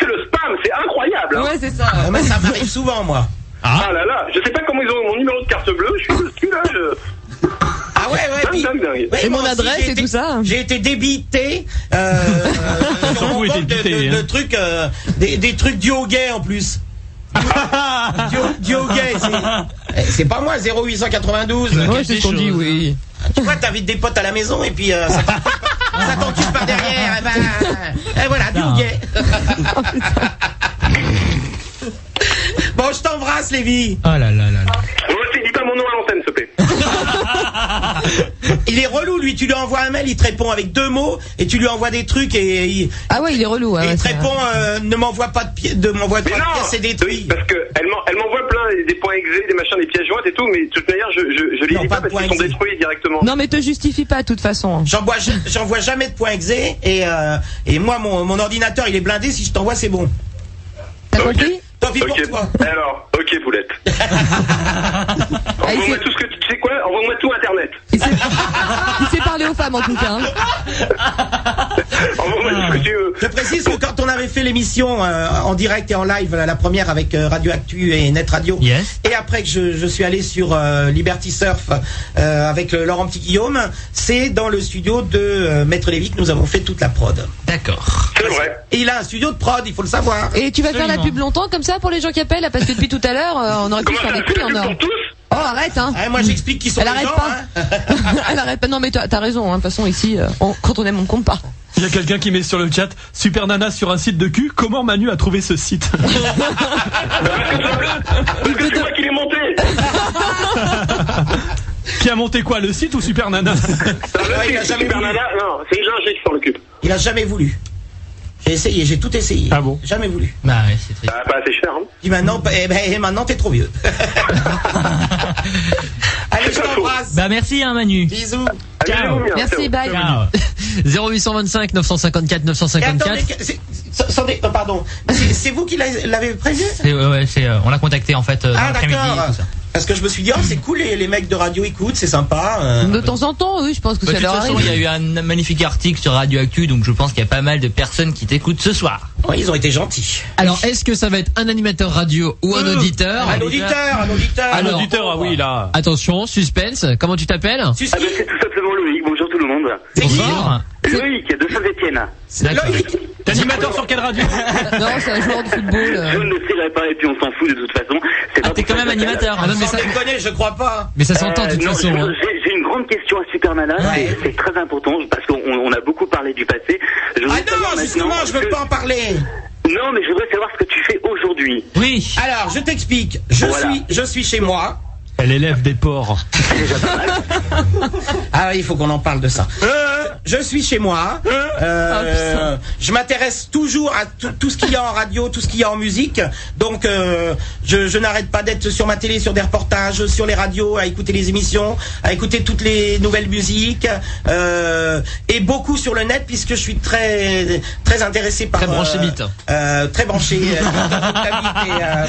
K: le spam, c'est incroyable. Hein.
C: Ouais, c'est ça.
D: Mais ça m'arrive souvent, moi.
K: Ah là là, je sais pas comment ils ont mon numéro de carte bleue, je suis dessus là,
D: Ah ouais.
K: Dingue.
C: Et mon adresse et tout ça.
D: J'ai été débité sur mon compte de trucs, des trucs duo gay en plus. Duo gay, c'est pas moi, 0892.
C: Ouais, c'est ce qu'on dit, oui.
D: Tu vois, t'invites des potes à la maison et puis ça t'encule par derrière. Et voilà, duo gay. Bon, je t'embrasse, Lévy.
E: Oh là là là là.
K: Moi aussi, dis pas mon nom à l'antenne, s'il te plaît.
D: Il est relou, lui. Tu lui envoies un mail, il te répond avec 2 mots et tu lui envoies des trucs et
C: ah ouais, il est relou.
D: Et il te répond ne m'envoie pas de pièces, c'est détruit.
K: Oui, parce que elle m'envoie plein des points exés, des machins, des pièces jointes et tout, mais de toute manière, je les lis pas parce qu'ils sont détruits directement.
C: Non, mais te justifie pas de toute façon.
D: J'envoie jamais de points exés et moi mon ordinateur il est blindé. Si je t'envoie, c'est bon.
C: T'as compris?
D: Tant pis pour toi.
K: Alors, ok, Boulette. Envoie-moi tout ce que tu sais quoi. Envoie-moi tout Internet.
C: Il sait parler aux femmes en tout cas. Hein.
K: Envoie-moi tout ce que tu veux.
D: Je précise que quand on avait j'avais fait l'émission en direct et en live, la première avec Radio Actu et Net Radio.
E: Yes.
D: Et après que je suis allé sur Liberty Surf avec Laurent Petit-Guillaume, c'est dans le studio de Maître Lévy que nous avons fait toute la prod.
E: D'accord.
K: C'est vrai.
D: Et il a un studio de prod, il faut le savoir.
C: Et tu vas faire la
E: Absolument.
C: pub longtemps comme ça pour les gens qui appellent, parce que depuis tout à l'heure, on aurait pu
K: Comment
C: faire
K: ça,
C: des couilles en or.
K: pour tous?
C: Oh, arrête, hein.
D: Ah, moi j'explique qui sont
C: Elle
D: les
C: arrête
D: gens.
C: pas.
D: Hein.
C: Elle arrête pas. Non, mais t'as raison, hein. De toute façon, ici, quand on aime, on compte pas.
F: Il y a quelqu'un qui met sur le chat Super Nana sur un site de cul. Comment Manu a trouvé ce site?
K: Parce que c'est moi qui l'ai monté.
F: Qui a monté quoi, le site ou Super Nana?
D: il a jamais
K: Super
D: voulu.
K: Nana, non, c'est Jean-Jacques qui s'en occupe.
D: Il a jamais voulu. J'ai essayé, j'ai tout essayé.
F: Ah bon?
D: Jamais voulu.
E: Bah ouais, c'est triste.
K: Ah, pas assez cher, hein.
D: Dis maintenant, maintenant t'es trop vieux. Allez, je t'embrasse.
E: Bah merci hein Manu.
D: Bisous.
E: Ciao.
C: Merci, bye.
E: Ciao.
B: 0825 954
D: Et
B: 954.
D: attendez, pardon. C'est vous qui l'avez prévu?
E: On l'a contacté en fait dans
D: Ah
E: l'après-midi et
D: d'accord.
E: tout ça.
D: Parce que je me suis dit, oh c'est cool, les mecs de radio écoutent, c'est sympa.
C: De temps en temps, oui, je pense que
E: Bah,
C: ça
E: de toute
C: leur
E: façon,
C: arrive.
E: il y a eu un magnifique article sur Radio Actu, donc je pense qu'il y a pas mal de personnes qui t'écoutent ce soir.
D: Ouais, ils ont été gentils.
B: Alors, est-ce que ça va être un animateur radio ou un auditeur?
D: Un auditeur.
F: Un
B: Alors,
F: auditeur, ah oui, là.
B: Attention, suspense. Comment tu t'appelles?
J: Ah ben, c'est tout simplement Loïc. Bonjour tout le monde.
B: Bonsoir.
J: Loïc de Saint-Etienne.
B: D'accord.
F: T'es animateur sur quelle radio?
C: Non, c'est un joueur de football.
J: Je ne le dirai pas et puis on s'en fout de toute façon.
E: Ah, t'es quand même animateur.
B: Ah non, mais
D: Sans
B: ça,
D: déconner, je crois pas.
B: mais ça s'entend de toute
J: non,
B: façon. hein.
J: j'ai une grande question à Super Nana.
D: Ouais.
J: C'est très important parce qu'on a beaucoup parlé du passé. Je
D: Ah
J: voudrais savoir
D: non, justement,
J: maintenant
D: je veux
J: que-
D: pas en parler.
J: Non, mais je voudrais savoir ce que tu fais aujourd'hui.
E: Oui.
D: Alors, je t'explique. Je suis chez moi.
F: Elle élève des porcs.
D: Ah oui, il faut qu'on en parle de ça. Je suis chez moi. Je m'intéresse toujours à tout ce qu'il y a en radio, tout ce qu'il y a en musique. Donc, je n'arrête pas d'être sur ma télé, sur des reportages, sur les radios, à écouter les émissions, à écouter toutes les nouvelles musiques, et beaucoup sur le net puisque je suis très très intéressé par
B: Très branché bite.
D: très branché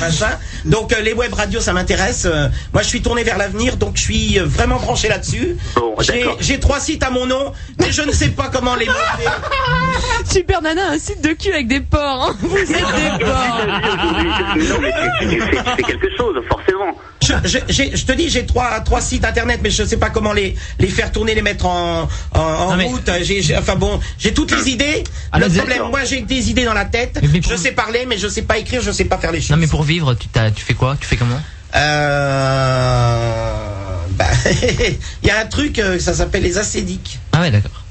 D: machin. Donc les web radios ça m'intéresse. Moi je suis tourné vers l'avenir, donc je suis vraiment branché là-dessus.
J: Bon, d'accord.
D: J'ai 3 sites à mon nom, mais je ne sais pas comment les monter.
C: Super Nana, un site de cul avec des porcs, hein. Vous êtes des porcs.
J: Non, mais tu fais quelque chose, forcément.
D: Je te dis, j'ai trois sites internet, mais je ne sais pas comment les faire tourner, les mettre en
E: mais-
D: route. J'ai toutes les idées.
B: Ah,
D: Le
B: mais
D: problème,
B: d'accord.
D: moi j'ai des idées dans la tête.
E: Mais pour-
D: Je sais parler, mais je sais pas écrire, je sais pas faire les choses.
E: Non mais pour vivre, tu fais quoi? Tu fais comment?
D: Il y a un truc, ça s'appelle les acédiques.
E: Ah ouais, d'accord.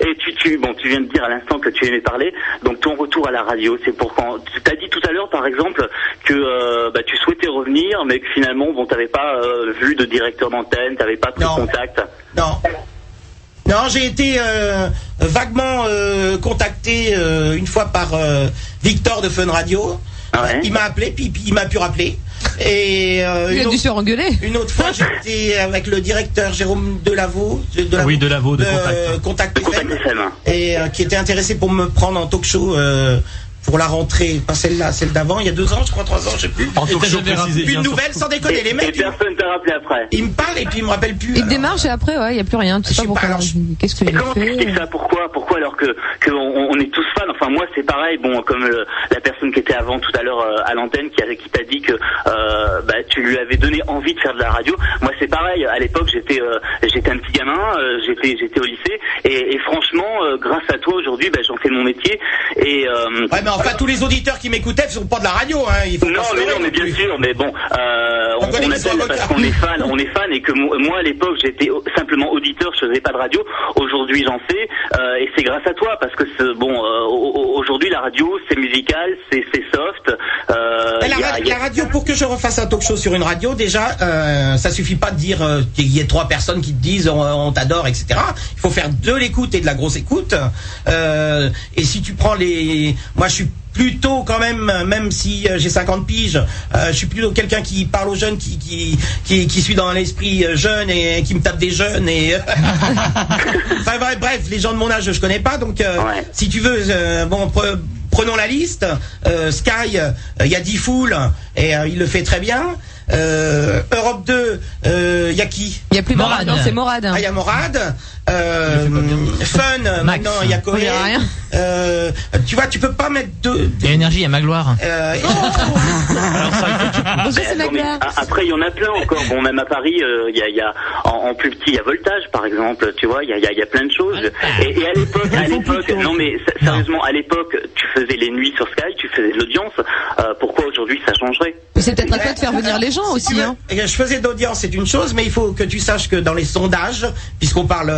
J: Et tu viens de dire à l'instant que tu aimais parler, donc ton retour à la radio, c'est pour quand? Tu t'as dit tout à l'heure, par exemple, que tu souhaitais revenir, mais que finalement, t'avais pas vu de directeur d'antenne, t'avais pas pris
D: Non.
J: contact.
D: Non, j'ai été vaguement contacté une fois par Victor de Fun Radio.
J: Ouais.
D: Il m'a appelé, puis il m'a pu rappeler. Et
C: Il a
D: une
C: dû se engueuler.
D: autre fois, j'étais avec le directeur Jérôme Delavaux,
F: Oui, Delavaux, de
D: Contact
J: Contact
D: FM,
J: FM.
D: et qui était intéressé pour me prendre en talk show pour la rentrée, pas celle-là, celle d'avant, il y a 2 ans, je crois 3 ans, je sais plus.
F: En talk show précisé,
D: Plus
F: bien
D: de
F: sûr.
D: nouvelles, sans déconner, les
J: Et
D: mecs,
J: personne t'a rappelé après.
D: ils me parlent et puis ils me rappellent plus.
C: Il
D: alors.
C: démarche et après, ouais, il n'y a plus rien. Tu sais
D: Je
C: pas
D: sais
C: pourquoi.
D: pas, alors,
C: Qu'est-ce que
J: Et
C: j'ai
J: comment t'expliques
C: fait?
J: ça? Pourquoi alors que on est tous fans? Enfin moi c'est pareil. Bon comme la personne qui était avant tout à l'heure à l'antenne qui t'a dit que tu lui avais donné envie de faire de la radio. Moi c'est pareil. À l'époque j'étais un petit gamin, j'étais au lycée et franchement grâce à toi aujourd'hui j'en fais mon métier et
D: Ouais, mais enfin, tous les auditeurs qui m'écoutaient ne sont pas de la radio, hein. Il faut
J: non,
D: pas se
J: mais
D: leurrer
J: non, mais
D: non
J: bien
D: plus.
J: sûr, mais bon, on
D: connaît l'histoire
J: appelle parce qu'on est fan et que moi à l'époque j'étais simplement auditeur, je faisais pas de radio. Aujourd'hui j'en fais et c'est grâce à toi parce que aujourd'hui la radio c'est musical, c'est soft.
D: La radio, pour que je refasse un talk show sur une radio, déjà, ça suffit pas de dire qu'il y ait 3 personnes qui te disent on t'adore, etc. Il faut faire de l'écoute et de la grosse écoute. Et si tu prends moi je suis plutôt quand même si j'ai 50 piges, je suis plutôt quelqu'un qui parle aux jeunes, qui suis dans l'esprit jeune et qui me tape des jeunes et enfin bref, les gens de mon âge je connais pas, donc si tu veux, prenons la liste. Sky, il y a Diffoul et il le fait très bien. Europe 2, y a qui?
C: Il y a plus Morad, non, c'est Morad.
D: Ah, il y a Morad. Fun, maintenant il y a Coé. Tu vois, tu peux pas mettre deux.
E: Il y a Énergie, il y a Magloire.
J: Après, il y en a plein encore. Bon, même à Paris, il y a en plus petit, il y a Voltage, par exemple. Tu vois, il y a plein de choses. Et à l'époque, non mais sérieusement, à l'époque, tu faisais les nuits sur Sky, tu faisais de l'audience. Pourquoi aujourd'hui ça changerait?
C: Mais c'est peut-être à toi de faire venir les gens aussi. Hein.
D: Je faisais d'audience, c'est une chose, mais il faut que tu saches que dans les sondages, puisqu'on parle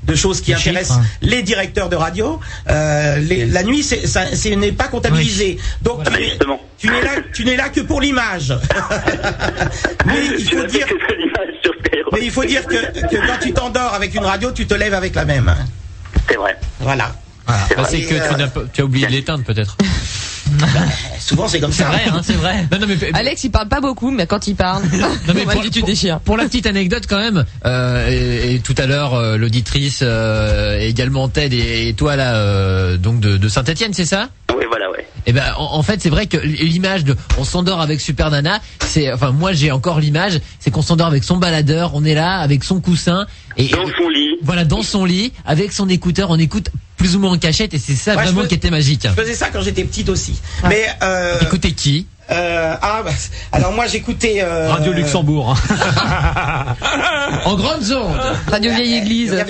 D: de choses qui intéressent les directeurs de radio, la nuit, ce n'est pas comptabilisé. Donc tu n'es là que pour l'image. Mais il faut dire que quand tu t'endors avec une radio, tu te lèves avec la même.
J: C'est vrai.
D: Voilà.
B: C'est que tu as oublié de l'éteindre peut-être.
D: Souvent c'est comme ça.
E: C'est vrai, hein, c'est vrai.
B: Non, mais,
C: Alex il parle pas beaucoup, mais quand il parle,
B: non, mais tu déchires. Pour la petite anecdote quand même, et tout à l'heure l'auditrice également Ted et toi là donc de Saint-Étienne, c'est ça?
J: Oui, voilà, ouais.
B: Et ben en fait c'est vrai que l'image de on s'endort avec Super Nana, c'est enfin moi j'ai encore l'image, c'est qu'on s'endort avec son baladeur, on est là avec son coussin et
J: dans son lit.
B: Voilà, dans son lit avec son écouteur, on écoute plus ou moins en cachette et c'est ça vraiment qui était magique.
D: Je faisais ça quand j'étais petite aussi. Ah. Mais
B: écoutez qui?
D: Alors moi j'écoutais
F: Radio Luxembourg.
B: En grande onde.
C: Radio Vieille Église.
D: Il n'y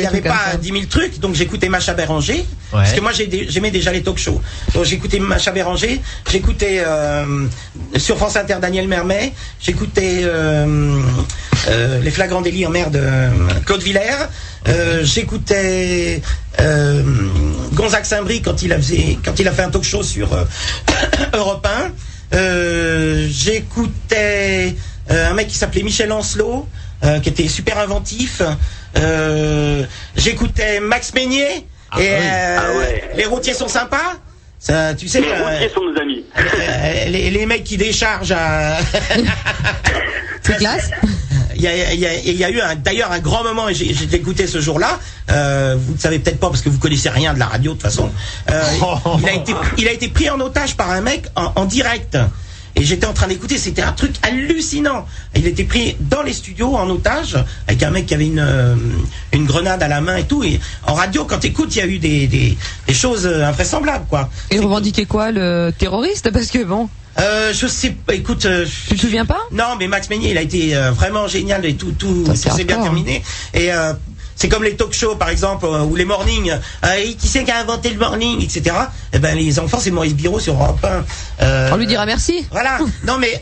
D: avait pas 10 000 trucs, donc j'écoutais Macha Béranger, parce que moi j'aimais déjà les talk-shows. Donc j'écoutais Macha Béranger, j'écoutais sur France Inter Daniel Mermet, j'écoutais Les Flagrants délits en mer de Claude Villers, j'écoutais Gonzague Saint-Brie quand il a fait un talk-show sur Europe 1. J'écoutais un mec qui s'appelait Michel Ancelot, qui était super inventif. J'écoutais Max Meignier Les routiers sont sympas. Ça, tu sais,
J: les routiers sont nos amis.
D: Les mecs qui déchargent à...
C: C'est classe.
D: Il y a eu d'ailleurs un grand moment, et j'ai écouté ce jour-là, vous ne savez peut-être pas parce que vous connaissez rien de la radio de toute façon, il a été pris en otage par un mec en direct. Et j'étais en train d'écouter, c'était un truc hallucinant. Il était pris dans les studios en otage, avec un mec qui avait une grenade à la main et tout. Et en radio, quand t'écoutes, il y a eu des choses invraisemblables, quoi.
C: Et il revendiquait quoi, le terroriste? Parce que bon...
D: je sais pas, écoute...
C: tu te souviens pas?
D: Non, mais Max Meignier, il a été vraiment génial et tout s'est bien terminé. Et c'est comme les talk shows, par exemple, ou les mornings. Qui c'est qui a inventé le morning, etc. Eh ben, les enfants, c'est Maurice Biro sur Europe 1.
C: On lui dira merci.
D: Voilà. Non, mais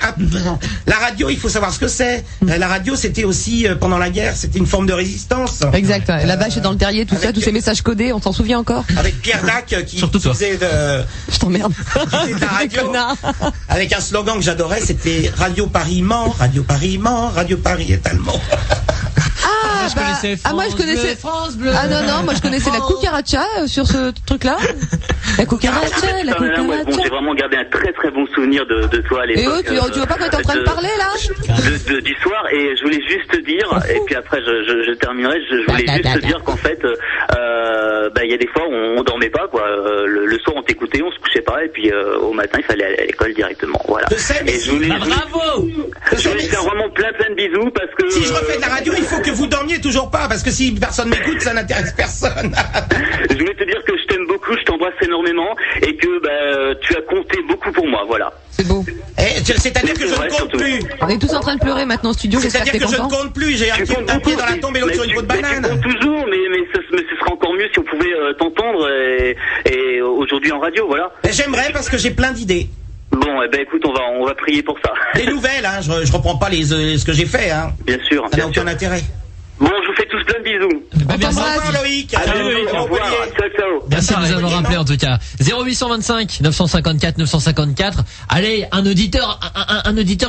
D: la radio, il faut savoir ce que c'est. La radio, c'était aussi, pendant la guerre, c'était une forme de résistance.
C: Exact. La vache est dans le terrier, tout ça, tous ces messages codés, on s'en souvient encore.
D: Avec Pierre Dac qui faisait de...
C: Je t'emmerde.
D: Qui faisait de la radio. Avec un slogan que j'adorais, c'était Radio Paris ment, Radio Paris ment, Radio Paris est allemand.
C: Moi je connaissais France Bleu. Ah non, moi je connaissais la cucaracha sur ce truc-là. La cucaracha.
J: J'ai vraiment gardé un très très bon souvenir de toi à l'époque.
C: Et tu vois pas quand t'es en train de parler là
J: du soir, et je voulais juste te dire, et puis après je terminerai, je voulais juste te dire qu'en fait, il y a des fois où on dormait pas, quoi. Le soir on t'écoutait, on se couchait pas, et puis au matin il fallait aller à l'école directement. Voilà. Et je voulais faire vraiment plein de bisous parce que
D: si je refais de la radio, il faut que vous dormiez toujours pas, parce que si personne m'écoute, ça n'intéresse personne.
J: Je voulais te dire que je t'aime beaucoup, je t'embrasse énormément, et que tu as compté beaucoup pour moi, voilà.
C: C'est beau.
D: C'est-à-dire que je ne compte plus.
C: On est tous en train de pleurer maintenant au studio.
D: C'est-à-dire que je ne compte plus. J'ai un pied dans la tombe et l'autre sur une peau de banane.
J: Tu comptes toujours, mais ce serait encore mieux si on pouvait t'entendre et aujourd'hui en radio, voilà.
D: J'aimerais, parce que j'ai plein d'idées.
J: Bon, écoute, on va prier pour ça.
D: Les nouvelles, hein, je reprends pas ce que j'ai fait, hein.
J: Bien sûr.
D: Ça n'a aucun intérêt.
J: Bon, je vous fais tous plein de bisous.
D: Au revoir, Loïc.
J: Au revoir. Ciao.
B: Merci de nous avoir rappelé en tout cas. 0825 954 954. Allez, un auditeur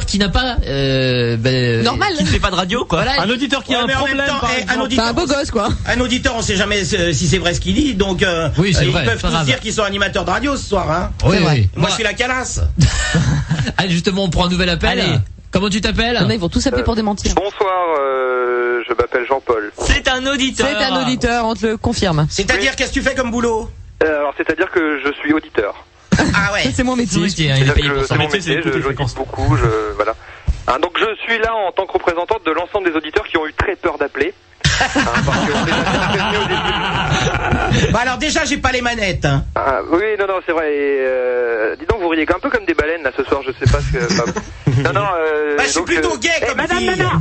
B: qui n'a pas
C: normal,
E: qui ne fait pas de radio, quoi.
B: Voilà.
F: Un auditeur qui a un problème.
C: Un beau gosse, quoi.
D: Un auditeur, on sait jamais si c'est vrai ce qu'il dit, donc
B: oui,
D: ils peuvent tous dire qu'ils sont animateurs de radio ce soir, hein.
B: Oui.
D: Moi, je suis la calasse.
B: Allez, justement, on prend un nouvel appel.
E: Allez.
B: Comment tu t'appelles?
C: Ils vont tous appeler pour démentir.
L: Bonsoir, je m'appelle Jean-Paul.
E: C'est un auditeur.
C: C'est un auditeur, on te le confirme.
D: C'est-à-dire, qu'est-ce que tu fais comme boulot?
L: Alors, c'est-à-dire que je suis auditeur.
D: Ah ouais.
C: C'est mon métier.
E: Il est payé pour ça.
L: C'est mon métier, je dis beaucoup, voilà. Donc je suis là en tant que représentante de l'ensemble des auditeurs qui ont eu très peur d'appeler. Parce qu'on les a prévenus au début.
D: Bah alors déjà j'ai pas les manettes. Hein.
L: Oui, non, c'est vrai. Dis donc, vous riez un peu comme des baleines là ce soir. Je sais pas ce que. Non.
D: Bah je suis plutôt gay comme
L: Madame
D: fille.
L: Nana,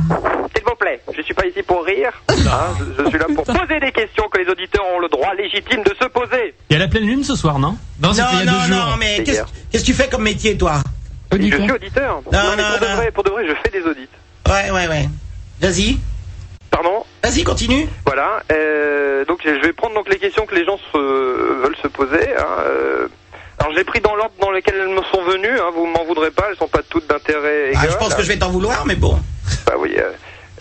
L: s'il vous plaît, je suis pas ici pour rire. Je suis là pour poser des questions que les auditeurs ont le droit légitime de se poser.
F: Il y a la pleine lune ce soir, non?
B: Non, c'était il y a 2 jours.
D: Non, mais qu'est-ce que tu fais comme métier toi?
L: Je suis auditeur.
D: Non.
L: Pour de vrai, je fais des audits.
D: Ouais. Vas-y.
L: Pardon?
D: Vas-y, continue.
L: Voilà. Donc je vais prendre les questions que les gens veulent se poser. Alors j'ai pris dans l'ordre dans lequel elles me sont venues. Vous m'en voudrez pas, elles sont pas toutes d'intérêt égal.
D: Je pense que je vais t'en vouloir, mais bon.
L: Bah oui.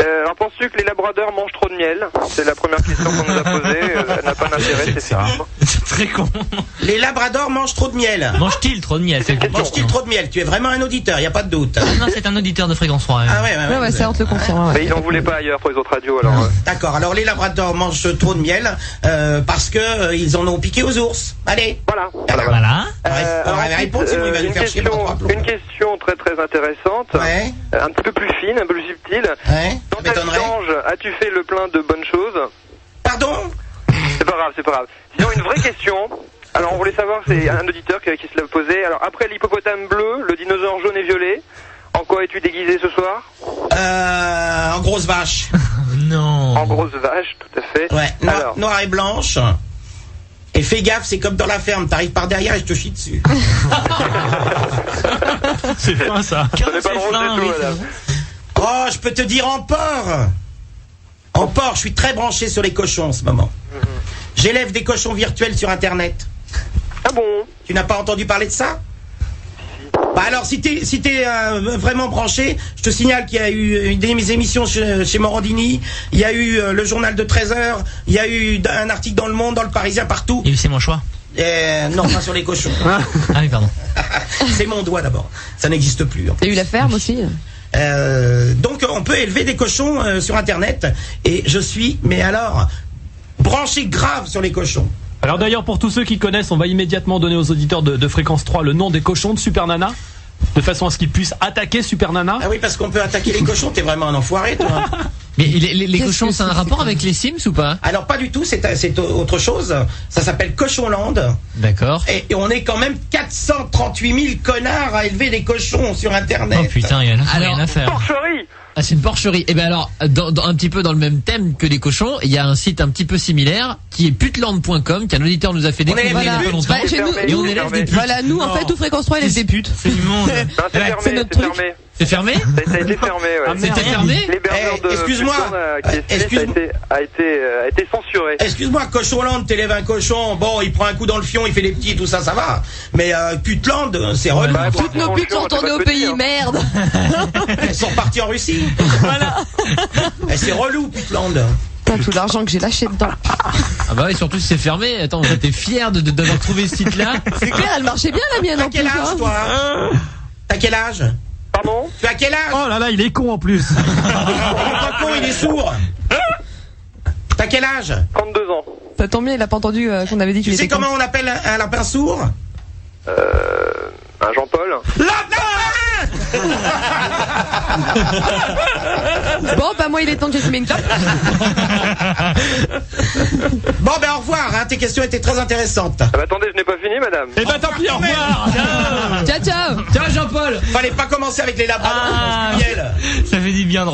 L: Alors penses-tu que les labradors mangent trop de miel? C'est la première question qu'on nous a posée. Elle n'a pas d'intérêt, c'est ça.
E: C'est très con.
D: Les labradors mangent trop de miel.
E: Mange-t-il trop de miel?
D: Mange-t-il trop de miel? Tu es vraiment un auditeur, y a pas de doute.
E: Non, c'est un auditeur de Fréquence 3.
D: Ah ouais,
C: ça on te le confirme.
L: Mais ils n'en voulaient pas ailleurs pour les autres radios, alors.
D: D'accord. Alors les labradors mangent trop de miel parce que ils en ont piqué aux ours. Allez.
L: Voilà.
D: On va répondre sinon il va nous faire chier pendant 3 plombs.
L: Une question très très intéressante.
D: Ouais.
L: Un petit peu plus fine, un peu plus subtile.
D: Ouais.
L: Dans ta vidange, as-tu fait le plein de bonnes choses?
D: Pardon?
L: C'est pas grave. Sinon, une vraie question. Alors, on voulait savoir, c'est un auditeur qui se l'a posé. Alors, après l'hippopotame bleu, le dinosaure jaune et violet, en quoi es-tu déguisé ce soir?
D: En grosse vache.
E: Non.
L: En grosse vache, tout à fait.
D: Ouais. Noire et blanche. Et fais gaffe, c'est comme dans la ferme, t'arrives par derrière et je te chie dessus.
F: C'est fin ça.
L: Ça n'est pas drôle du tout, madame.
D: Oh, je peux te dire en porc. En porc, je suis très branché sur les cochons en ce moment. J'élève des cochons virtuels sur Internet.
L: Ah bon?
D: Tu n'as pas entendu parler de ça? Bah alors, si t'es vraiment branché, je te signale qu'il y a eu des émissions chez Morandini, il y a eu le journal de 13h, il y a eu un article dans Le Monde, dans Le Parisien, partout.
E: Et c'est mon choix.
D: Non, pas sur les cochons.
E: Ah oui, pardon.
D: C'est mon doigt d'abord. Ça n'existe plus.
C: T'as eu la ferme aussi?
D: Donc on peut élever des cochons sur Internet et je suis, mais alors, branché grave sur les cochons.
F: Alors d'ailleurs, pour tous ceux qui connaissent, on va immédiatement donner aux auditeurs de Fréquence 3 le nom des cochons de Super Nana, de façon à ce qu'ils puissent attaquer Super Nana.
D: Ah oui, parce qu'on peut attaquer les cochons, t'es vraiment un enfoiré toi.
B: Mais les cochons, c'est un rapport avec les Sims ou pas?
D: Alors pas du tout, c'est autre chose. Ça s'appelle Cochonland.
B: D'accord.
D: Et on est quand même 438 000 connards à élever des cochons sur Internet.
E: Oh putain, il y a rien à faire.
L: Porcherie!
B: Ah, c'est une porcherie. Et ben alors, un petit peu dans le même thème que les cochons, il y a un site un petit peu similaire qui est putland.com, qu'un auditeur nous a fait découvrir il y a pas longtemps. Et on élève des putes.
C: Voilà, nous en fait, tout Fréquence 3 élève des putes.
E: C'est immonde.
L: C'est notre truc.
B: C'est fermé?
L: Ça a été fermé, ouais.
B: C'était fermé?
L: L'hébergeur de
D: excuse-moi.
L: a été censuré.
D: Excuse-moi, Cochonland, t'élèves un cochon, bon, il prend un coup dans le fion, il fait des petits, tout ça, ça va. Mais Putland, c'est relou.
C: Toutes nos putes sont tournées au pays, merde.
D: Elles sont parties en Russie.
C: Voilà.
D: C'est relou, Putland.
C: Putain, tout l'argent que j'ai lâché dedans.
B: Ah bah oui, surtout si c'est fermé. Attends, j'étais fier d'avoir trouvé ce site-là.
C: C'est clair, elle marchait bien la mienne en plus.
D: T'as quel âge, toi? T'as quel âge?
L: Pardon?
D: Tu as quel âge?
F: Oh là là, il est con en plus.
D: Il est pas con, il est sourd. T'as quel âge?
L: 32 ans.
C: Ça tombe bien, il a pas entendu qu'on avait dit qu'il était.
D: Tu sais comment on appelle un lapin sourd?
L: Un Jean-Paul.
C: Bon, bah moi il est temps que je fume une clope.
D: Bon, ben au revoir, hein, tes questions étaient très intéressantes.
L: Ah bah attendez, je n'ai pas fini, madame.
F: Eh ben tant pis, au revoir.
C: Ciao, ciao.
B: Tiens, Jean-Paul.
D: Fallait pas commencer avec les labradors.
E: Ça fait du bien de